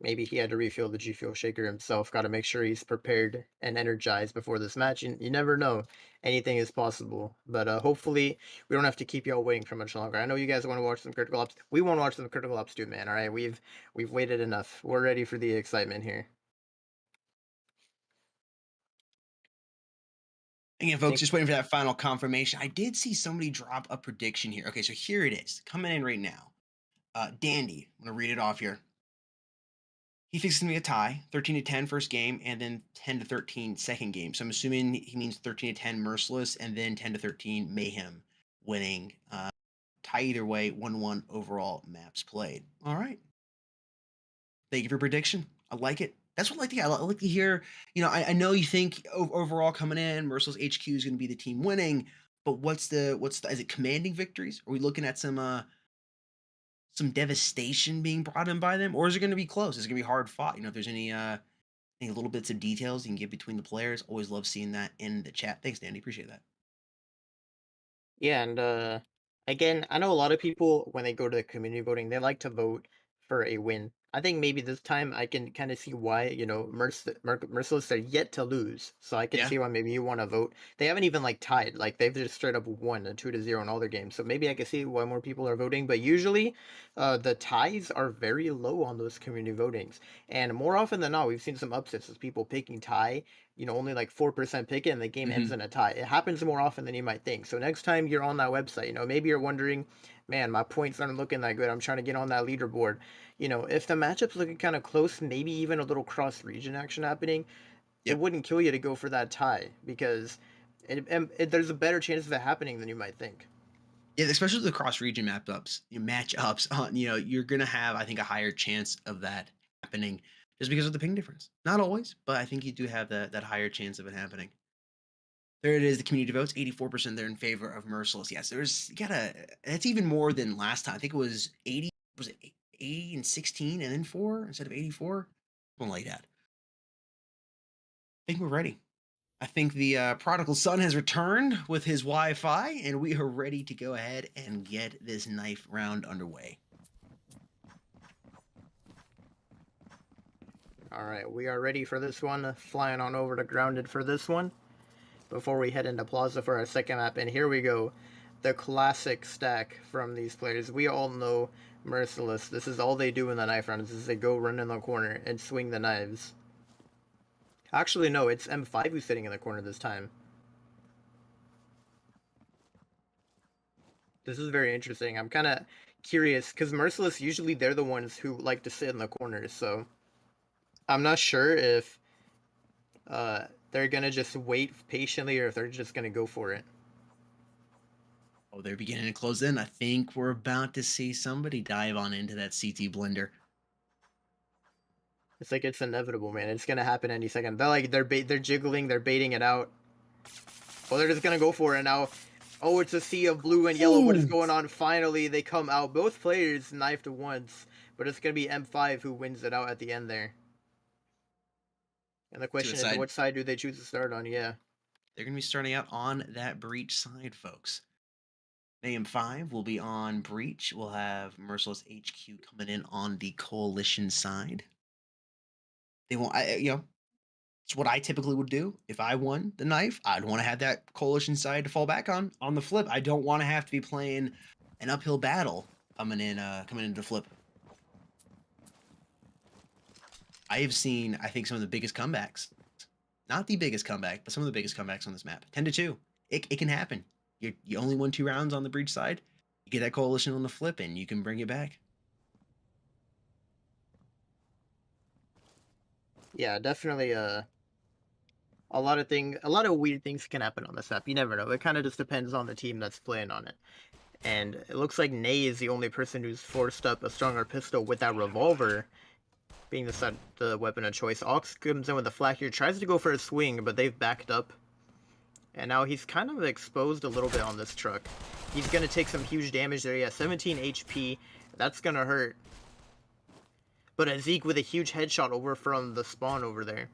Maybe he had to refill the G Fuel shaker himself. Got to make sure he's prepared and energized before this match. And you never know, anything is possible. But hopefully, we don't have to keep y'all waiting for much longer. I know you guys want to watch some Critical Ops. We want to watch some Critical Ops too, man. All right, we've waited enough. We're ready for the excitement here. Again, folks, just waiting for that final confirmation. I did see somebody drop a prediction here. Okay, so here it is, coming in right now. Dandy, I'm going to read it off here. He thinks it's going to be a tie, 13-10 first game, and then 10-13 second game. So I'm assuming he means 13-10 Merciless, and then 10-13 Mayhem winning. Tie either way, 1-1 overall maps played. All right. Thank you for your prediction. I like it. That's what I like to hear. I like to hear, I know you think overall coming in, Merciless HQ is going to be the team winning, but what's the is it commanding victories? Are we looking at some devastation being brought in by them, or is it going to be close? Is it going to be hard fought? If there's any little bits of details you can give between the players, always love seeing that in the chat. Thanks, Dandy. Appreciate that. Yeah, and again, I know a lot of people when they go to the community voting, they like to vote for a win. I think maybe this time I can kind of see why, Merciless are yet to lose, so I can Yeah. see why maybe you want to vote. They haven't even like tied, like they've just straight up won a 2-0 in all their games. So maybe I can see why more people are voting. But usually, the ties are very low on those community votings, and more often than not, we've seen some upsets with people picking tie. Only like 4% pick it and the game ends in a tie. It happens more often than you might think. So next time you're on that website, maybe you're wondering, man, my points aren't looking that good. I'm trying to get on that leaderboard. If the matchup's looking kind of close, maybe even a little cross-region action happening, Yep. it wouldn't kill you to go for that tie because there's a better chance of it happening than you might think. Yeah, especially the cross-region matchups. You're gonna have, I think, a higher chance of that happening just because of the ping difference. Not always, but I think you do have that higher chance of it happening. There it is, the community votes, 84% they're in favor of Merciless. Yes, that's even more than last time. I think it was 80, was it 80 and 16 and then 4 instead of 84? Something like that. I think we're ready. I think the prodigal son has returned with his Wi-Fi, and we are ready to go ahead and get this knife round underway. All right, we are ready for this one. Flying on over to Grounded for this one before we head into Plaza for our second map. And here we go. The classic stack from these players. We all know Merciless. This is all they do in the knife rounds is they go run in the corner and swing the knives. Actually, no, it's M5 who's sitting in the corner this time. This is very interesting. I'm kind of curious, because Merciless, usually they're the ones who like to sit in the corners, so I'm not sure if they're going to just wait patiently or if they're just going to go for it. Oh, they're beginning to close in. I think we're about to see somebody dive on into that CT blender. It's like it's inevitable, man. It's gonna happen any second. They're jiggling, they're baiting it out. Oh, they're just gonna go for it now. Oh, it's a sea of blue and yellow. What is going on? Finally, they come out. Both players knifed once, but it's gonna be M5 who wins it out at the end there. And the question is, what side do they choose to start on? Yeah. They're gonna be starting out on that breach side, folks. Mayhem 5 will be on breach. We'll have Merciless HQ coming in on the coalition side. They won't, It's what I typically would do. If I won the knife, I'd want to have that coalition side to fall back on. On the flip, I don't want to have to be playing an uphill battle coming into the flip. I have seen, I think, some of the biggest comebacks. Not the biggest comeback, but some of the biggest comebacks on this map. 10-2. It can happen. You only won 2 rounds on the breach side. You get that coalition on the flip, and you can bring it back. Yeah, definitely. A lot of weird things can happen on this map. You never know. It kind of just depends on the team that's playing on it. And it looks like Nay is the only person who's forced up a stronger pistol with that revolver being the weapon of choice. Ox comes in with a flak here, tries to go for a swing, but they've backed up. And now he's kind of exposed a little bit on this truck. He's going to take some huge damage there. He has 17 HP. That's going to hurt. But a Zeke with a huge headshot over from the spawn over there.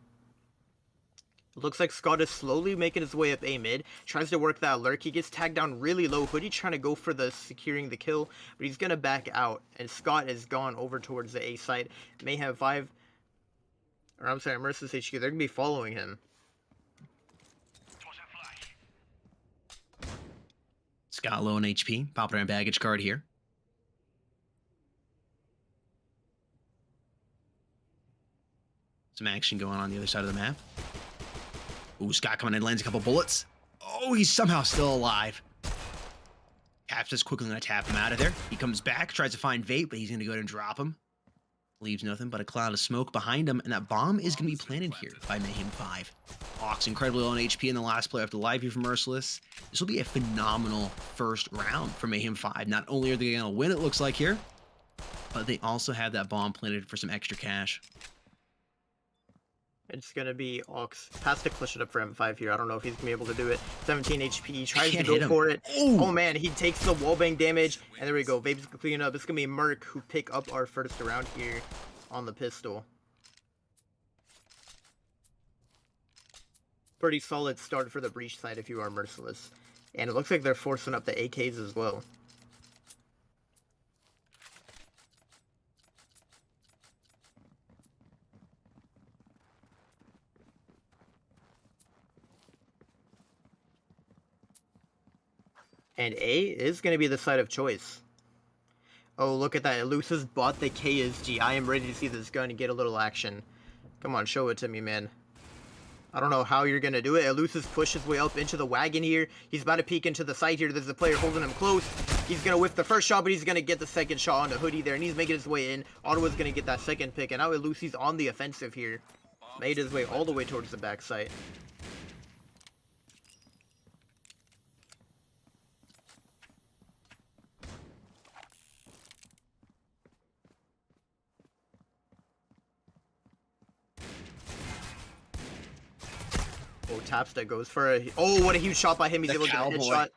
Looks like Scott is slowly making his way up A mid. Tries to work that lurk. He gets tagged down really low. Hoodie trying to go for the securing the kill, but he's going to back out. And Scott is gone over towards the A site. Mayhem 5, or I'm sorry, Merciless HQ. They're going to be following him. Scott low on HP. Popping on baggage card here. Some action going on the other side of the map. Ooh, Scott coming in, lands a couple bullets. Oh, he's somehow still alive. Cap's just quickly going to tap him out of there. He comes back, tries to find Vape, but he's going to go ahead and drop him. Leaves nothing but a cloud of smoke behind him, and that bomb is going to be planted here by Mayhem 5. Ox incredibly low on HP in the last play after live here from Merciless. This will be a phenomenal first round for Mayhem 5. Not only are they going to win, it looks like here, but they also have that bomb planted for some extra cash. It's going to be Ox. Has to clutch it up for M5 here. I don't know if he's going to be able to do it. 17 HP. Tries to go for it. Ooh. Oh, man. He takes the wallbang damage. And there we go. Vape's cleaning up. It's going to be Merc who pick up our first round here on the pistol. Pretty solid start for the breach side if you are Merciless. And it looks like they're forcing up the AKs as well. And A is going to be the side of choice. Oh, look at that. Eluce has bought the KSG. I am ready to see this gun and get a little action. Come on, show it to me, man. I don't know how you're going to do it. Eluce has pushed his way up into the wagon here. He's about to peek into the site here. There's a player holding him close. He's going to whiff the first shot, but he's going to get the second shot on the Hoodie there. And he's making his way in. Ottawa's going to get that second pick. And now Eluce, he's on the offensive here. Made his way all the way towards the back site. Oh, Tapsta goes for a... Oh, what a huge shot by him. He's able to get a headshot.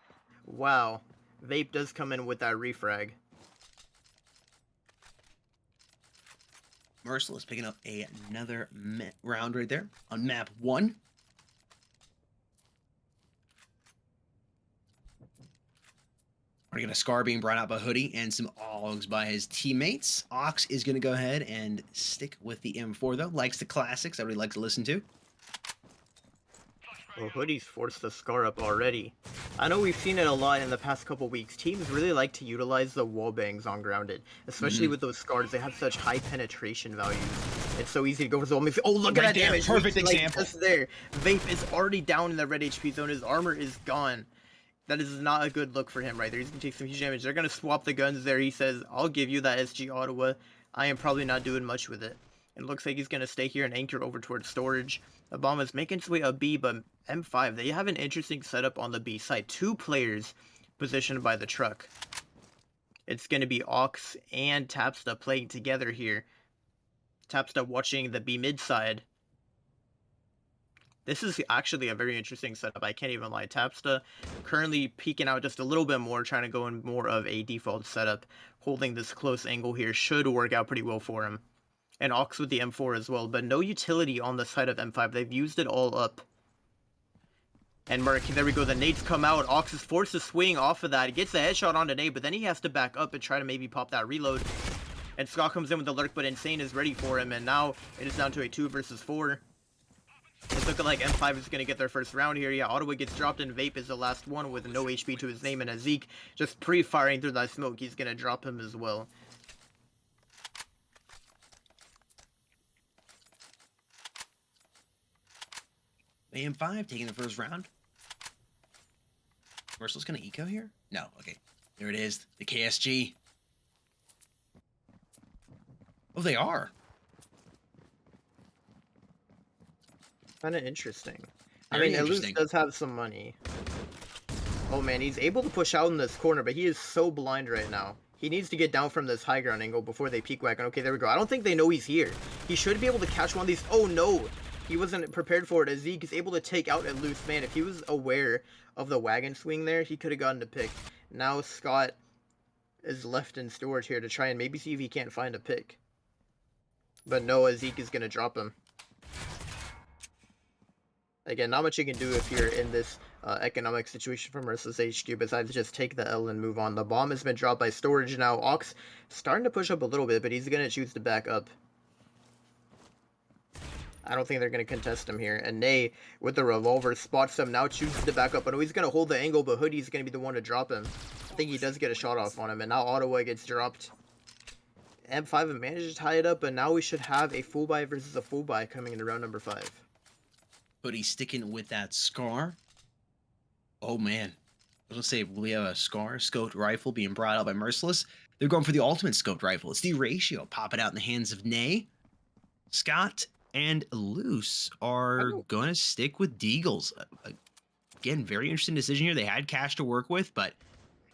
Wow. Vape does come in with that refrag. Merciless picking up another round right there on map 1. We're going to Scar being brought out by Hoodie and some Augs by his teammates. Ox is going to go ahead and stick with the M4 though. Likes the classics that we like to listen to. Oh, Hoodie's forced the Scar up already. I know we've seen it a lot in the past couple weeks. Teams really like to utilize the wallbangs on grounded. Especially with those Scars. They have such high penetration values. It's so easy to go for the wall. Oh, look at that damage. Perfect example. Just there. Vape is already down in the red HP zone. His armor is gone. That is not a good look for him right there. He's going to take some huge damage. They're going to swap the guns there. He says, I'll give you that SG Ottawa. I am probably not doing much with it. It looks like he's going to stay here and anchor over towards storage. The bomb is making its way up B, but M5, they have an interesting setup on the B side. 2 players positioned by the truck. It's going to be Ox and Tapsta playing together here. Tapsta watching the B mid side. This is actually a very interesting setup. I can't even lie. Tapsta currently peeking out just a little bit more, trying to go in more of a default setup. Holding this close angle here should work out pretty well for him. And Ox with the M4 as well, but no utility on the side of M5. They've used it all up. And Merc, there we go. The nades come out. Ox is forced to swing off of that. He gets the headshot on the nade, but then he has to back up and try to maybe pop that reload. And Scott comes in with the lurk, but Insane is ready for him. And now it is down to a 2 versus 4. It's looking like M5 is going to get their first round here. Yeah, Ottawa gets dropped and Vape is the last one with no HP to his name. And Zeke just pre-firing through that smoke. He's going to drop him as well. AM5 taking the first round. Merciless gonna eco here? No, okay. There it is. The KSG. Oh, they are. Kind of interesting. Very I mean, Elise interesting. does have some money. Oh man, he's able to push out in this corner, but he is so blind right now. He needs to get down from this high ground angle before they peek wagon. Okay, there we go. I don't think they know he's here. He should be able to catch one of these. Oh no! He wasn't prepared for it. As Zeke is able to take out a loose man. If he was aware of the wagon swing there, he could have gotten a pick. Now Scott is left in storage here to try and maybe see if he can't find a pick. But no, Zeke is going to drop him. Again, not much you can do if you're in this economic situation for MERCILESS HQ besides just take the L and move on. The bomb has been dropped by storage now. Ox starting to push up a little bit, but he's going to choose to back up. I don't think they're going to contest him here. And Nay, with the revolver, spots him, now chooses to back up. I know he's going to hold the angle, but Hoodie's going to be the one to drop him. I think he does get a shot off on him, and now Ottawa gets dropped. M5 managed to tie it up, but now we should have a full buy versus a full buy coming into round number 5. Hoodie sticking with that Scar. Oh man. I was gonna say, we have a Scar scoped rifle being brought out by Merciless. They're going for the ultimate scoped rifle. It's the ratio. Pop it out in the hands of Nay. Scott and Loose are going to stick with Deagles. Again, very interesting decision here. They had cash to work with, but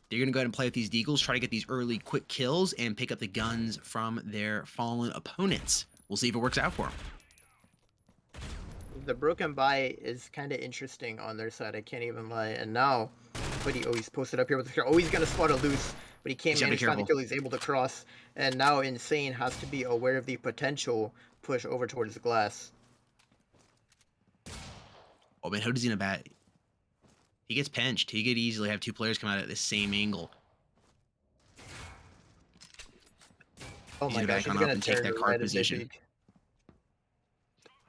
they're going to go ahead and play with these Deagles, try to get these early quick kills, and pick up the guns from their fallen opponents. We'll see if it works out for them. The broken buy is kind of interesting on their side, I can't even lie. And now, Hoodie, oh, he's posted up here with the oh, he's going to spot a Loose, but he can't manage to find the kill. He's able to cross. And now Insane has to be aware of the potential push over towards the glass. Oh man, Hoodie's in a bad... He gets pinched. He could easily have two players come out at the same angle. Oh my gosh, he's going to take that card position.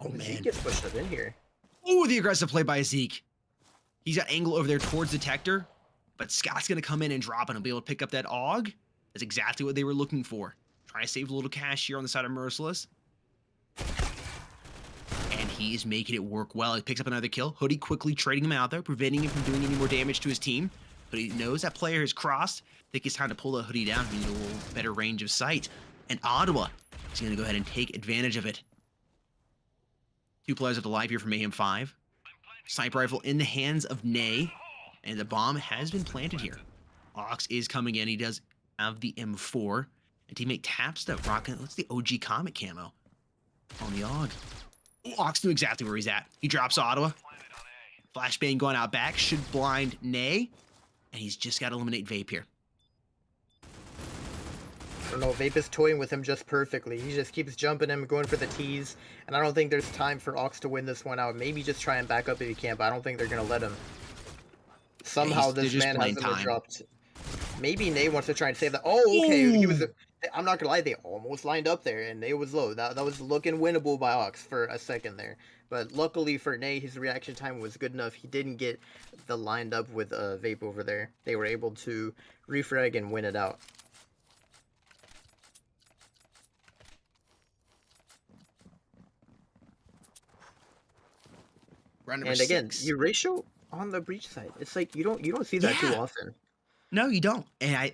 Oh man. Zeke gets pushed up in here. Oh, the aggressive play by Zeke. He's got angle over there towards Detector, but Scott's going to come in and drop it and be able to pick up that AUG. That's exactly what they were looking for. Trying to save a little cash here on the side of Merciless. And he's making it work well. He picks up another kill. Hoodie quickly trading him out there, preventing him from doing any more damage to his team. But he knows that player has crossed. I think it's time to pull the Hoodie down. He needs a little better range of sight. And Ottawa is going to go ahead and take advantage of it. Two players have the live here for Mayhem 5. Sniper rifle in the hands of Nay. And the bomb has been planted here. Ox is coming in. He does have the M4. And teammate taps that rocket. What's the OG Comet camo on the AUG? Ox knew exactly where he's at. He drops Ottawa. Flashbang going out back. Should blind Nay. And he's just got to eliminate Vape here. I don't know, Vape is toying with him just perfectly. He just keeps jumping him, going for the tees. And I don't think there's time for Ox to win this one out. Maybe just try and back up if he can, but I don't think they're going to let him. Somehow this man hasn't been dropped. Maybe Nay wants to try and save that. Oh, okay. He was... I'm not gonna lie, they almost lined up there, and Nay was low. That was looking winnable by Ox for a second there. But luckily for Nay, his reaction time was good enough. He didn't get the lined up with Vape over there. They were able to refrag and win it out. And again, your ratio on the breach side, it's like you don't see that too often. No, you don't. And I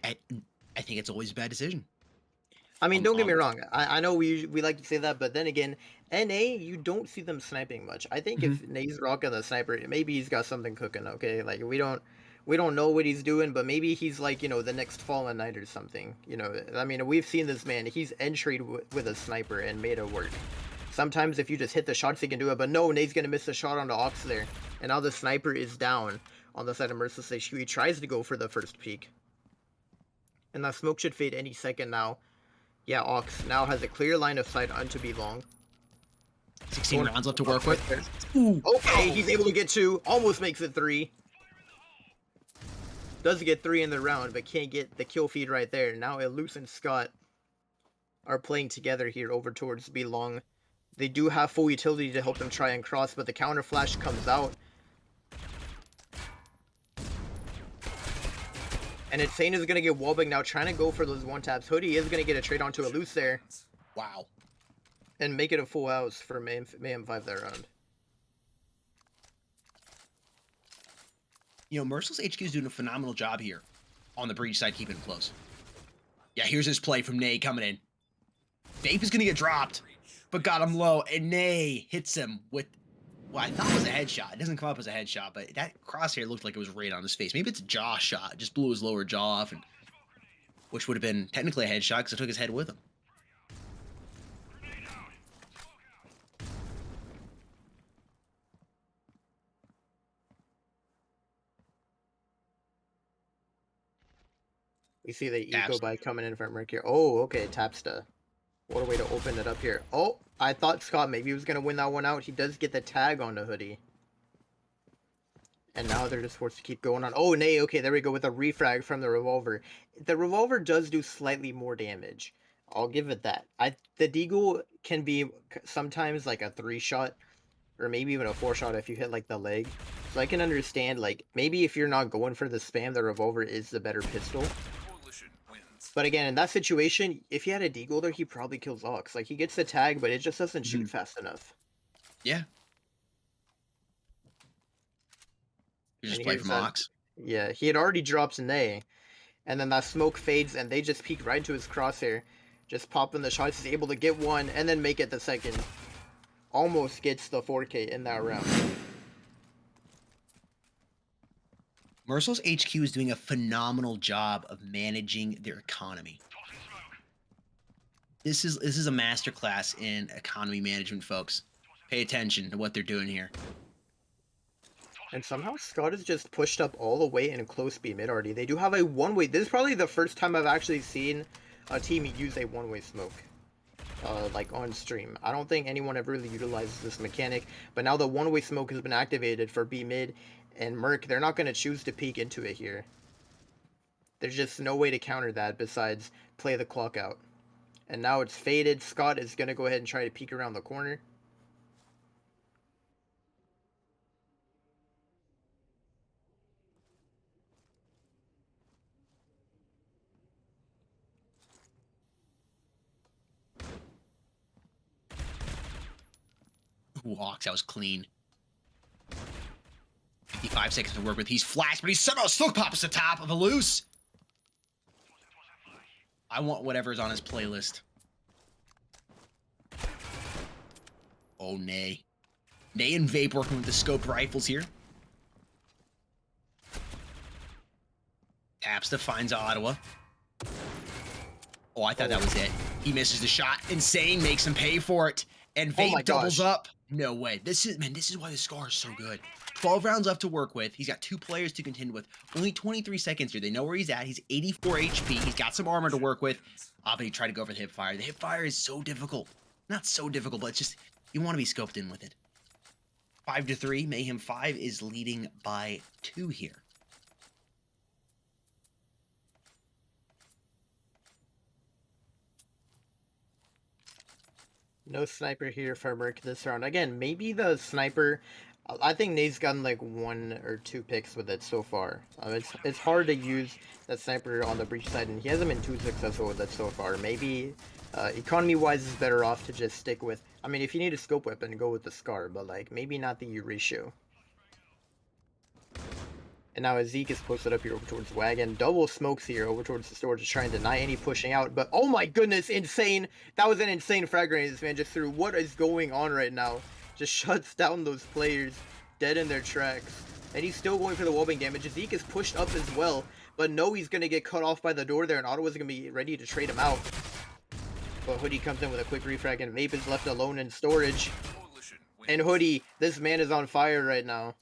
think it's always a bad decision. I mean, don't get me wrong. I know we like to say that, but then again, NA, you don't see them sniping much. I think if Nay's rocking the sniper, maybe he's got something cooking, okay? Like, we don't know what he's doing, but maybe he's like, you know, the next Fallen Knight or something. You know, I mean, we've seen this man. He's entryed with a sniper and made it work. Sometimes if you just hit the shots, he can do it, but no, Nay's going to miss the shot on the Ox there. And now the sniper is down on the side of MERCILESS HQ. He tries to go for the first peek. And that smoke should fade any second now. Yeah, Ox now has a clear line of sight onto B long. 16 rounds left to work with. Ooh. Okay, he's able to get 2. Almost makes it 3. Does get 3 in the round, but can't get the kill feed right there. Now Eluse and Scott are playing together here over towards B long. They do have full utility to help them try and cross, but the counter flash comes out. And Insane is going to get wallbang now, trying to go for those one-taps. Hoodie is going to get a trade onto a loose there. Wow. And make it a full house for Mayhem 5 that round. You know, Merciless HQ is doing a phenomenal job here on the breach side, keeping it close. Yeah, here's his play from Nay coming in. Vape is going to get dropped, but got him low, and Nay hits him with what I thought was a headshot. It doesn't come up as a headshot, but that crosshair looked like it was right on his face. Maybe it's a jaw shot. It just blew his lower jaw off, and which would have been technically a headshot because it took his head with him. We see the Taps. eco by coming in from Mercury. Oh, okay, Tapsta. What a way to open it up here. Oh, I thought Scott maybe he was going to win that one out. He does get the tag on the Hoodie. And now they're just forced to keep going on. Oh, Nay, okay, there we go with a refrag from the revolver. The revolver does do slightly more damage. I'll give it that. The deagle can be sometimes like a 3-shot or maybe even a 4-shot if you hit like the leg. So I can understand like maybe if you're not going for the spam, the revolver is the better pistol. But again, in that situation, if he had a deagle there, he probably kills Ox. Like, he gets the tag, but it just doesn't shoot fast enough. Yeah. You just And play here's from that- Ox. Yeah, he had already dropped an A. And then that smoke fades, and they just peek right into his crosshair. Just popping the shots. He's able to get one, and then make it the second. Almost gets the 4K in that round. Merciless HQ is doing a phenomenal job of managing their economy. This is a masterclass in economy management, folks. Pay attention to what they're doing here. And somehow Scott is just pushed up all the way in close B mid already. They do have a one-way. This is probably the first time I've actually seen a team use a one-way smoke. Like on stream. I don't think anyone ever really utilizes this mechanic, but now the one-way smoke has been activated for B mid and Merc. They're not going to choose to peek into it here. There's just no way to counter that besides play the clock out. And now it's faded. Scott is going to go ahead and try to peek around the corner. Walks, that was clean. 55 seconds to work with. He's flashed, but he's somehow still pops the top of a loose. I want whatever's on his playlist. Oh, Nay. Nay and Vape working with the scoped rifles here. Tapsta finds Ottawa. Oh, I thought that was it. He misses the shot. Insane makes him pay for it. And Oh my Vape doubles gosh. up. No way. This is why the Scar is so good. 12 rounds left to work with. He's got 2 players to contend with. Only 23 seconds here. They know where he's at. He's 84 HP. He's got some armor to work with. But he tried to go for the hip fire. The hip fire is so difficult. Not so difficult, but it's just, you want to be scoped in with it. 5-3. Mayhem 5 is leading by 2 here. No sniper here for Merc this round. Again, maybe the sniper. I think Nate's gotten like 1 or 2 picks with it so far. It's hard to use that sniper on the breach side, and he hasn't been too successful with it so far. Maybe economy-wise is better off to just stick with. I mean, if you need a scope weapon, go with the Scar, but like maybe not the ratio. And now as Zeke is posted up here over towards the wagon, double smokes here over towards the store to try and deny any pushing out. But oh my goodness, insane! That was an insane frag grenade this man just threw. What is going on right now? Just shuts down those players dead in their tracks. And he's still going for the wallbang damage. Zeke is pushed up as well, but no, he's going to get cut off by the door there, and Ottawa's going to be ready to trade him out. But Hoodie comes in with a quick refrag, and Vape is left alone in storage. And Hoodie, this man is on fire right now.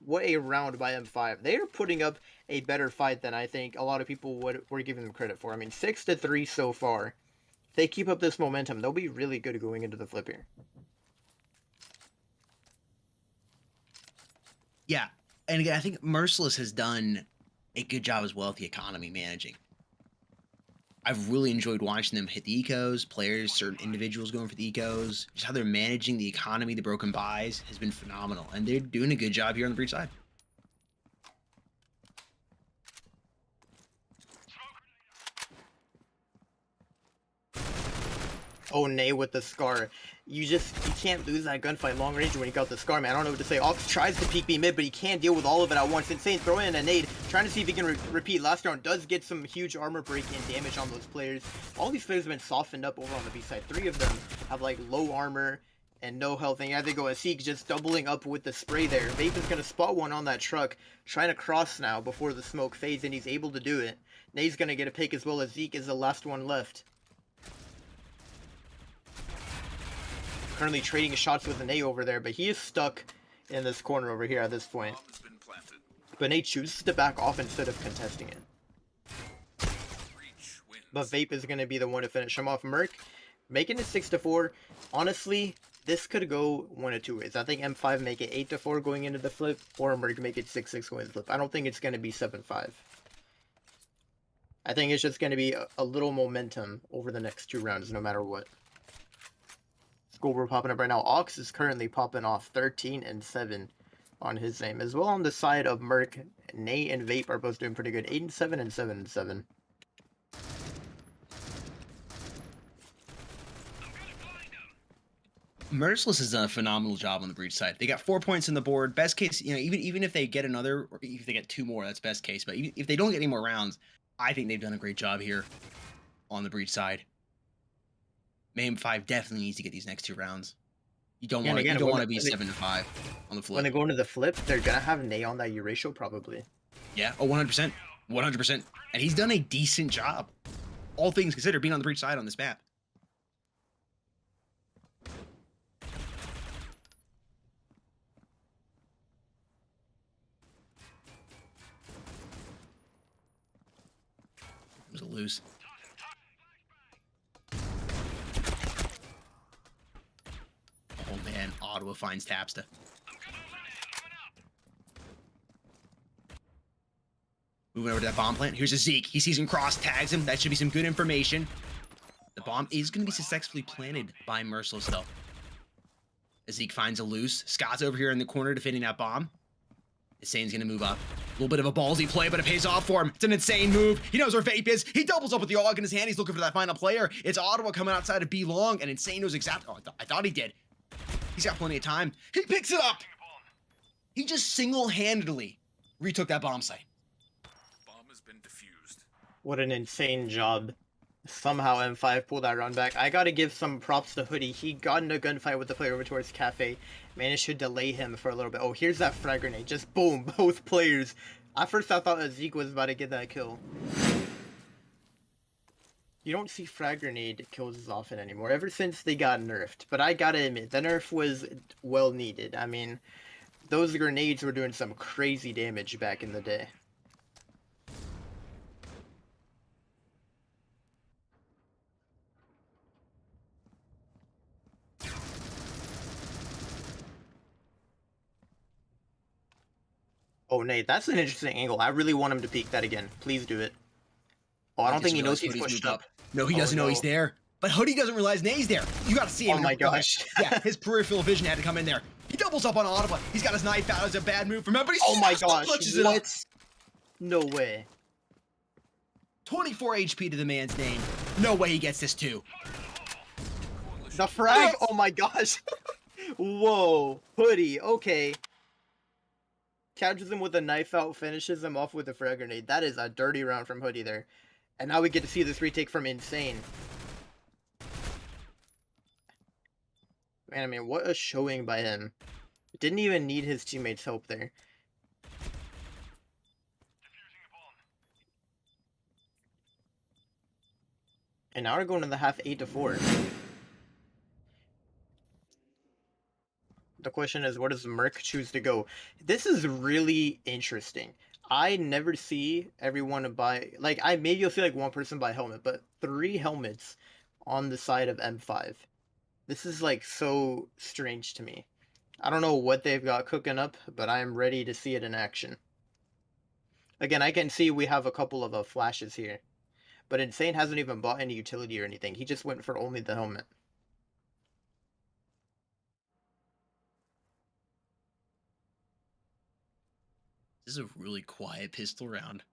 What a round by M5. They are putting up a better fight than I think a lot of people were giving them credit for. I mean, 6-3 so far. If they keep up this momentum, they'll be really good going into the flip here. Yeah, and again, I think Merciless has done a good job as well at the economy managing. I've really enjoyed watching them hit the ecos, players, certain individuals going for the ecos. Just how they're managing the economy, the broken buys has been phenomenal. And they're doing a good job here on the breach side. Oh, Nay with the Scar. You can't lose that gunfight long range when you got the Scar, man. I don't know what to say. Ox tries to peek B mid, but he can't deal with all of it at once. Insane throwing in a nade, trying to see if he can repeat. Last round does get some huge armor breaking damage on those players. All these players have been softened up over on the B side. 3 of them have like low armor and no health. And as they go, Asik just doubling up with the spray there. Vape is going to spot one on that truck, trying to cross now before the smoke fades, and he's able to do it. Nay's going to get a pick as well as Zeke is the last one left. Currently trading shots with Nate over there, but he is stuck in this corner over here at this point. But Nate chooses to back off instead of contesting it. But Vape is going to be the one to finish him off. Merc making it 6-4. Honestly, this could go one of two ways. I think M5 make it 8-4 going into the flip, or Merc make it 6-6 going into the flip. I don't think it's going to be 7-5. I think it's just going to be a little momentum over the next 2 rounds, no matter what. We're popping up right now. Ox is currently popping off 13-7 on his name. As well on the side of Merc, Nate and Vape are both doing pretty good. 8-7 and 7-7. MERCILESS has done a phenomenal job on the breach side. They got 4 points in the board. Best case, even if they get another, or if they get 2 more, that's best case. But even if they don't get any more rounds, I think they've done a great job here on the breach side. MAYHEM 5 definitely needs to get these next 2 rounds. You don't want to be 7-5 on the flip. When they go into the flip, they're gonna have Nate on that Euratio probably. Yeah, 100%, 100%. And he's done a decent job, all things considered, being on the breach side on this map. It was a loose. Oh man, Ottawa finds Tapsta. Moving over to that bomb plant. Here's a Zeke. He sees him cross, tags him. That should be some good information. The bomb is going to be successfully planted by MERCILESS though. Zeke finds a loose. Scott's over here in the corner defending that bomb. Insane's going to move up. A little bit of a ballsy play, but it pays off for him. It's an insane move. He knows where Vape is. He doubles up with the AUG in his hand. He's looking for that final player. It's Ottawa coming outside of B long, and Insane knows exactly. Oh, I thought he did. He's got plenty of time. He picks it up. He just single-handedly retook that bomb site. Bomb has been defused. What an insane job. Somehow M5 pulled that run back. I gotta give some props to Hoodie. He got in a gunfight with the player over towards Cafe. Managed to delay him for a little bit. Oh, here's that frag grenade. Just boom, both players. At first I thought Zeke was about to get that kill. You don't see frag grenade kills as often anymore, ever since they got nerfed. But I gotta admit, the nerf was well needed. I mean, those grenades were doing some crazy damage back in the day. Oh, Nate, that's an interesting angle. I really want him to peek that again. Please do it. Oh, I don't think he knows he's pushed up. No, he doesn't know he's there. But Hoodie doesn't realize Nate's there. You gotta see him. Oh my gosh. Yeah, his peripheral vision had to come in there. He doubles up on Ottawa. He's got his knife out. It's a bad move from him, but he oh my still gosh, clutches it up. No way. 24 HP to the man's name. No way he gets this too. The frag! Oh my gosh. Whoa. Hoodie, okay. Catches him with a knife out, finishes him off with a frag grenade. That is a dirty round from Hoodie there. And now we get to see this retake from Insane. Man, I mean, what a showing by him. Didn't even need his teammates' help there. And now we're going to the half 8-4. The question is, where does Merc choose to go? This is really interesting. I never see everyone buy, like, maybe you'll see like one person buy a helmet, but 3 helmets on the side of M5. This is like so strange to me. I don't know what they've got cooking up, but I am ready to see it in action. Again, I can see we have a couple of flashes here. but Insane hasn't even bought any utility or anything. He just went for only the helmet. This is a really quiet pistol round.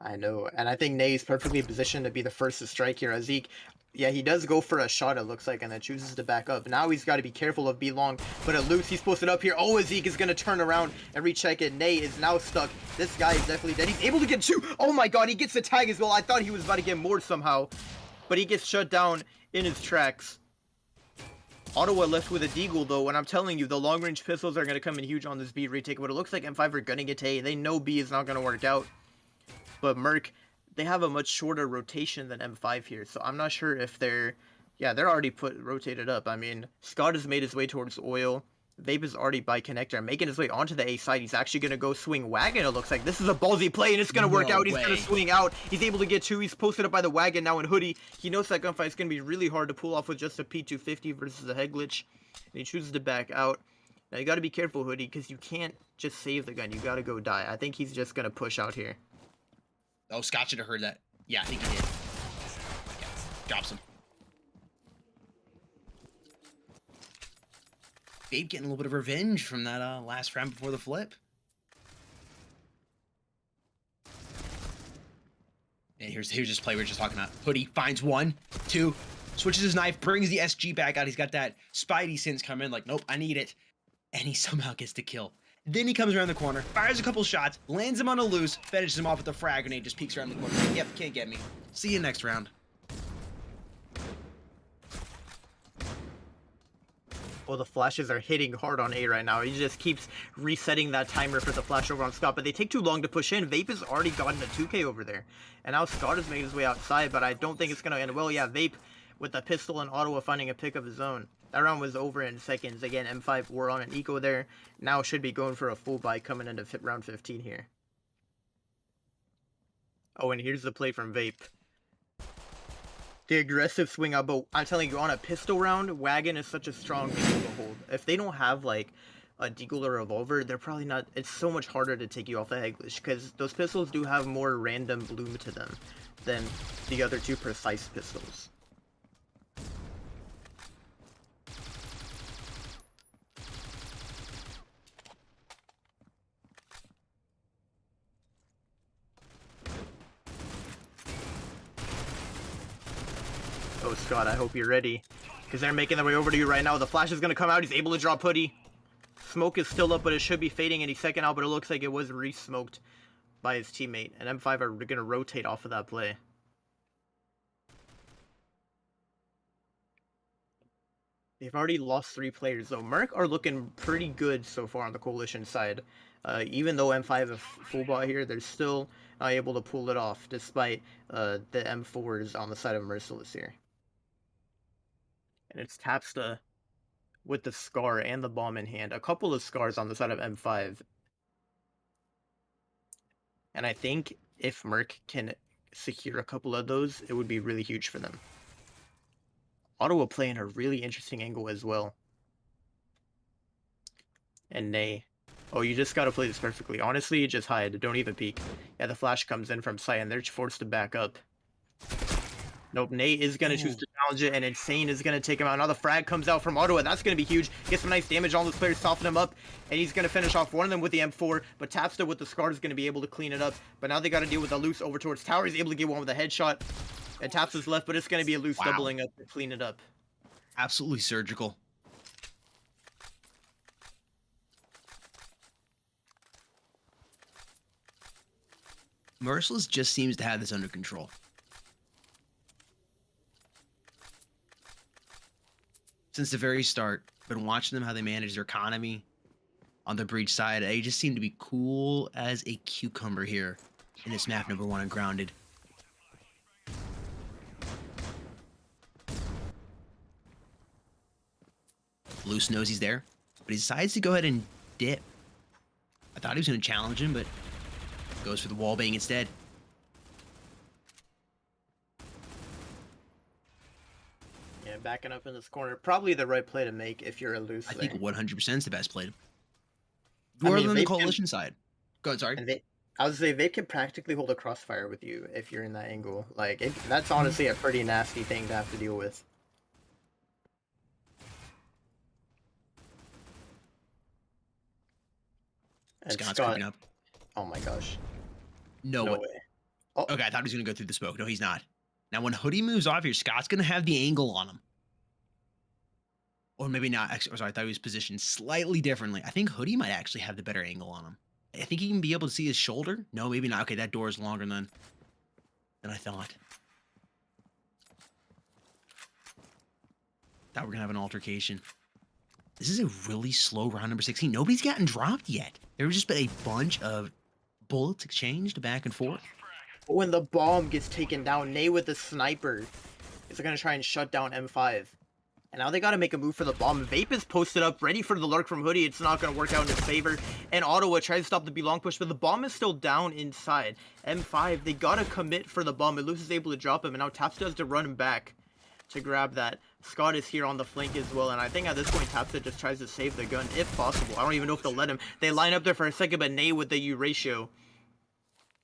I know, and I think Nay's perfectly positioned to be the first to strike here. Zeke, yeah, he does go for a shot, it looks like, and then chooses to back up. Now he's got to be careful of B-Long, but it loose. He's posted up here. Oh, Zeke is going to turn around and recheck it. Nay is now stuck. This guy is definitely dead. He's able to get 2. Oh my god, he gets the tag as well. I thought he was about to get more somehow, but he gets shut down in his tracks. Ottawa left with a deagle though, and I'm telling you, the long-range pistols are going to come in huge on this B retake, but it looks like M5 are going to get A. They know B is not going to work out. But Merc, they have a much shorter rotation than M5 here, so I'm not sure if they're... Yeah, they're already rotated up. I mean, Scott has made his way towards oil. Vape is already by connector, making his way onto the A side. He's actually going to go swing wagon, it looks like. This is a ballsy play, and it's going to work out. He's going to swing out. He's able to get 2. He's posted up by the wagon now in hoodie. He knows that gunfight is going to be really hard to pull off with just a P250 versus a head glitch. And he chooses to back out. Now, you got to be careful, hoodie, because you can't just save the gun. You got to go die. I think he's just going to push out here. Oh, Scott should have heard that. Yeah, I think he did. Yeah, drops him. Babe getting a little bit of revenge from that last round before the flip. And here's this play we were just talking about. Hoodie finds 1, 2, switches his knife, brings the SG back out. He's got that Spidey sense come in, like, nope, I need it. And he somehow gets the kill. Then he comes around the corner, fires a couple shots, lands him on a loose, finishes him off with a frag grenade, just peeks around the corner. Yep, can't get me. See you next round. Well, the flashes are hitting hard on A right now. He just keeps resetting that timer for the flash over on Scott, but they take too long to push in. Vape has already gotten a 2K over there. And now Scott is making his way outside, but I don't think it's going to end well. Yeah, Vape with the pistol and Ottawa finding a pick of his own. That round was over in seconds. Again, M5 were on an eco there. Now should be going for a full buy coming into round 15 here. Oh, and here's the play from Vape. The aggressive swing out, but I'm telling you, on a pistol round, Wagon is such a strong thing to hold. If they don't have, like, a deagle or revolver, they're probably not... It's so much harder to take you off the head glitch, because those pistols do have more random bloom to them than the other 2 precise pistols. Oh, Scott, I hope you're ready. Because they're making their way over to you right now. The flash is going to come out. He's able to drop hoodie. Smoke is still up, but it should be fading any second out. But it looks like it was re-smoked by his teammate. And M5 are going to rotate off of that play. They've already lost 3 players, though. Merc are looking pretty good so far on the Coalition side. Even though M5 have full bot here, they're still not able to pull it off, despite the M4s on the side of MERCILESS here. And it's Tapsta with the Scar and the bomb in hand. A couple of Scars on the side of M5. And I think if Merc can secure a couple of those, it would be really huge for them. Ottawa playing a really interesting angle as well. And Nay. Oh, you just gotta play this perfectly. Honestly, you just hide. Don't even peek. Yeah, the flash comes in from sight, and they're forced to back up. Nope, Nate is going to choose to challenge it, and Insane is going to take him out. Now the frag comes out from Ottawa. That's going to be huge. Get some nice damage on those players, soften him up, and he's going to finish off one of them with the M4, but Tapsta with the Scar is going to be able to clean it up. But now they got to deal with the loose over towards Tower. He's able to get one with a headshot, and Tapsta's left, but it's going to be a loose doubling up to clean it up. Absolutely surgical. MERCILESS just seems to have this under control. Since the very start, been watching them how they manage their economy on the breach side. They just seem to be cool as a cucumber here in this map number 1 on Grounded. Loose knows he's there, but he decides to go ahead and dip. I thought he was going to challenge him, but goes for the wall bang instead. Yeah, backing up in this corner. Probably the right play to make if you're a loose I there. think 100% is the best play. More than the coalition side. Go ahead, sorry. And I would say they can practically hold a crossfire with you if you're in that angle. Like, that's honestly a pretty nasty thing to have to deal with. And Scott's Scott, creeping up. oh my gosh. No No way. way. Oh, Okay, I thought he was gonna go through the smoke. No, he's not. Now, when Hoodie moves off here, Scott's gonna have the angle on him. Or maybe not. Actually, sorry, I thought he was positioned slightly differently. I think Hoodie might actually have the better angle on him. I think he can be able to see his shoulder. No, maybe not. Okay, that door is longer than I thought. Thought we were gonna have an altercation. This is a really slow round number 16. Nobody's gotten dropped yet. There's just been a bunch of bullets exchanged back and forth. when the bomb gets taken down, Nay with the sniper is going to try and shut down M5. And now they got to make a move for the bomb. Vape is posted up, ready for the lurk from Hoodie. It's not going to work out in his favor. And Ottawa tries to stop the B long push, but the bomb is still down inside. M5, they got to commit for the bomb. Illuce is able to drop him, and now Tapsa has to run back to grab that. Scott is here on the flank as well, and I think at this point Tapsa just tries to save the gun if possible. I don't even know if they'll let him. They line up there for a second, but Nay with the U ratio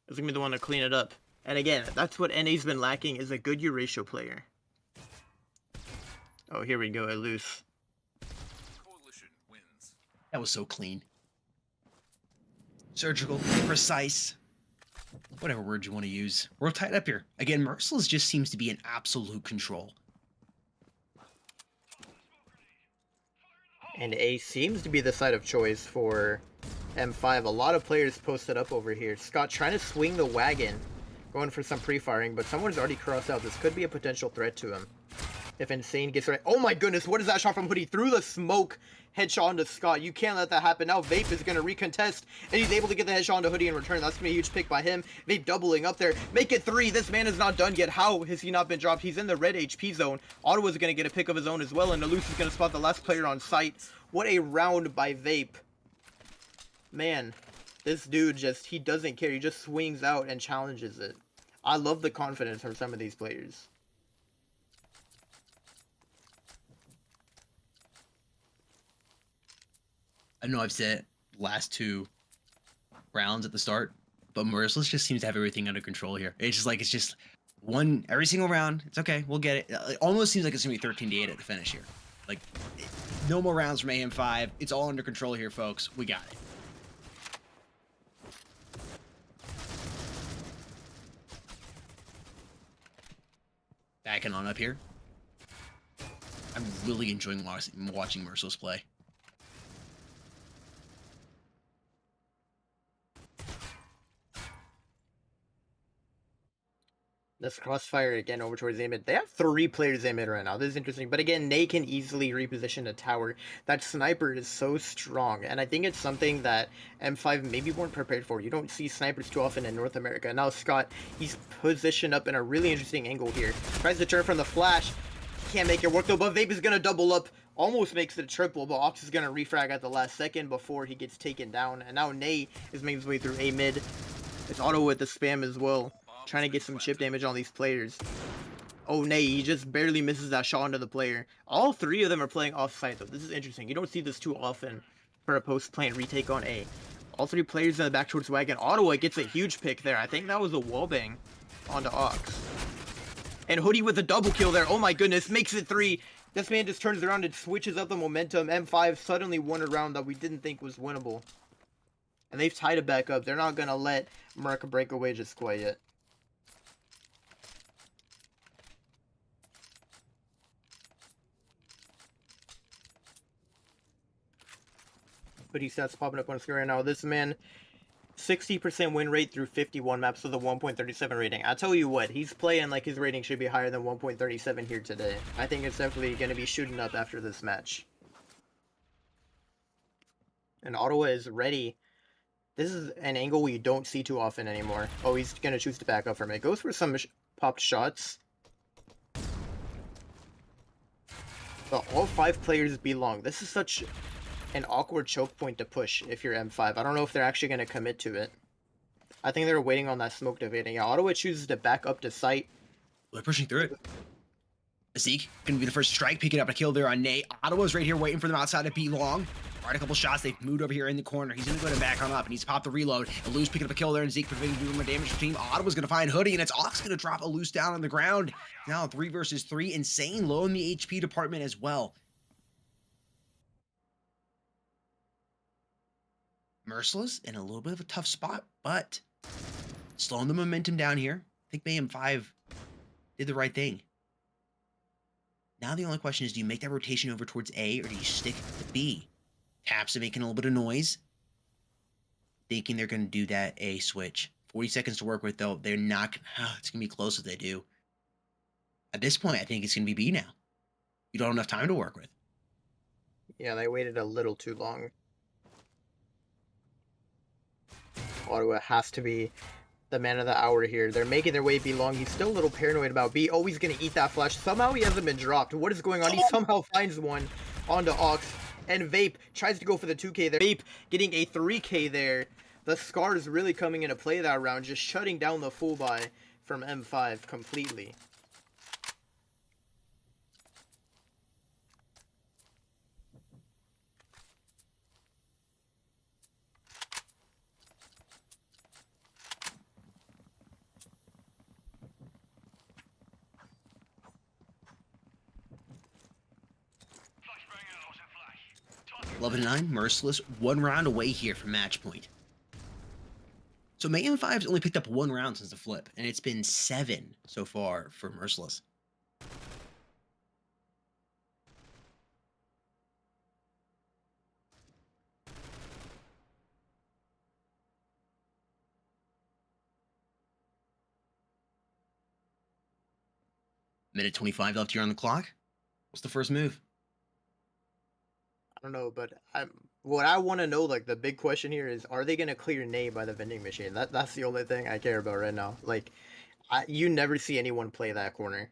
is going to be the one to clean it up. And again, that's what NA's been lacking, is a good U ratio player. Oh, here we go, Illuce. Coalition wins. That was so clean. Surgical, precise. Whatever word you want to use. We're tied up here. Again, MERCILESS just seems to be in absolute control. And A seems to be the side of choice for M5. A lot of players posted up over here. Scott trying to swing the wagon, going for some pre-firing, but someone's already crossed out. This could be a potential threat to him. If Insane gets right. Oh my goodness, what is that shot from Hoodie? Through the smoke, headshot onto Scott. You can't let that happen. Now Vape is going to recontest, and he's able to get the headshot onto Hoodie in return. That's going to be a huge pick by him. Vape doubling up there. Make it 3. This man is not done yet. How has he not been dropped? He's in the red HP zone. Ottawa's going to get a pick of his own as well, and Illuce is going to spot the last player on site. What a round by Vape. Man, this dude just, he doesn't care. He just swings out and challenges it. I love the confidence from some of these players. I know I've said it last 2 rounds at the start, but MERCILESS just seems to have everything under control here. It's just one every single round. It's okay, we'll get it. It almost seems like it's gonna be 13-8 at the finish here. Like, no more rounds from MAYHEM 5. It's all under control here, folks. We got it. Backing on up here. I'm really enjoying watching MERCILESS play. This crossfire again over towards A mid. They have 3 players A mid right now. This is interesting. But again, Nay can easily reposition a tower. That sniper is so strong. And I think it's something that M5 maybe weren't prepared for. You don't see snipers too often in North America. Now Scott, he's positioned up in a really interesting angle here. Tries to turn from the flash. Can't make it work though, but Vape is going to double up. Almost makes it a triple, but Ox is going to refrag at the last second before he gets taken down. And now Nay is making his way through A mid. It's Auto with the spam as well, trying to get some chip damage on these players. Oh, Nay, he just barely misses that shot onto the player. All 3 of them are playing off-site, though. This is interesting. You don't see this too often for a post-plant retake on A. All 3 players in the back towards wagon. Ottawa gets a huge pick there. I think that was a wallbang onto Ox. And Hoodie with a double kill there. Oh my goodness, makes it 3. This man just turns around and switches up the momentum. M5 suddenly won a round that we didn't think was winnable. And they've tied it back up. They're not going to let Merc break away just quite yet. Hoodie stats popping up on screen right now. This man, 60% win rate through 51 maps with a 1.37 rating. I tell you what, he's playing like his rating should be higher than 1.37 here today. I think it's definitely going to be shooting up after this match. And Ottawa is ready. This is an angle we don't see too often anymore. Oh, he's going to choose to back up from it. Goes for some popped shots. But all 5 players belong. This is such an awkward choke point to push if you're M5. I don't know if they're actually going to commit to it. I think they're waiting on that smoke to fade. Yeah, Ottawa chooses to back up to site. They're pushing through it. Zeke gonna be the first strike, picking up a kill there on Nay. Ottawa's right here waiting for them outside of B long. Fired a couple shots. They've moved over here in the corner. He's going to go to back on up, and he's popped the reload. Illu's picking up a kill there, and Zeke preventing doing more damage to the team. Ottawa's going to find Hoodie, and it's Ox going to drop Illu's down on the ground. Now 3 versus 3. Insane low in the HP department as well. MERCILESS in a little bit of a tough spot, but slowing the momentum down here. I think Mayhem 5 did the right thing. Now the only question is, do you make that rotation over towards A, or do you stick to B? Taps are making a little bit of noise, thinking they're going to do that A switch. 40 seconds to work with, though. They're not. It's going to be close if they do. At this point, I think it's going to be B now. You don't have enough time to work with. Yeah, they waited a little too long. Ottawa has to be the man of the hour here. They're making their way B long. He's still a little paranoid about B. Oh, he's going to eat that flash. Somehow he hasn't been dropped. What is going on? He somehow finds one onto Ox. And Vape tries to go for the 2K there. Vape getting a 3K there. The Scar is really coming into play that round, just shutting down the full buy from M5 completely. Eleven 9, MERCILESS, 1 round away here from match point. So Mayhem 5's only picked up 1 round since the flip, and it's been 7 so far for MERCILESS. Minute 25 left here on the clock. What's the first move? I don't know, but what I want to know, like, the big question here is, are they going to clear Nay by the vending machine? That's the only thing I care about right now. Like, you never see anyone play that corner.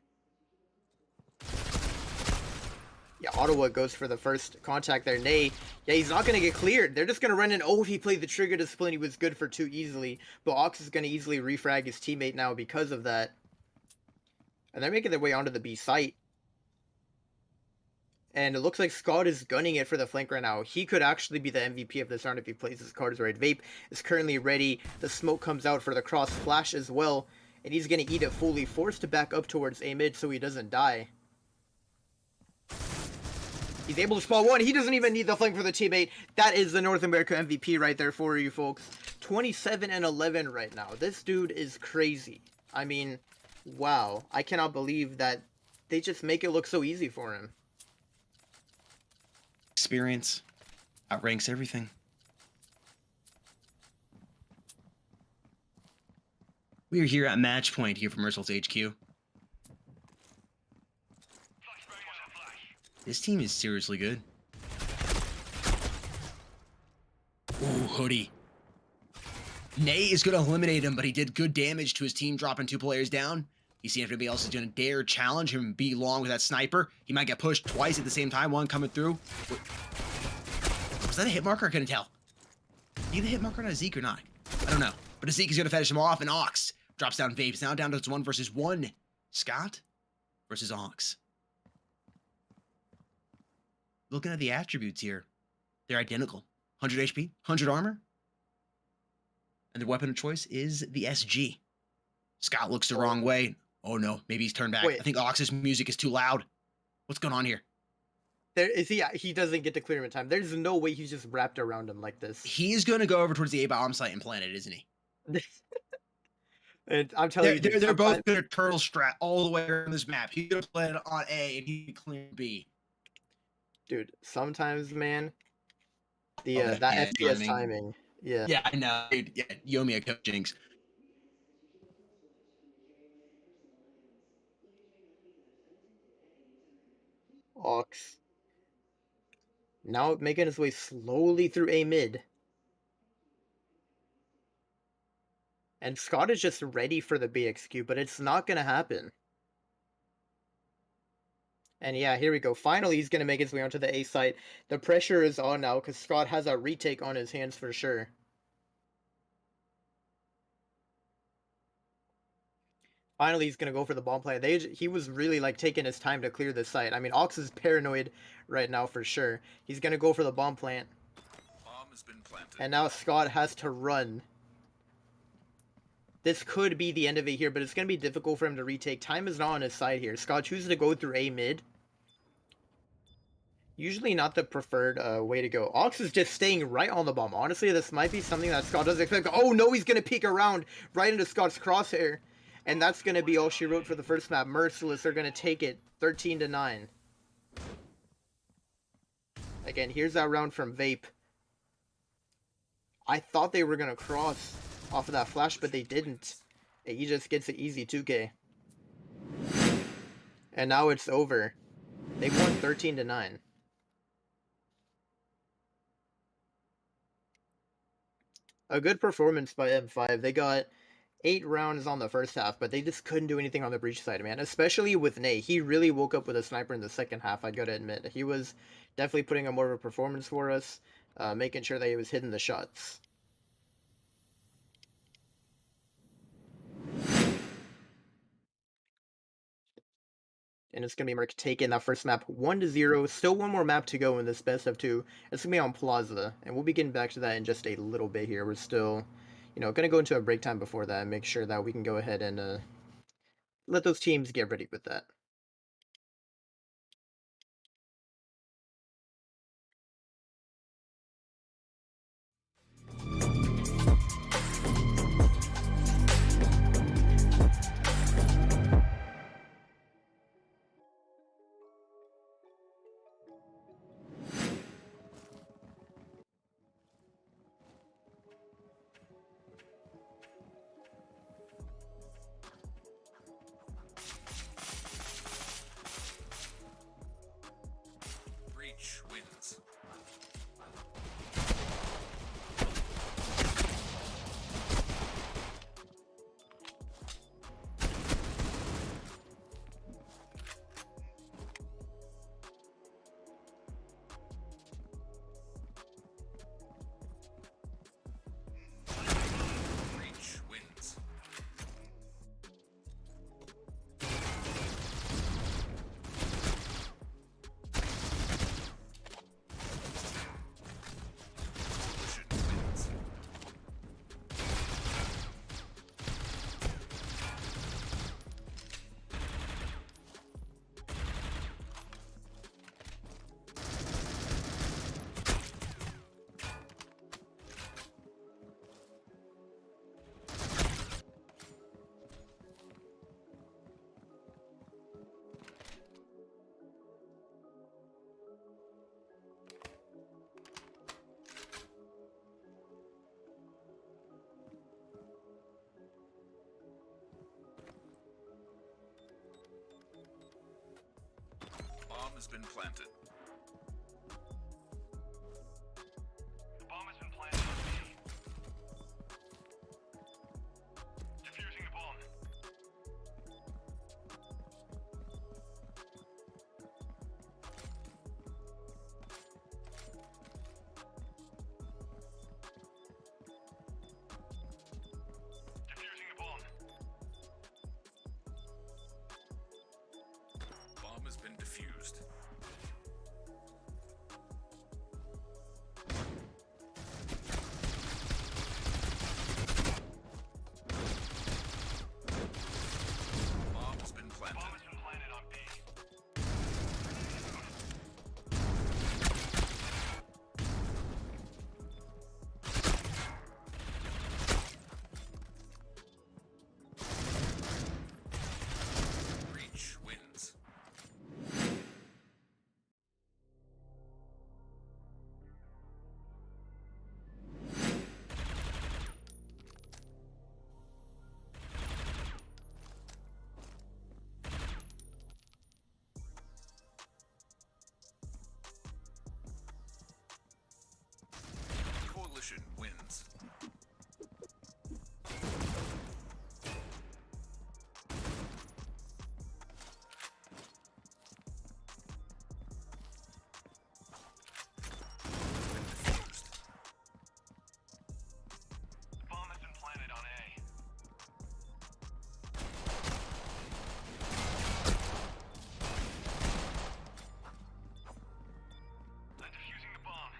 Yeah, Ottawa goes for the first contact there. Nay, yeah, he's not going to get cleared. They're just going to run in. Oh, he played the trigger to split. He was good for 2 easily. But Ox is going to easily refrag his teammate now because of that. And they're making their way onto the B site. And it looks like Scott is gunning it for the flank right now. He could actually be the MVP of this round if he plays his cards right. Vape is currently ready. The smoke comes out for the cross flash as well. And he's going to eat it fully. Forced to back up towards A mid so he doesn't die. He's able to spot one. He doesn't even need the flank for the teammate. That is the North America MVP right there for you folks. 27 and 11 right now. This dude is crazy. I mean, wow. I cannot believe that they just make it look so easy for him. Experience outranks everything. We are here at match point here for MERCILESS HQ. This team is seriously good. Ooh, Hoodie. Nay is going to eliminate him, but he did good damage to his team, dropping 2 players down. You see if anybody else is going to dare challenge him and be long with that sniper. He might get pushed twice at the same time, one coming through. Was that a hit marker? I couldn't tell. Did you get a hit marker on a Zeke or not? I don't know. But a Zeke is going to finish him off, and Ox drops down Vape. It's now down to 1 versus 1. Scott versus Ox. Looking at the attributes here, they're identical. 100 HP, 100 armor. And their weapon of choice is the SG. Scott looks the wrong way. Oh no, maybe he's turned back. Wait. I think Ox's music is too loud. What's going on here? There is he doesn't get to clear him in time. There's no way he's just wrapped around him like this. He's going to go over towards the A bomb site and plant it, isn't he? And I'm telling you, they're both going to turtle strat all the way around this map. He's going to plant it on A and he clear B. Dude, sometimes, man, the Oh, that yeah, FPS timing. Yeah. Yeah, I know. Dude, yeah, Yomi a coach jinx. Ox. Now making his way slowly through A mid. And Scott is just ready for the BXQ, but it's not going to happen. And yeah, here we go. Finally, he's going to make his way onto the A site. The pressure is on now because Scott has a retake on his hands for sure. Finally, he's going to go for the bomb plant. He was really like taking his time to clear the site. I mean, Ox is paranoid right now for sure. He's going to go for the bomb plant. has been planted. And now Scott has to run. This could be the end of it here, but it's going to be difficult for him to retake. Time is not on his side here. Scott chooses to go through A mid. Usually not the preferred way to go. Ox is just staying right on the bomb. Honestly, this might be something that Scott doesn't expect. Oh no, he's going to peek around right into Scott's crosshair. And that's going to be all she wrote for the first map. MERCILESS are going to take it 13-9. Again, here's that round from Vape. I thought they were going to cross off of that flash, but they didn't. He just gets an easy 2K. And now it's over. They won 13-9. A good performance by M5. They got 8 rounds on the first half, but they just couldn't do anything on the breach side, man. Especially with Nay. He really woke up with a sniper in the second half, I gotta admit. He was definitely putting on more of a performance for us, making sure that he was hitting the shots. And it's going to be Merc taking that first map 1-0. Still one more map to go in this best of 2. It's going to be on Plaza. And we'll be getting back to that in just a little bit here. We're still, going to go into a break time before that and make sure that we can go ahead and let those teams get ready with that. Breach wins. Breach wins. Coalition wins. Bomb has been planted. The bomb has been planted on B. Defusing the bomb. Defusing the bomb. Bomb has been defused. Bomb has been planted. Bomb has been planted on B. Breach wins. Coalition wins. Defused. Bomb has been planted on A. I'm defusing the bomb.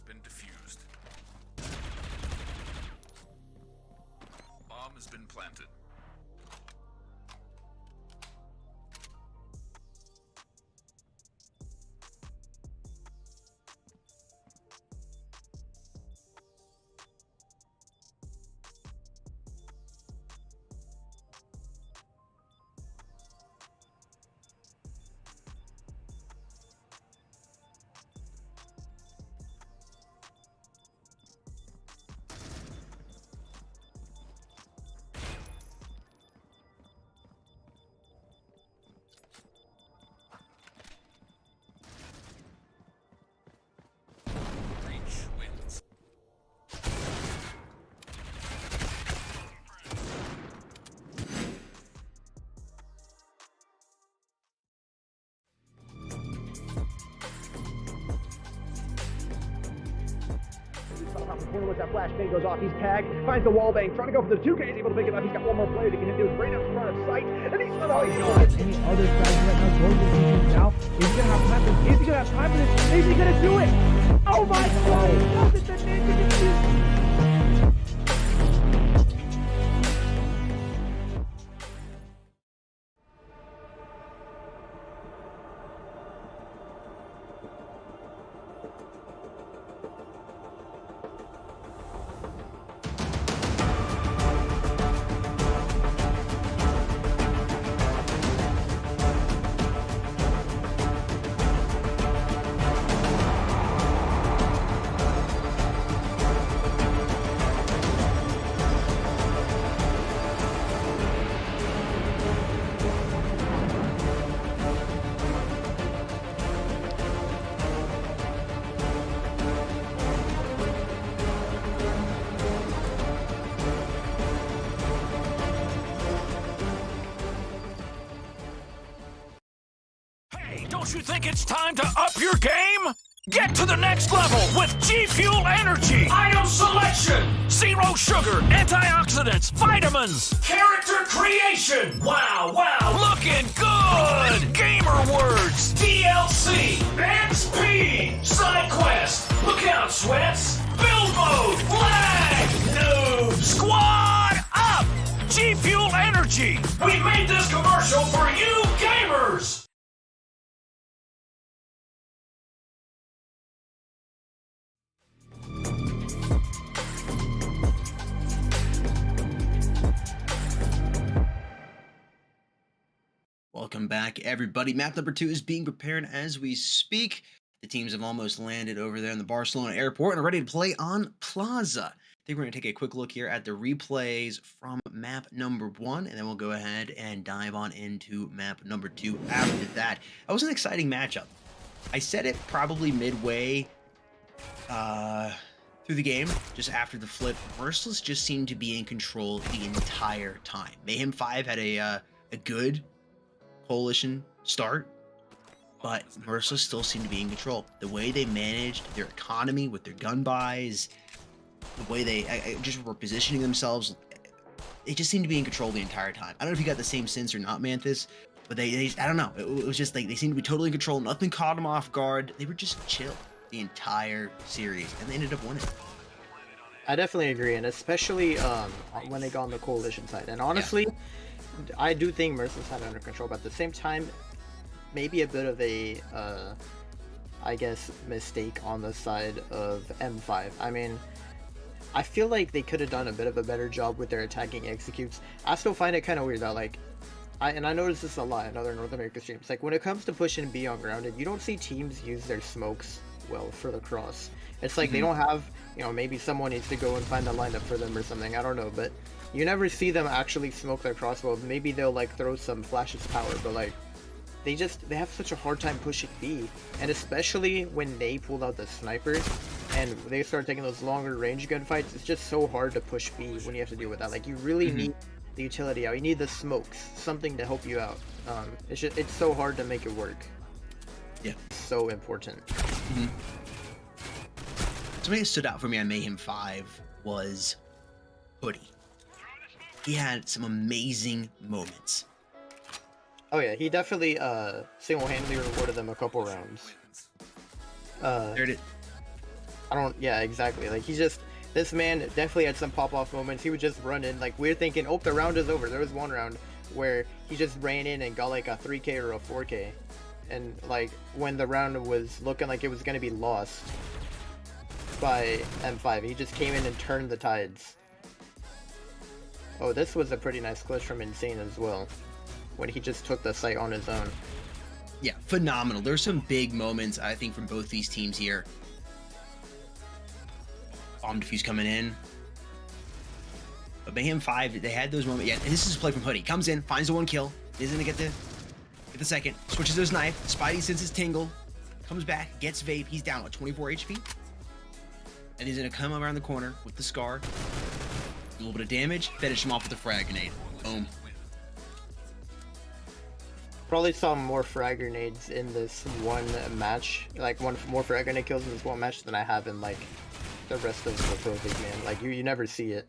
been defused. Bomb has been planted. Breach wins. Around the corner with that flash bang goes off. He's tagged, finds the wall bang, trying to go for the 2K. He's able to pick it up. He's got one more player to get into it right up in front of sight, and he's not always going. Any other strategy right now goes against now. Is he gonna have time for this? Is he gonna have time for this? Is he gonna do it? Oh my god, he does it! The ninja defeats. Hey, don't you think it's time to up your game? Get to the next level with G Fuel Energy. Item selection, zero sugar, antioxidants, vitamins, character creation. Wow, looking good. Gamer words, DLC, and speed. Side quest, look out, sweats. Build mode, lag, noob. Squad up. G Fuel Energy. We made this commercial for you gamers. Welcome back, everybody. Map number 2 is being prepared as we speak. The teams have almost landed over there in the Barcelona airport and are ready to play on Plaza. I think we're going to take a quick look here at the replays from map number 1, and then we'll go ahead and dive on into map number 2 after that. That was an exciting matchup. I said it probably midway through the game, just after the flip. MERCILESS just seemed to be in control the entire time. MAYHEM 5 had a good coalition start, but MERCILESS still seemed to be in control. The way they managed their economy with their gun buys, the way they just were positioning themselves, they just seemed to be in control the entire time. I don't know if you got the same sense or not, Manthus, but they I don't know. It was just like they seemed to be totally in control. Nothing caught them off guard. They were just chill the entire series, and they ended up winning. I definitely agree, and especially when they got on the coalition side. And honestly, I do think MERCILESS had it under control, but at the same time, maybe a bit of a, I guess, mistake on the side of M5. I mean, I feel like they could have done a bit of a better job with their attacking executes. I still find it kind of weird that, like, I noticed this a lot in other North America streams. Like, when it comes to pushing B on grounded, you don't see teams use their smokes well for the cross. It's like they don't have, you know, maybe someone needs to go and find a lineup for them or something, I don't know, but you never see them actually smoke their crossbow. Maybe they'll like throw some flashes power, but like they have such a hard time pushing B, and especially when they pulled out the sniper and they start taking those longer range gunfights, it's just so hard to push B when you have to deal with that. Like, you really need the utility out, you need the smokes, something to help you out. It's so hard to make it work. Yeah, so important. Something that stood out for me on MAYHEM 5 was Hoodie. He had some amazing moments. Oh yeah, he definitely single-handedly rewarded them a couple rounds. There it is. Yeah, exactly. Like, this man definitely had some pop-off moments. He would just run in, like, we're thinking, oh, the round is over. There was one round where he just ran in and got like a 3K or a 4K. And like, when the round was looking like it was going to be lost by M5, he just came in and turned the tides. Oh, this was a pretty nice clutch from Insane as well, when he just took the site on his own. Yeah, phenomenal. There's some big moments, I think, from both these teams here. Bomb defuse coming in. But Mayhem 5, they had those moments. Yeah, and this is a play from Hoodie. Comes in, finds the one kill. Isn't gonna get the second. Switches to his knife. Spidey senses Tingle. Comes back, gets Vape. He's down with 24 HP. And he's gonna come around the corner with the Scar. A little bit of damage. Finish him off with a frag grenade. Boom. Probably saw more frag grenades in this one match. Like, more frag grenade kills in this one match than I have in, like, the rest of the Pro League, man. Like, you never see it.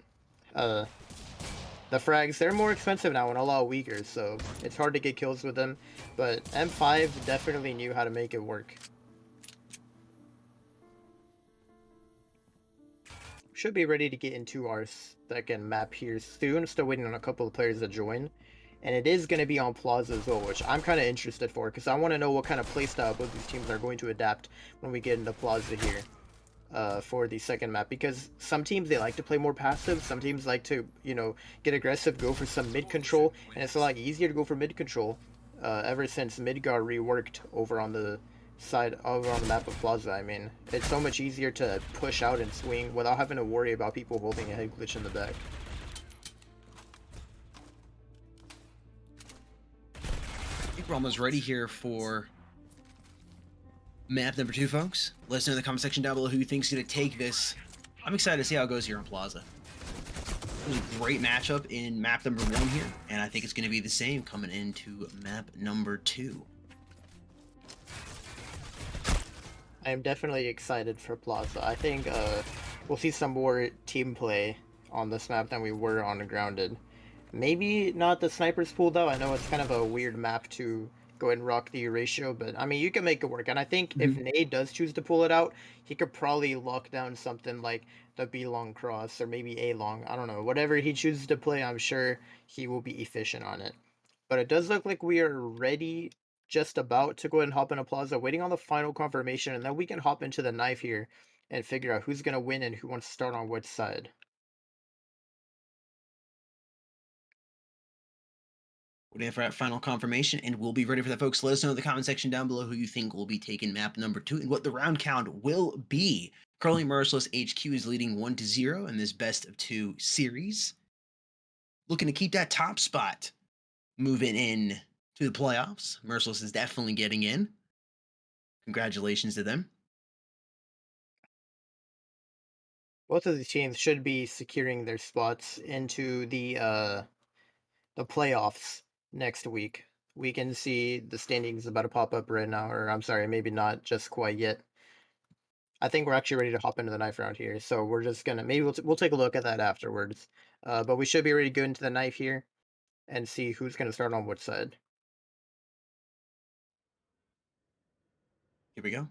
The frags, they're more expensive now and a lot weaker, so it's hard to get kills with them. But M5 definitely knew how to make it work. Should be ready to get into our second map here soon. Still waiting on a couple of players to join. And it is going to be on Plaza as well, which I'm kind of interested for, because I want to know what kind of playstyle both these teams are going to adapt when we get into Plaza here. For the second map, because some teams, they like to play more passive, some teams like to, you know, get aggressive, go for some mid control, and it's a lot easier to go for mid control ever since mid got reworked over on the map of Plaza. I mean, it's so much easier to push out and swing without having to worry about people holding a head glitch in the back. I think we're almost ready here for map number 2, folks. Let us know in the comment section down below who you think is going to take this. I'm excited to see how it goes here on Plaza. It was a great matchup in map number 1 here, and I think it's going to be the same coming into map number 2. I am definitely excited for Plaza. I think we'll see some more team play on this map than we were on Grounded. Maybe not the snipers pool though. I know it's kind of a weird map to go ahead and rock the ratio, but I mean, you can make it work. And I think if Nade does choose to pull it out, he could probably lock down something like the B long cross or maybe A long. I don't know. Whatever he chooses to play, I'm sure he will be efficient on it. But it does look like we are ready, just about to go ahead and hop into Plaza, waiting on the final confirmation, and then we can hop into the knife here and figure out who's going to win and who wants to start on which side. Waiting for that final confirmation, and we'll be ready for that, folks. Let us know in the comment section down below who you think will be taking map number 2 and what the round count will be. Currently, MERCILESS HQ is leading 1-0 in this best of 2 series. Looking to keep that top spot moving in to the playoffs. MERCILESS is definitely getting in. Congratulations to them. Both of these teams should be securing their spots into the playoffs next week. We can see the standings about to pop up right now, or I'm sorry, maybe not just quite yet. I think we're actually ready to hop into the knife round here, so we're just gonna, maybe we'll take a look at that afterwards. But we should be ready to go into the knife here and see who's gonna start on which side. Here we go.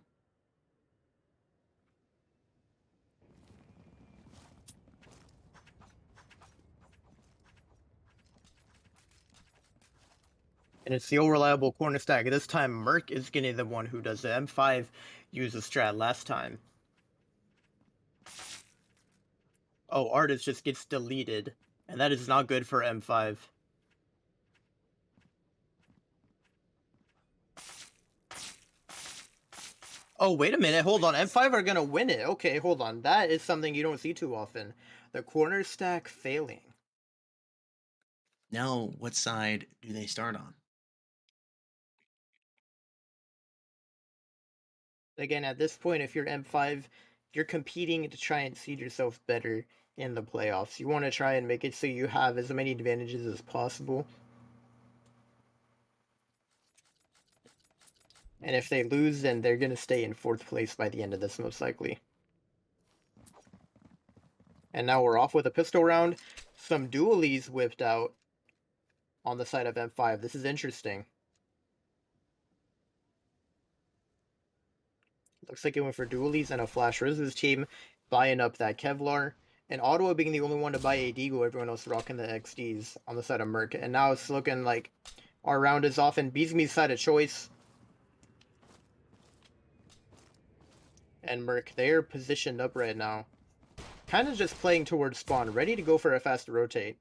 And it's the old reliable corner stack. This time, Merc is getting the one who does the M5 use the strat last time. Oh, Artist just gets deleted, and that is not good for M5. Oh, wait a minute, hold on. M5 are gonna win it. Okay, hold on. That is something you don't see too often. The corner stack failing. Now, what side do they start on? Again, at this point, if you're M5, you're competing to try and seed yourself better in the playoffs. You want to try and make it so you have as many advantages as possible. And if they lose, then they're going to stay in 4th place by the end of this, most likely. And now we're off with a pistol round. Some dualies whipped out on the side of M5. This is interesting. Looks like he went for dualies and a flash. Riz's team buying up that Kevlar. And Ottawa being the only one to buy a Deagle, everyone else rocking the XDs on the side of Merc. And now it's looking like our round is off and Beesme's side of choice. And Merc, they're positioned up right now. Kind of just playing towards spawn, ready to go for a fast rotate.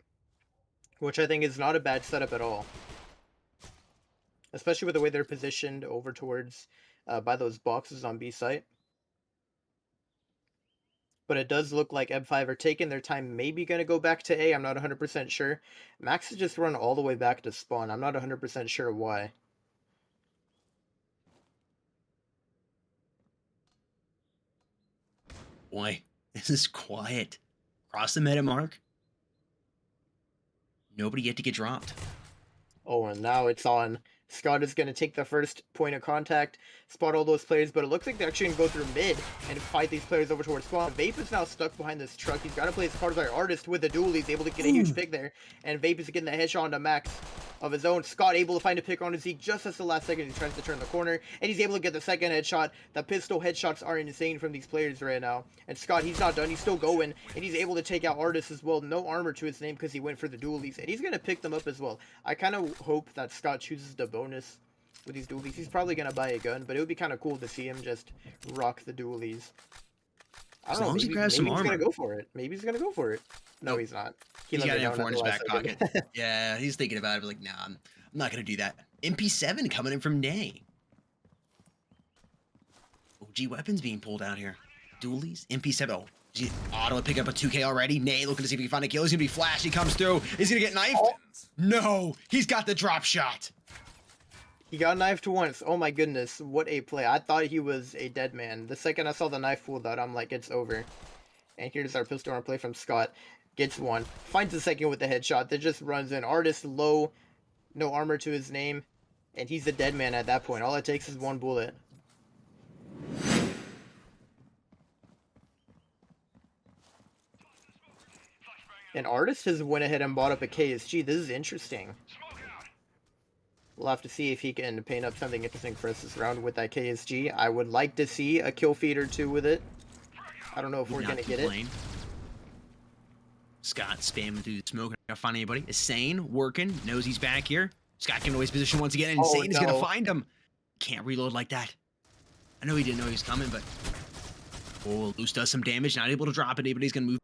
Which I think is not a bad setup at all. Especially with the way they're positioned over towards, by those boxes on B site. But it does look like M5 are taking their time, maybe going to go back to A. I'm not 100% sure. Max has just run all the way back to spawn. I'm not 100% sure why. Boy, this is quiet. Cross the meta mark. Nobody yet to get dropped. Oh, and now it's on. Scott is going to take the first point of contact, spot all those players, but it looks like they're actually going to go through mid and fight these players over towards spawn. Vape is now stuck behind this truck. He's got to play his cards like artist with the duel. He's able to get a huge pick there, and Vape is getting the headshot onto Max of his own. Scott able to find a pick on his Zeke just as the last second. He tries to turn the corner, and he's able to get the second headshot. The pistol headshots are insane from these players right now. And Scott, he's not done. He's still going, and he's able to take out Artist as well. No armor to his name because he went for the dualies, and he's going to pick them up as well. I kind of hope that Scott chooses the bonus with these dualies. He's probably going to buy a gun, but it would be kind of cool to see him just rock the dualies. I don't know, maybe he's going to go for it. Maybe he's going to go for it. No, he's not. He's got an M4 in his back pocket. Yeah, he's thinking about it, but like, nah, I'm not going to do that. MP7 coming in from Nay. OG weapons being pulled out here. Dualies, MP7. Oh, Ottawa picking up a 2K already. Nay looking to see if he can find a kill. He's going to be flashed. He comes through. Is he going to get knifed? Oh. No, he's got the drop shot. He got knifed once. Oh my goodness, what a play. I thought he was a dead man. The second I saw the knife pulled out, I'm like, it's over. And here's our pistol arm play from Scott. Gets one. Finds the second with the headshot. That just runs in. Artist low. No armor to his name. And he's a dead man at that point. All it takes is one bullet. And Artist has went ahead and bought up a KSG. This is interesting. We'll have to see if he can paint up something interesting for us this round with that KSG. I would like to see a kill feed or two with it. I don't know if we're going to get it. Scott spamming through the smoke. Not find anybody. Insane working. Knows he's back here. Scott giving away his position once again. Insane is going to find him. Can't reload like that. I know he didn't know he was coming, but... Oh, Loose does some damage. Not able to drop it. But he's going to move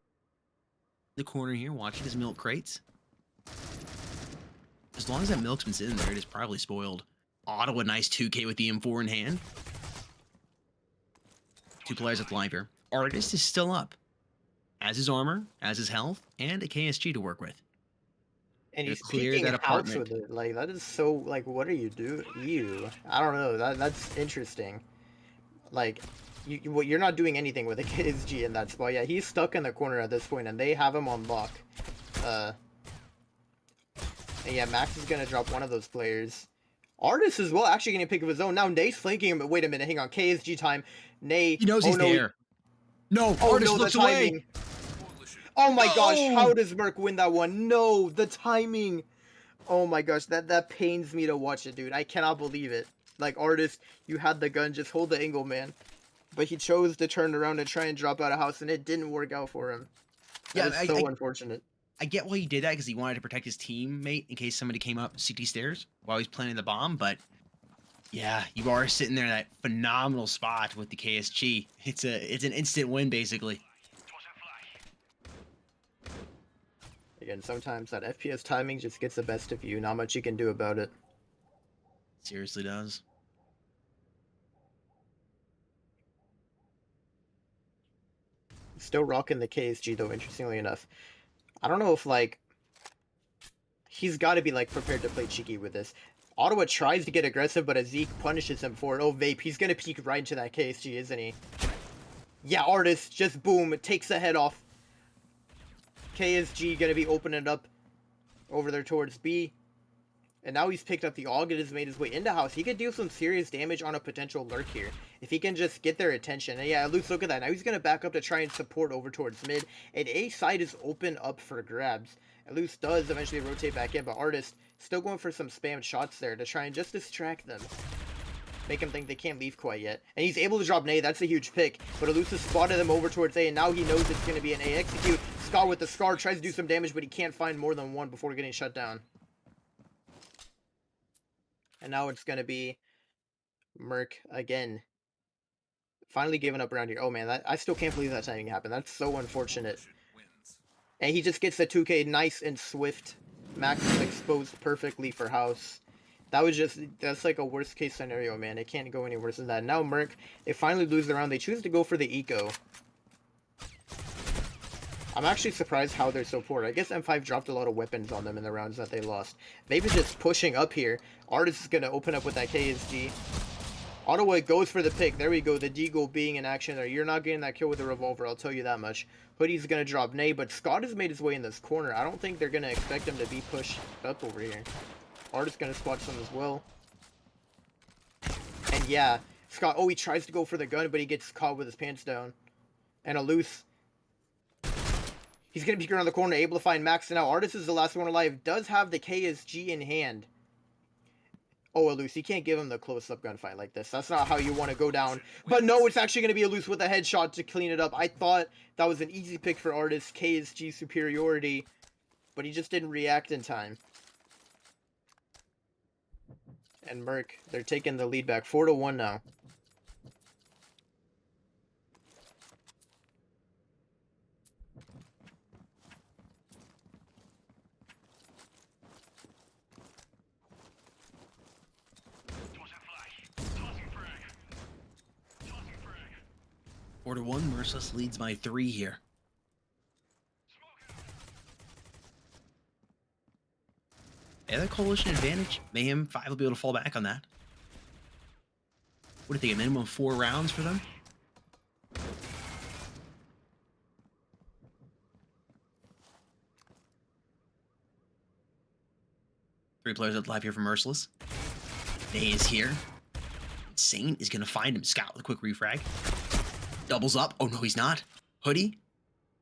the corner here. Watching his milk crates. As long as that milk's been sitting there, it is probably spoiled. Ottawa, nice 2K with the M4 in hand. Two players at the line here. Artist is still up. As his armor, as his health, and a KSG to work with. And he's clear that apartment with it. Like, that is so, like, what are you doing? I don't know. That's interesting. Like, you're not doing anything with a KSG in that spot. Yeah, he's stuck in the corner at this point, and they have him on lock. And yeah, Max is going to drop one of those players. Artist as well, actually going to pick up his own. Now Nay's flanking him, but wait a minute, hang on. KSG time. Nay. He knows he's there. No, Artist looks away. Oh my gosh, how does Merc win that one? No, the timing. Oh my gosh, that pains me to watch it, dude. I cannot believe it. Like, Artist, you had the gun, just hold the angle, man. But he chose to turn around and try and drop out of house, and it didn't work out for him. That is so unfortunate. I get why he did that, because he wanted to protect his teammate in case somebody came up CT stairs while he's planting the bomb, but yeah, you are sitting there in that phenomenal spot with the KSG. It's an instant win, basically. Again, sometimes that FPS timing just gets the best of you. Not much you can do about it. Seriously does. Still rocking the KSG, though, interestingly enough. I don't know if, like, he's got to be, like, prepared to play cheeky with this. Ottawa tries to get aggressive, but Zeke punishes him for it. Oh, Vape, he's going to peek right into that KSG, isn't he? Yeah, Artist, just boom, it takes the head off. KSG going to be opening it up over there towards B. And now he's picked up the AUG and has made his way into house. He could deal some serious damage on a potential lurk here. If he can just get their attention. And yeah, Luke, look at that. Now he's going to back up to try and support over towards mid. And A side is open up for grabs. And Luce does eventually rotate back in. But Artist still going for some spam shots there to try and just distract them. make him think they can't leave quite yet. And he's able to drop an A. That's a huge pick. But Elusive spotted them over towards A, and now he knows it's going to be an A execute. Scott with the Scar tries to do some damage, but he can't find more than one before getting shut down. And now it's going to be Merc again. Finally giving up around here. Oh man, I still can't believe that timing happened. That's so unfortunate. And he just gets the 2K nice and swift. Max is exposed perfectly for House. That's like a worst case scenario, man. It can't go any worse than that. Now Merc, they finally lose the round. They choose to go for the eco. I'm actually surprised how they're so poor. I guess M5 dropped a lot of weapons on them in the rounds that they lost. They've been just pushing up here. Artist is going to open up with that KSG. Ottawa goes for the pick. There we go. The Deagle being in action there. You're not getting that kill with the revolver, I'll tell you that much. Hoodie's going to drop Nay, but Scott has made his way in this corner. I don't think they're going to expect him to be pushed up over here. Artist going to spot some as well. And yeah, Scott, oh, he tries to go for the gun, but he gets caught with his pants down. And a loose. He's going to peek around the corner, able to find Max. And now Artist is the last one alive. Does have the KSG in hand. Oh, Eluse, you can't give him the close-up gunfight like this. That's not how you want to go down. But no, it's actually going to be Eluse with a headshot to clean it up. I thought that was an easy pick for Artist, KSG superiority. But he just didn't react in time. And Merc, they're taking the lead back. 4-1 now. Four to one, Merciless leads by 3 here. Yeah, that coalition advantage. Mayhem 5 will be able to fall back on that. What do you think? A minimum of 4 rounds for them? Three players up live here for Merciless. Day is here. Insane is going to find him. Scout with a quick refrag. Doubles up. Oh, no, he's not. Hoodie.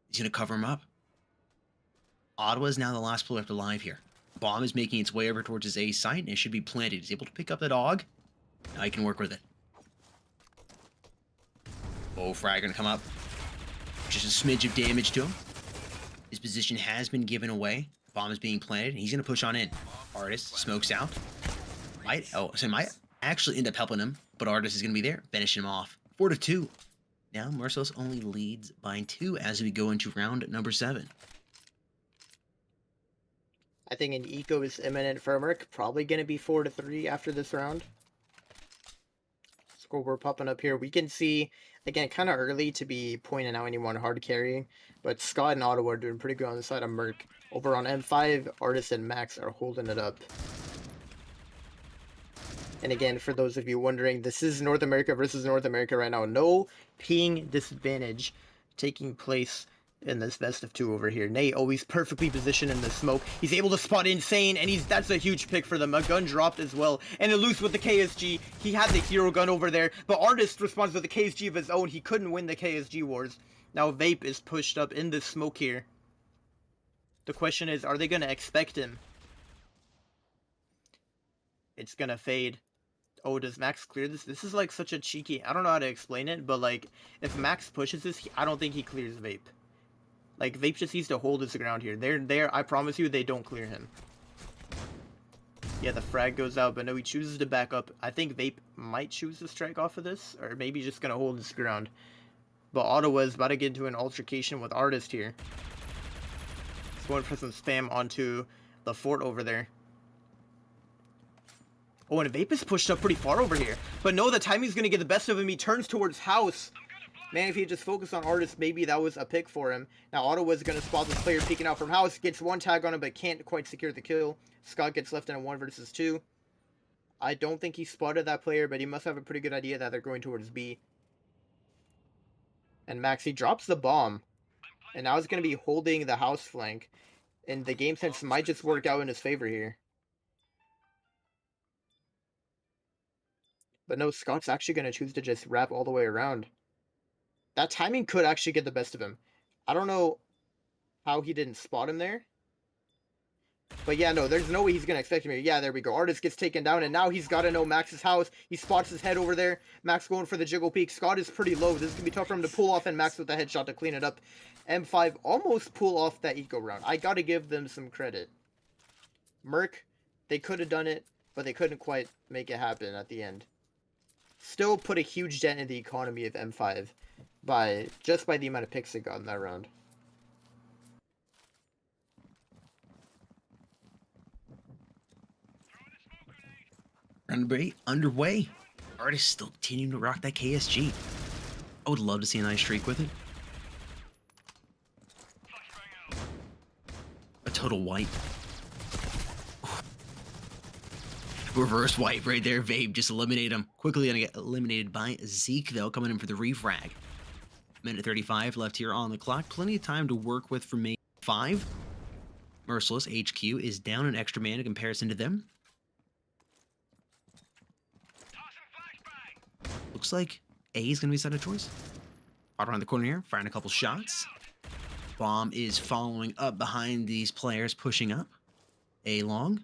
He's going to cover him up. Ottawa is now the last player left alive here. Bomb is making its way over towards his A site, and it should be planted. He's able to pick up the dog. Now he can work with it. Oh, frag going to come up. Just a smidge of damage to him. His position has been given away. Bomb is being planted, and he's going to push on in. Artist smokes out. Might actually end up helping him, but Artist is going to be there, finishing him off. 4-2. Now Merciless only leads by 2 as we go into round number 7. I think an eco is imminent for Merc. Probably going to be 4-3 after this round. Scoreboard popping up here. We can see, again, kind of early to be pointing out anyone hard carrying, but Scott and Ottawa are doing pretty good on the side of Merc. Over on M5, Artist and Max are holding it up. And again, for those of you wondering, this is North America versus North America right now. No ping disadvantage taking place in this best of 2 over here. Nate always perfectly positioned in the smoke. He's able to spot Insane, and that's a huge pick for them. A gun dropped as well. And Eluse with the KSG. He had the hero gun over there, but Artist responds with the KSG of his own. He couldn't win the KSG wars. Now Vape is pushed up in the smoke here. The question is, are they going to expect him? It's going to fade. Oh, does Max clear this? This is like such a cheeky... I don't know how to explain it, but like, if Max pushes this, I don't think he clears Vape. Like, Vape just needs to hold his ground here. I promise you, they don't clear him. Yeah, the frag goes out, but no, he chooses to back up. I think Vape might choose to strike off of this, or maybe just gonna hold his ground. But Ottawa is about to get into an altercation with Artist here. He's going for some spam onto the fort over there. Oh, and Vape is pushed up pretty far over here. But no, the timing's going to get the best of him. He turns towards House. Man, if he just focused on Artist, maybe that was a pick for him. Now, Ottawa's going to spot this player peeking out from House. Gets one tag on him, but can't quite secure the kill. Scott gets left in a 1 versus 2. I don't think he spotted that player, but he must have a pretty good idea that they're going towards B. And Maxi drops the bomb. And now he's going to be holding the House flank. And the game sense might just work out in his favor here. But no, Scott's actually going to choose to just wrap all the way around. That timing could actually get the best of him. I don't know how he didn't spot him there. But yeah, no, there's no way he's gonna expect me. Yeah, there we go. Artist gets taken down, and now he's gotta know Max's house. He spots his head over there. Max going for the jiggle peek. Scott is pretty low. This is gonna be tough for him to pull off, and Max with the headshot to clean it up. M5 almost pull off that eco round. I gotta give them some credit. Merc, they could have done it, but they couldn't quite make it happen at the end. Still put a huge dent in the economy of M5 by the amount of picks they got in that round. Underway. Artist still continuing to rock that KSG. I would love to see a nice streak with it. A total wipe. Reverse wipe right there. Vape just eliminate him. Quickly gonna get eliminated by Zeke, though, coming in for the refrag. Minute 35 left here on the clock. Plenty of time to work with for May 5. Merciless HQ is down an extra man in comparison to them. Looks like A is going to be set of choice. Out around the corner here, firing a couple shots. Bomb is following up behind these players, pushing up. A long.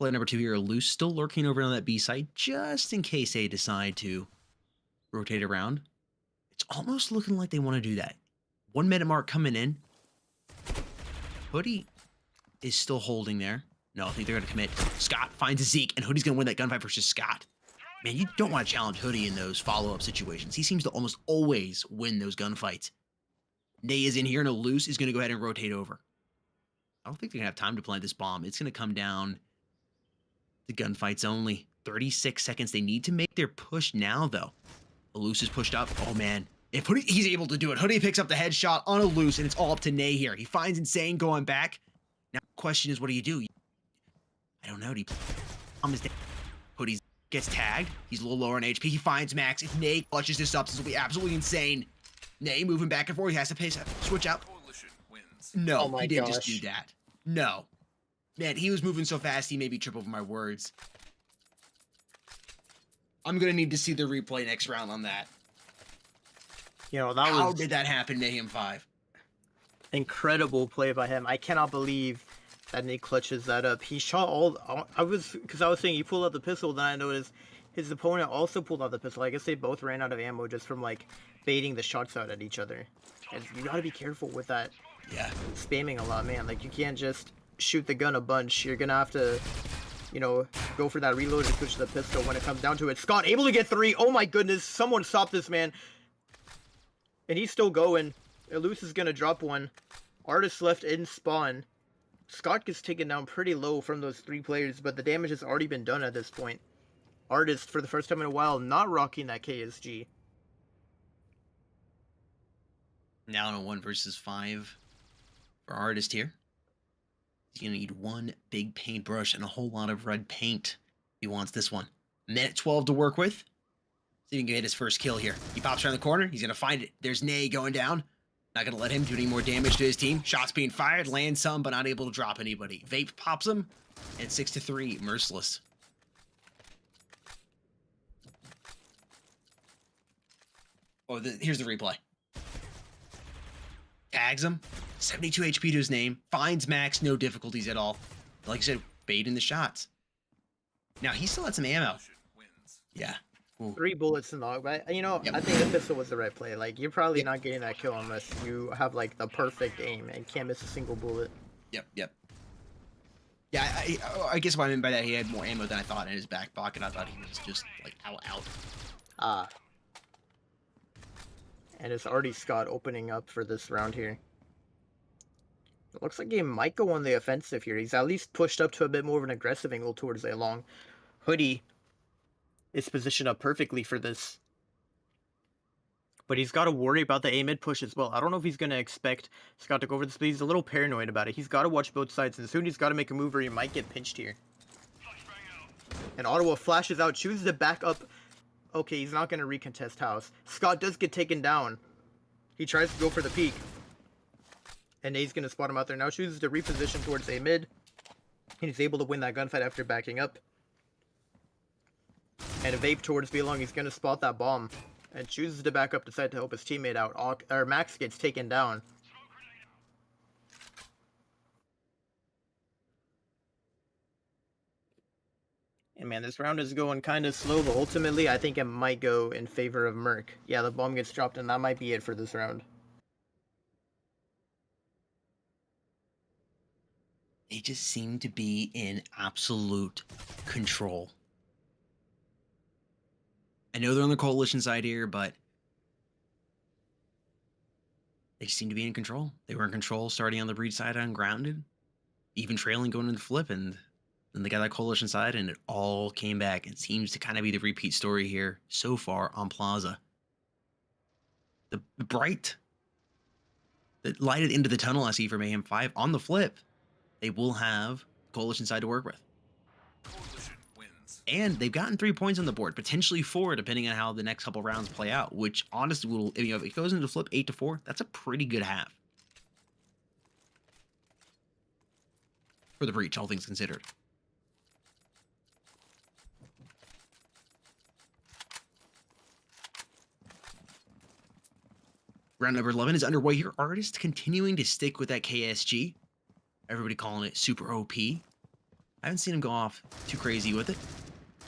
Play number 2 here, Loose, still lurking over on that B side, just in case they decide to rotate around. It's almost looking like they want to do that. 1 minute mark coming in. Hoodie is still holding there. No, I think they're going to commit. Scott finds Zeke, and Hoodie's going to win that gunfight versus Scott. Man, you don't want to challenge Hoodie in those follow-up situations. He seems to almost always win those gunfights. Nay is in here, and a Loose is going to go ahead and rotate over. I don't think they're going to have time to plant this bomb. It's going to come down to gunfights only. 36 seconds. They need to make their push now, though. A Loose is pushed up. Oh, man. If Hoodie, he's able to do it. Hoodie picks up the headshot on a Loose, and it's all up to Nay here. He finds Insane going back. Now, the question is, what do? I don't know. Bomb is down. Hoodie gets tagged. He's a little lower on HP. He finds Max. If Nay clutches this up, this will be absolutely insane. Nay moving back and forth. He has to switch out. No, Oh my he didn't gosh. just do that. No. Man, he was moving so fast, he made me trip over my words. I'm going to need to see the replay next round on that. You know, that How was did that happen to him 5? incredible play by him. I cannot believe that Nick clutches that up. He shot all. I was saying he pulled out the pistol, then I noticed his opponent also pulled out the pistol. I guess they both ran out of ammo just from like baiting the shots out at each other. And you gotta be careful with that. Yeah. Spamming a lot, man. Like you can't just shoot the gun a bunch. You're gonna have to, you know, go for that reload and switch to the pistol when it comes down to it. Scott able to get 3. Oh my goodness! Someone stop this man. And he's still going. Eluse is gonna drop one. Artist left in spawn. Scott gets taken down pretty low from those 3 players, but the damage has already been done at this point. Artist, for the first time in a while, not rocking that KSG. Now in a 1 versus 5 for Artist here. He's going to need 1 big paintbrush and a whole lot of red paint. He wants this one. Minute 12 to work with. See if he can get his first kill here. He pops around the corner. He's going to find it. There's Nay going down. Not going to let him do any more damage to his team. Shots being fired. Lands some, but not able to drop anybody. Vape pops him. And 6-3. Merciless. Oh, here's the replay. Tags him. 72 HP to his name. Finds Max. No difficulties at all. Like I said, baiting the shots. Now, he still had some ammo. Yeah. Ooh. 3 bullets in the log, but you know, Yep. I think the pistol was the right play. Like, you're probably not getting that kill unless you have like the perfect aim and can't miss a single bullet. Yep. Yeah, I guess what I meant by that, he had more ammo than I thought in his back pocket. I thought he was just, like, out. And it's already Scott opening up for this round here. It looks like he might go on the offensive here. He's at least pushed up to a bit more of an aggressive angle towards a long. Hoodie is positioned up perfectly for this. But he's got to worry about the A-mid push as well. I don't know if he's going to expect Scott to go over this, but he's a little paranoid about it. He's got to watch both sides, and soon he's got to make a move or he might get pinched here. And Ottawa flashes out, chooses to back up. Okay, he's not going to recontest house. Scott does get taken down. He tries to go for the peak. And Nay's going to spot him out there now. Chooses to reposition towards A-mid. And he's able to win that gunfight after backing up. And a vape towards B-long. He's going to spot that bomb. And chooses to back up, decide to help his teammate out. Max gets taken down. Man, this round is going kind of slow, but ultimately I think it might go in favor of Merc. Yeah, the bomb gets dropped, and that might be it for this round. They just seem to be in absolute control. I know they're on the coalition side here, but they seem to be in control. They were in control starting on the breach side ungrounded, even trailing going into the flip, and then they got that coalition side, and it all came back. It seems to kind of be the repeat story here so far on Plaza. The bright that lighted into the tunnel I see for Mayhem 5 on the flip, they will have coalition side to work with. And they've gotten 3 points on the board, potentially 4, depending on how the next couple rounds play out, which honestly will, if it goes into flip 8-4, that's a pretty good half for the breach, all things considered. Round number 11 is underway here. Artist continuing to stick with that KSG. Everybody calling it super OP. I haven't seen him go off too crazy with it.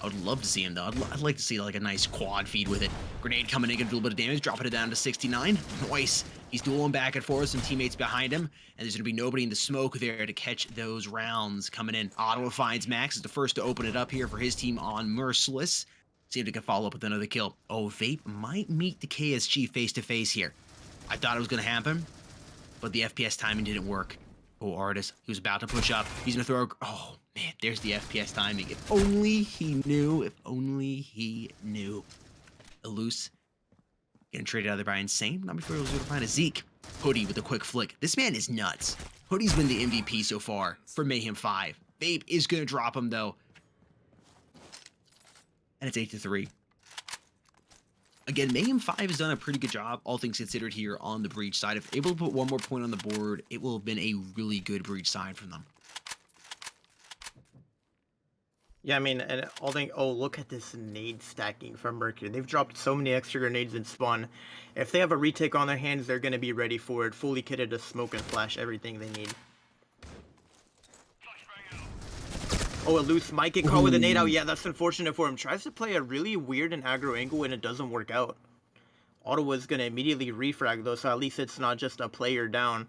I would love to see him, though. I'd like to see like a nice quad feed with it. Grenade coming in, gonna do a little bit of damage, dropping it down to 69. Nice. He's dueling back and forth, some teammates behind him, and there's gonna be nobody in the smoke there to catch those rounds coming in. Ottawa finds Max is the first to open it up here for his team on MERCILESS. See if they can follow up with another kill. Oh, Vape might meet the KSG face-to-face here. I thought it was gonna happen, but the FPS timing didn't work. Oh, Artist, he was about to push up. He's gonna throw a... Oh, man, there's the FPS timing. If only he knew. If only he knew. Eluce getting traded out there by Insane. Not before he was able to find a Zeke. Hoodie with a quick flick. This man is nuts. Hoodie's been the MVP so far for Mayhem 5. Babe is gonna drop him, though. And it's 8-3. Again, Mayhem 5 has done a pretty good job, all things considered, here on the breach side. If able to put one more point on the board, it will have been a really good breach side from them. Yeah, I mean, and all thing. Oh, look at this nade stacking from Mercury. They've dropped so many extra grenades in spawn. If they have a retake on their hands, they're going to be ready for it. Fully kitted to smoke and flash everything they need. Oh, Eluce might get caught with a nade out. Yeah, that's unfortunate for him. Tries to play a really weird and aggro angle, and it doesn't work out. Ottawa's going to immediately refrag, though, so at least it's not just a player down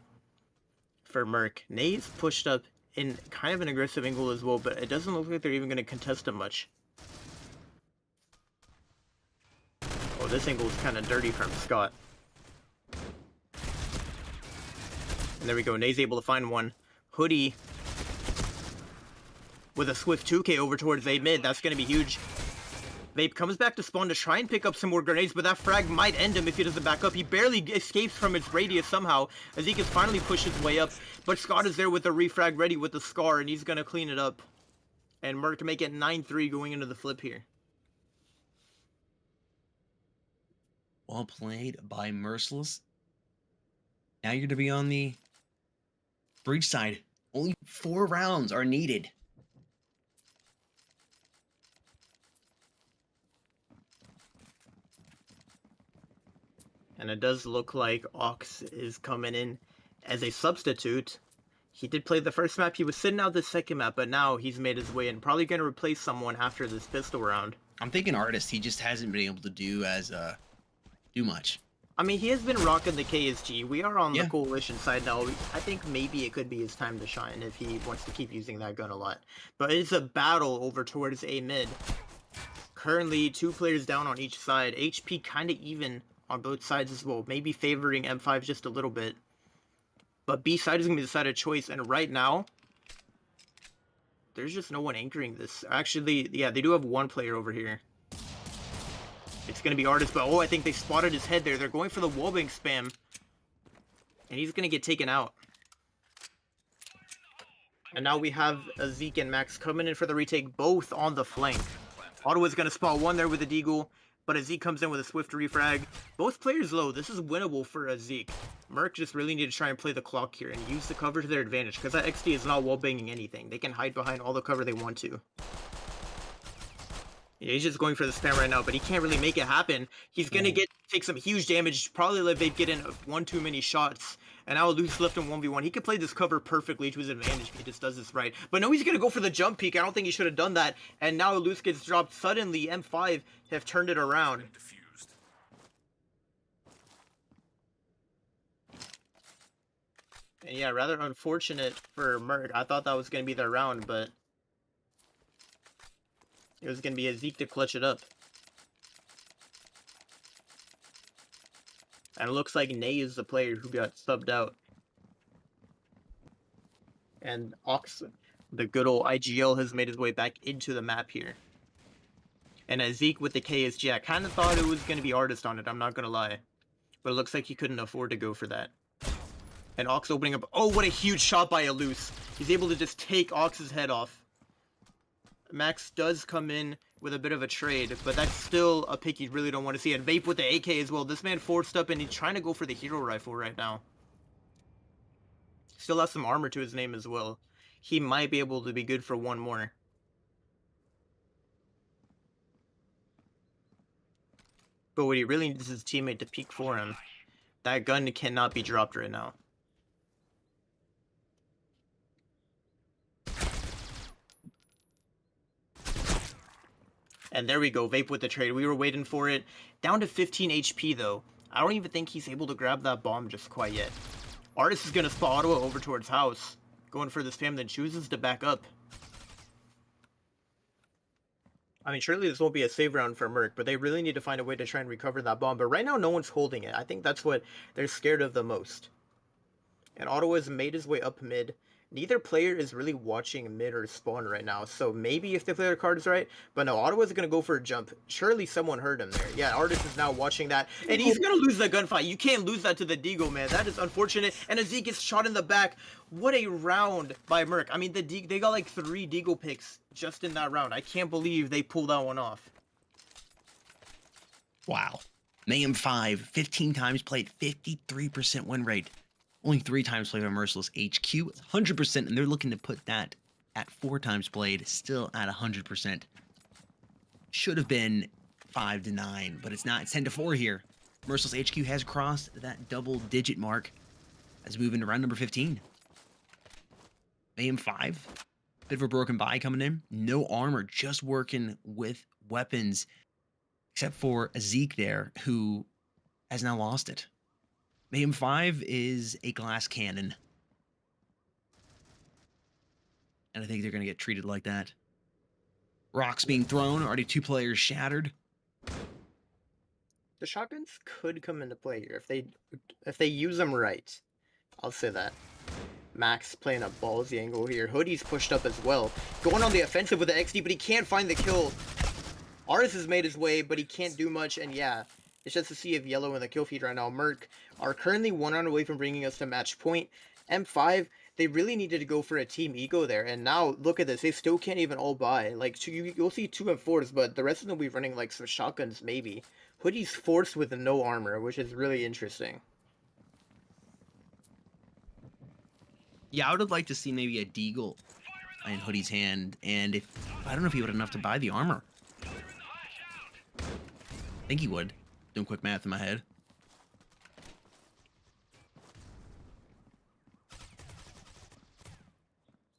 for Merc. Nade's pushed up in kind of an aggressive angle as well, but it doesn't look like they're even going to contest him much. Oh, this angle is kind of dirty from Scott. And there we go. Nade's able to find one. Hoodie with a swift 2K over towards Vape mid. That's going to be huge. Vape comes back to spawn to try and pick up some more grenades, but that frag might end him if he doesn't back up. He barely escapes from its radius somehow, as he can finally push his way up. But Scott is there with the refrag ready with the Scar, and he's going to clean it up. And Merc can make it 9-3 going into the flip here. Well played by MERCILESS. Now you're going to be on the breach side. Only 4 rounds are needed. And it does look like Ox is coming in as a substitute. He did play the first map. He was sitting out the second map, but now he's made his way in. Probably going to replace someone after this pistol round. I'm thinking Artist. He just hasn't been able to do much. I mean, he has been rocking the KSG. We are on the coalition side now. I think maybe it could be his time to shine if he wants to keep using that gun a lot. But it's a battle over towards A mid. Currently, 2 players down on each side. HP kind of even on both sides as well, maybe favoring M5 just a little bit. But B side is going to be the side of choice, and right now, there's just no one anchoring this. Actually, yeah, they do have 1 player over here. It's going to be Artist, but oh, I think they spotted his head there. They're going for the wallbang spam, and he's going to get taken out. And now we have a Zeke and Max coming in for the retake, both on the flank. Ottawa's going to spot one there with a Deagle, but a Zeke comes in with a swift refrag. Both players low. This is winnable for a Zeke. Merc just really need to try and play the clock here and use the cover to their advantage, because that XD is not wallbanging anything. They can hide behind all the cover they want to. Yeah, he's just going for the spam right now, but he can't really make it happen. He's going to take some huge damage, probably let Vape get in 1 too many shots, And now Luce left him 1v1. He could play this cover perfectly to his advantage if he just does this right. But no, he's going to go for the jump peek. I don't think he should have done that. And now Luce gets dropped. Suddenly, M5 have turned it around. Diffused. And yeah, rather unfortunate for Merc. I thought that was going to be their round, but it was going to be a Zeke to clutch it up. And it looks like Nay is the player who got subbed out. And Ox, the good old IGL, has made his way back into the map here. And Zeke with the KSG, I kind of thought it was going to be Artist on it, I'm not going to lie. But it looks like he couldn't afford to go for that. And Ox opening up. Oh, what a huge shot by Eluse. He's able to just take Ox's head off. Max does come in with a bit of a trade, but that's still a pick you really don't want to see. And Vape with the AK as well. This man forced up and he's trying to go for the hero rifle right now. Still has some armor to his name as well. He might be able to be good for one more. But what he really needs is his teammate to peek for him. That gun cannot be dropped right now. And there we go, Vape with the trade. We were waiting for it. Down to 15 HP though. I don't even think he's able to grab that bomb just quite yet. Artist is going to spot Ottawa over towards house. Going for the spam, then chooses to back up. I mean, surely this won't be a save round for Merc, but they really need to find a way to try and recover that bomb. But right now, no one's holding it. I think that's what they're scared of the most. And Ottawa's made his way up mid. Neither player is really watching mid or spawn right now, so maybe if they play their cards right, but no, Ottawa's going to go for a jump. Surely someone heard him there. Yeah, Artist is now watching that, and he's going to lose that gunfight. You can't lose that to the Deagle, man. That is unfortunate, and Zeke gets shot in the back. What a round by Merc. I mean, they got like 3 Deagle picks just in that round. I can't believe they pulled that one off. Wow. Mayhem 5, 15 times played, 53% win rate. Only 3 times played by Merciless HQ. It's 100%, and they're looking to put that at 4 times played, still at 100%. Should have been 5-9, but it's not. It's 10-4 here. Merciless HQ has crossed that double-digit mark as we move into round number 15. Mayhem 5, bit of a broken buy coming in. No armor, just working with weapons, except for a Zeke there, who has now lost it. Mayhem 5 is a glass cannon. And I think they're going to get treated like that. Rocks being thrown, already 2 players shattered. The shotguns could come into play here if they use them right. I'll say that. Max playing a ballsy angle here. Hoodie's pushed up as well. Going on the offensive with the XD, but he can't find the kill. Artis has made his way, but he can't do much, and yeah. It's just a sea of yellow in the kill feed right now. Merc are currently 1 round away from bringing us to match point. M5, they really needed to go for a team ego there. And now, look at this. They still can't even all buy. Like, you'll see 2 M4s, but the rest of them will be running, like, some shotguns, maybe. Hoodie's forced with no armor, which is really interesting. Yeah, I would have liked to see maybe a Deagle in Hoodie's hand. And if I don't know if he would have enough to buy the armor. I think he would. Doing quick math in my head.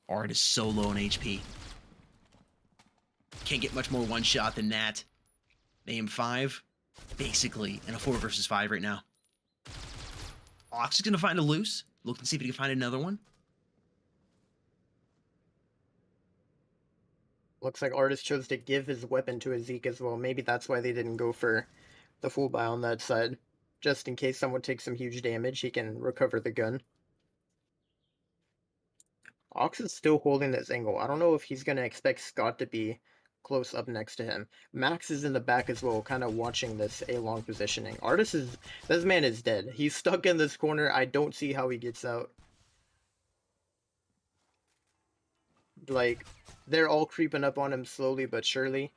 Art is so low on HP. Can't get much more one shot than that. Mayhem 5, basically in a 4 versus 5 right now. Ox is going to find a loose. Look and see if he can find another one. Looks like Artist chose to give his weapon to a Zeke as well. Maybe that's why they didn't go for the full buy on that side. Just in case someone takes some huge damage, he can recover the gun. Ox is still holding this angle. I don't know if he's going to expect Scott to be close up next to him. Max is in the back as well, kind of watching this A-long positioning. This man is dead. He's stuck in this corner. I don't see how he gets out. Like, they're all creeping up on him slowly but surely.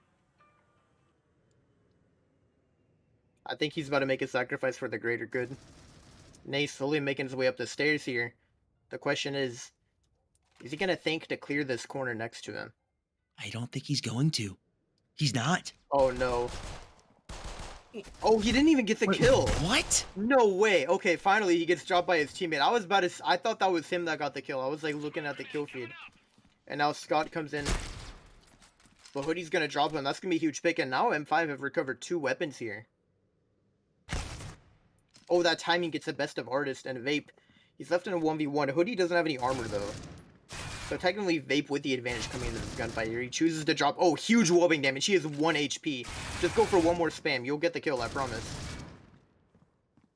I think he's about to make a sacrifice for the greater good. Nay slowly making his way up the stairs here. The question is he going to think to clear this corner next to him? I don't think he's going to. He's not. Oh no. Oh, he didn't even get the kill. What? No way. Okay, finally he gets dropped by his teammate. I thought that was him that got the kill. I was like looking at the kill feed. And now Scott comes in. But Hoodie's gonna drop him. That's gonna be a huge pick. And now M5 have recovered 2 weapons here. Oh, that timing gets the best of Artist and Vape. He's left in a 1v1. Hoodie doesn't have any armor though. So technically Vape with the advantage coming into this gunfight here. He chooses to drop. Oh, huge wallbang damage. He has 1 HP. Just go for one more spam. You'll get the kill, I promise.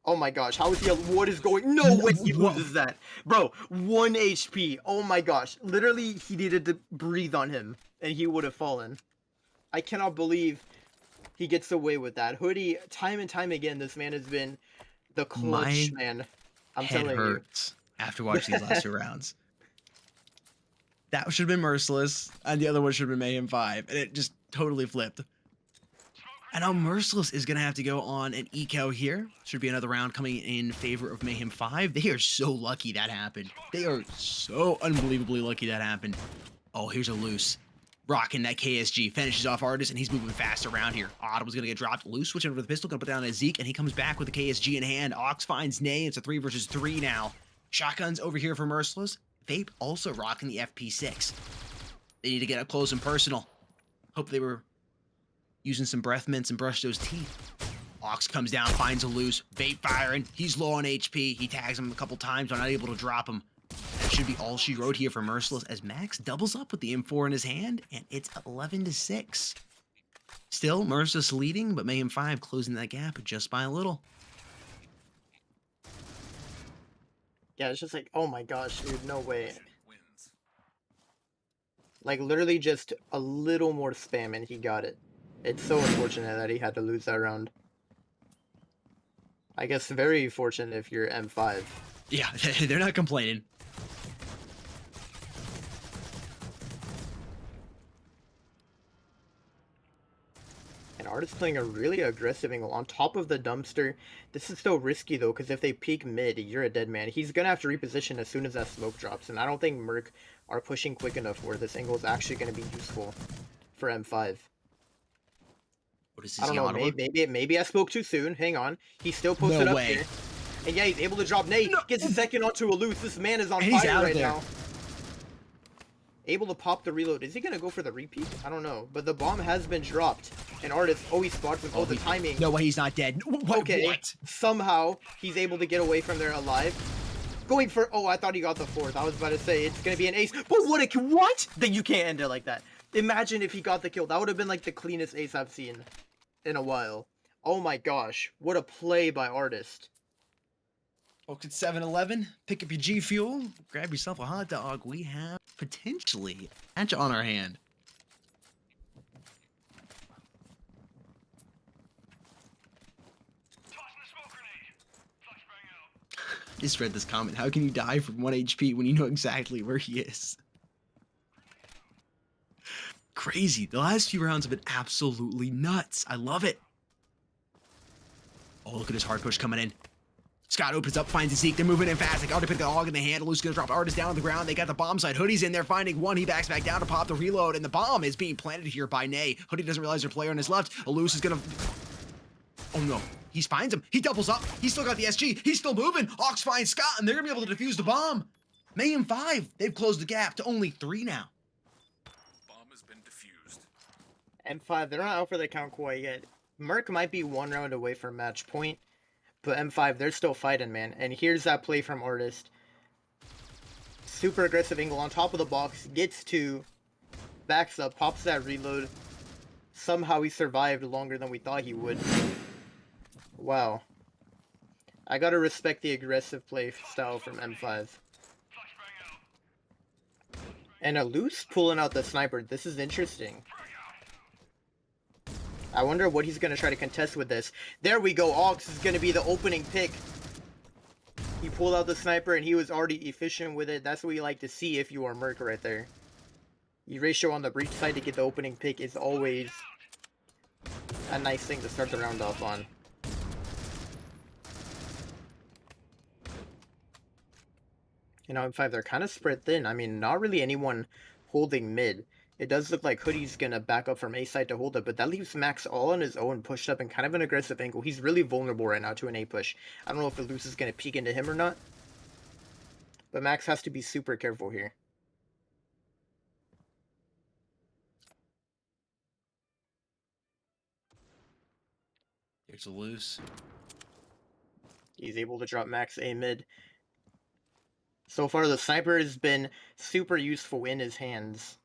Oh my gosh, how is he? What is going? No way he loses that. Bro, 1 HP. Oh my gosh. Literally, he needed to breathe on him, and he would have fallen. I cannot believe he gets away with that. Hoodie, time and time again, this man has been the clutch man. I'm Head telling you. hurts after watching these last 2 rounds. That should have been Merciless, and the other one should have been Mayhem 5, and it just totally flipped. And now Merciless is going to have to go on an eco here. Should be another round coming in favor of Mayhem 5. They are so lucky that happened. They are so unbelievably lucky that happened. Oh, here's a Loose. Rocking that KSG. Finishes off Artist, and he's moving fast around here. Audible's going to get dropped. Loose switching over to the pistol. Going to put down a Zeke, and he comes back with the KSG in hand. Ox finds Nay. It's a 3 versus 3 now. Shotguns over here for Merciless. Vape also rocking the FP6. They need to get up close and personal. Hope they were using some breath mints and brush those teeth. Ox comes down, finds a Loose. Vape firing. He's low on HP. He tags him a couple times, but not able to drop him. That should be all she wrote here for Merciless as Max doubles up with the M4 in his hand, and it's 11-6. Still, Merciless leading, but Mayhem 5 closing that gap just by a little. Yeah, it's just like, oh my gosh, dude, no way. Like, literally just a little more spam and he got it. It's so unfortunate that he had to lose that round. I guess very fortunate if you're M5. Yeah, they're not complaining. And Artist playing a really aggressive angle on top of the dumpster. This is still risky though, because if they peek mid, you're a dead man. He's gonna have to reposition as soon as that smoke drops, and I don't think Merc are pushing quick enough where this angle is actually gonna be useful for M5. What is this? I don't know, maybe I spoke too soon. Hang on. He's still posted No up way. here. And yeah, he's able to drop Nate. No. Gets a second onto a Loose. This man is on And he's fire out right there. now. Able to pop the reload. Is he going to go for the repeat? I don't know. But the bomb has been dropped. And Artist, oh, he spots him. Oh, the timing. No way, he's not dead. What? Okay. What? Somehow, he's able to get away from there alive. Going for, oh, I thought he got the 4th. I was about to say, it's going to be an ace. But what? Then you can't end it like that. Imagine if he got the kill. That would have been like the cleanest ace I've seen in a while. Oh my gosh. What a play by Artist. Folks at 7-Eleven, pick up your G Fuel, grab yourself a hot dog. We have potentially a match on our hand. Just read this comment. How can you die from 1 HP when you know exactly where he is? Crazy. The last few rounds have been absolutely nuts. I love it. Oh, look at his hard push coming in. Scott opens up, finds a Zeke. They're moving in fast. They already put the hog in the hand. Loose gonna drop Artist down on the ground. They got the bomb side. Hoodie's in there finding one. He backs back down to pop the reload, and the bomb is being planted here by Nay. Hoodie doesn't realize their player on his left. Loose is gonna. Oh no. He finds him. He doubles up. He's still got the SG. He's still moving. Ox finds Scott, and they're gonna be able to defuse the bomb. Mayhem 5. They've closed the gap to only 3 now. Bomb has been defused. M5, they're not out for the count quite yet. Merc might be 1 round away from match point. But M5, they're still fighting, man. And here's that play from Artist. Super aggressive angle on top of the box. Gets 2. Backs up. Pops that reload. Somehow he survived longer than we thought he would. Wow. I gotta respect the aggressive play style from M5. And a Loose pulling out the sniper. This is interesting. I wonder what he's going to try to contest with this. There we go. Ox is going to be the opening pick. He pulled out the sniper and he was already efficient with it. That's what you like to see if you are Merc right there. Your ratio on the breach side to get the opening pick is always a nice thing to start the round off on. You know, M5, they're kind of spread thin. I mean, not really anyone holding mid. It does look like Hoodie's gonna back up from A side to hold up, but that leaves Max all on his own, pushed up in kind of an aggressive angle. He's really vulnerable right now to an A push. I don't know if Eluse is gonna peek into him or not, but Max has to be super careful here. There's a loose. He's able to drop Max A mid. So far, the sniper has been super useful in his hands.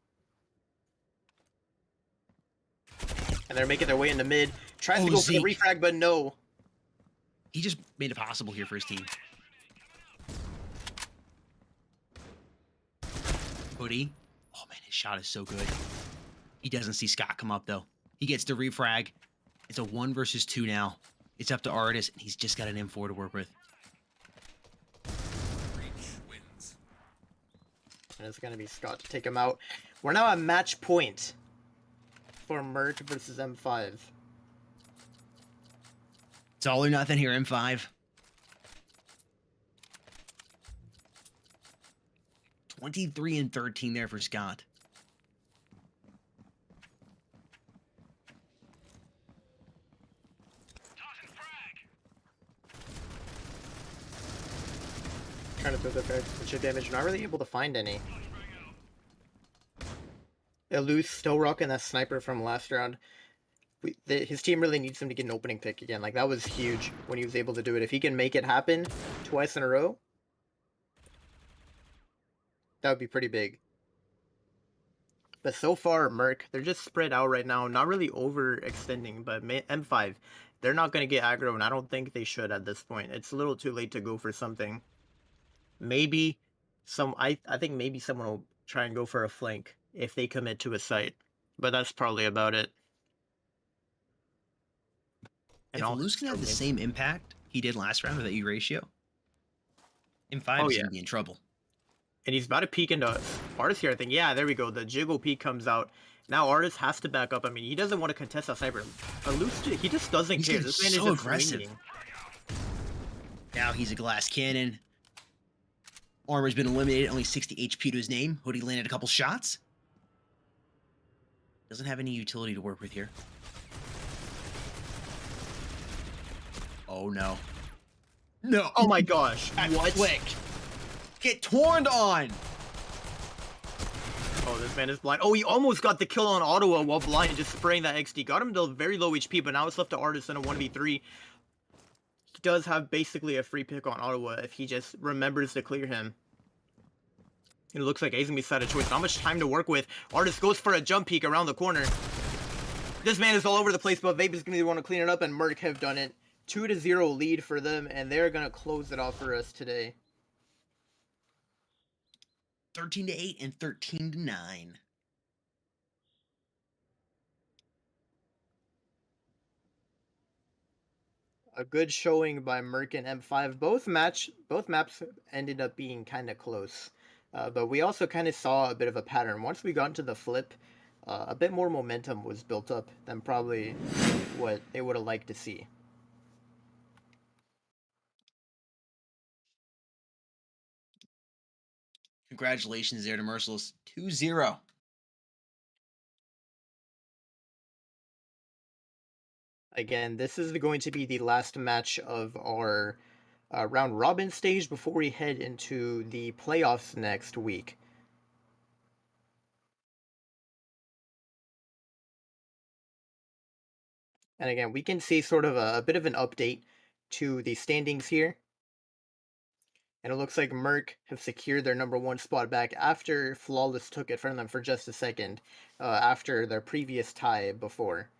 And they're making their way into mid. Tries to go for the refrag, but no. He just made it possible here for his team. Hoodie. Oh man, his shot is so good. He doesn't see Scott come up though. He gets the refrag. It's a 1 versus 2 now. It's up to Artis, and he's just got an M4 to work with. And it's going to be Scott to take him out. We're now at match point for Merc versus M5. It's all or nothing here, M5. 23 and 13 there for Scott. Trying to throw the chip damage, not really able to find any. Eluse still rocking that sniper from last round. His team really needs him to get an opening pick again. Like, that was huge when he was able to do it. If he can make it happen twice in a row, that would be pretty big. But so far, Merc, they're just spread out right now. Not really overextending, but M5, they're not going to get aggro, and I don't think they should at this point. It's a little too late to go for something. Maybe I think maybe someone will try and go for a flank if they commit to a site. But that's probably about it. And if Luz can have the same impact he did last round with that E ratio, M5 is going to be in trouble. And he's about to peek into Artis here, I think. Yeah, there we go. The jiggle peek comes out. Now Artis has to back up. I mean, he doesn't want to contest that sniper. Luz, he just doesn't care. This man so is aggressive. swinging. Now he's a glass cannon. Armor's been eliminated. Only 60 HP to his name. Hoodie landed a couple shots. Doesn't have any utility to work with here. Oh no. No. Oh my gosh. What? Flick. Get torn on. Oh, this man is blind. Oh, he almost got the kill on Ottawa while blind, just spraying that XD. Got him to very low HP, but now it's left to Artis in a 1v3. He does have basically a free pick on Ottawa if he just remembers to clear him. It looks like Azami's side of choice. Not much time to work with. Artis goes for a jump peek around the corner. This man is all over the place, but Vape is going to want to clean it up, and Merc have done it. 2-0 lead for them, and they're going to close it off for us today. 13-8 and 13-9. A good showing by Merc and M5. Both maps ended up being kind of close. But we also kind of saw a bit of a pattern. Once we got into the flip, a bit more momentum was built up than probably what they would have liked to see. Congratulations there to MERCILESS. 2-0. Again, this is going to be the last match of our round robin stage before we head into the playoffs next week. And again, we can see sort of a bit of an update to the standings here. And it looks like Merc have secured their #1 spot back after Flawless took it from them for just a second, after their previous tie before.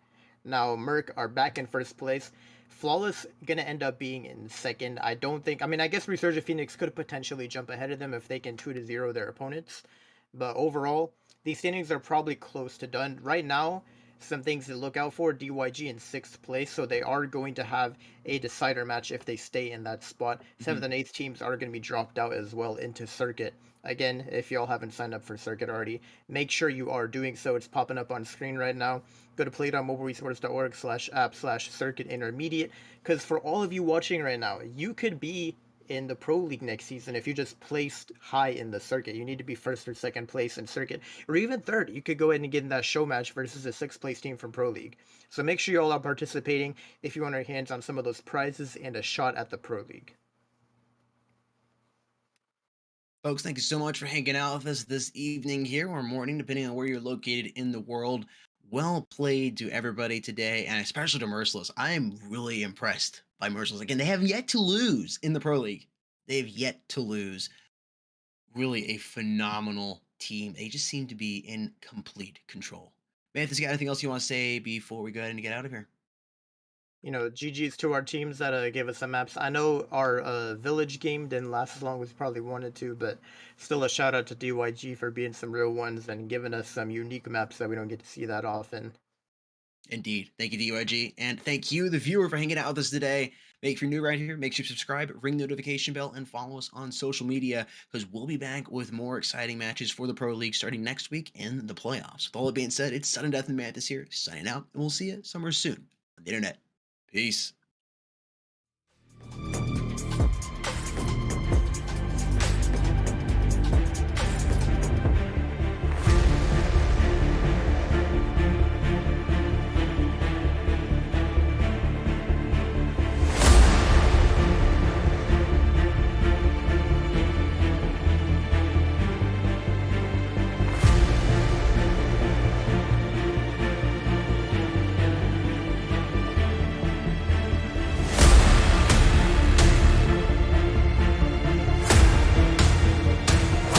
Now, Merc are back in first place. Flawless going to end up being in second. I guess Resurgent Phoenix could potentially jump ahead of them if they can 2-0 their opponents. But overall, these standings are probably close to done. Right now, some things to look out for: DYG in 6th place, so they are going to have a decider match if they stay in that spot. 7th and 8th teams are going to be dropped out as well into Circuit. Again, if y'all haven't signed up for Circuit already, make sure you are doing so. It's popping up on screen right now. Go to playdownmobileesports.org/app/Circuit Intermediate, because for all of you watching right now, you could be in the Pro League next season if you just placed high in the circuit. You need to be first or second place in circuit, or even third. You could go ahead and get in that show match versus a sixth place team from Pro League. So make sure you all are participating if you want your hands on some of those prizes and a shot at the Pro League. Folks, thank you so much for hanging out with us this evening here or morning, depending on where you're located in the world. Well played to everybody today, and especially to Merciless. I am really impressed by Merciless. Again, they have yet to lose in the Pro League. They have yet to lose. Really a phenomenal team. They just seem to be in complete control. Manthus, you got anything else you want to say before we go ahead and get out of here? GG's to our teams that gave us some maps. I know our village game didn't last as long as we probably wanted to, but still a shout out to DYG for being some real ones and giving us some unique maps that we don't get to see that often. Indeed. Thank you, DYG. And thank you, the viewer, for hanging out with us today. If you're new right here, make sure you subscribe, ring the notification bell, and follow us on social media, because we'll be back with more exciting matches for the Pro League starting next week in the playoffs. With all that being said, it's Sudden Death and Manthus here, signing out, and we'll see you somewhere soon on the internet. Peace.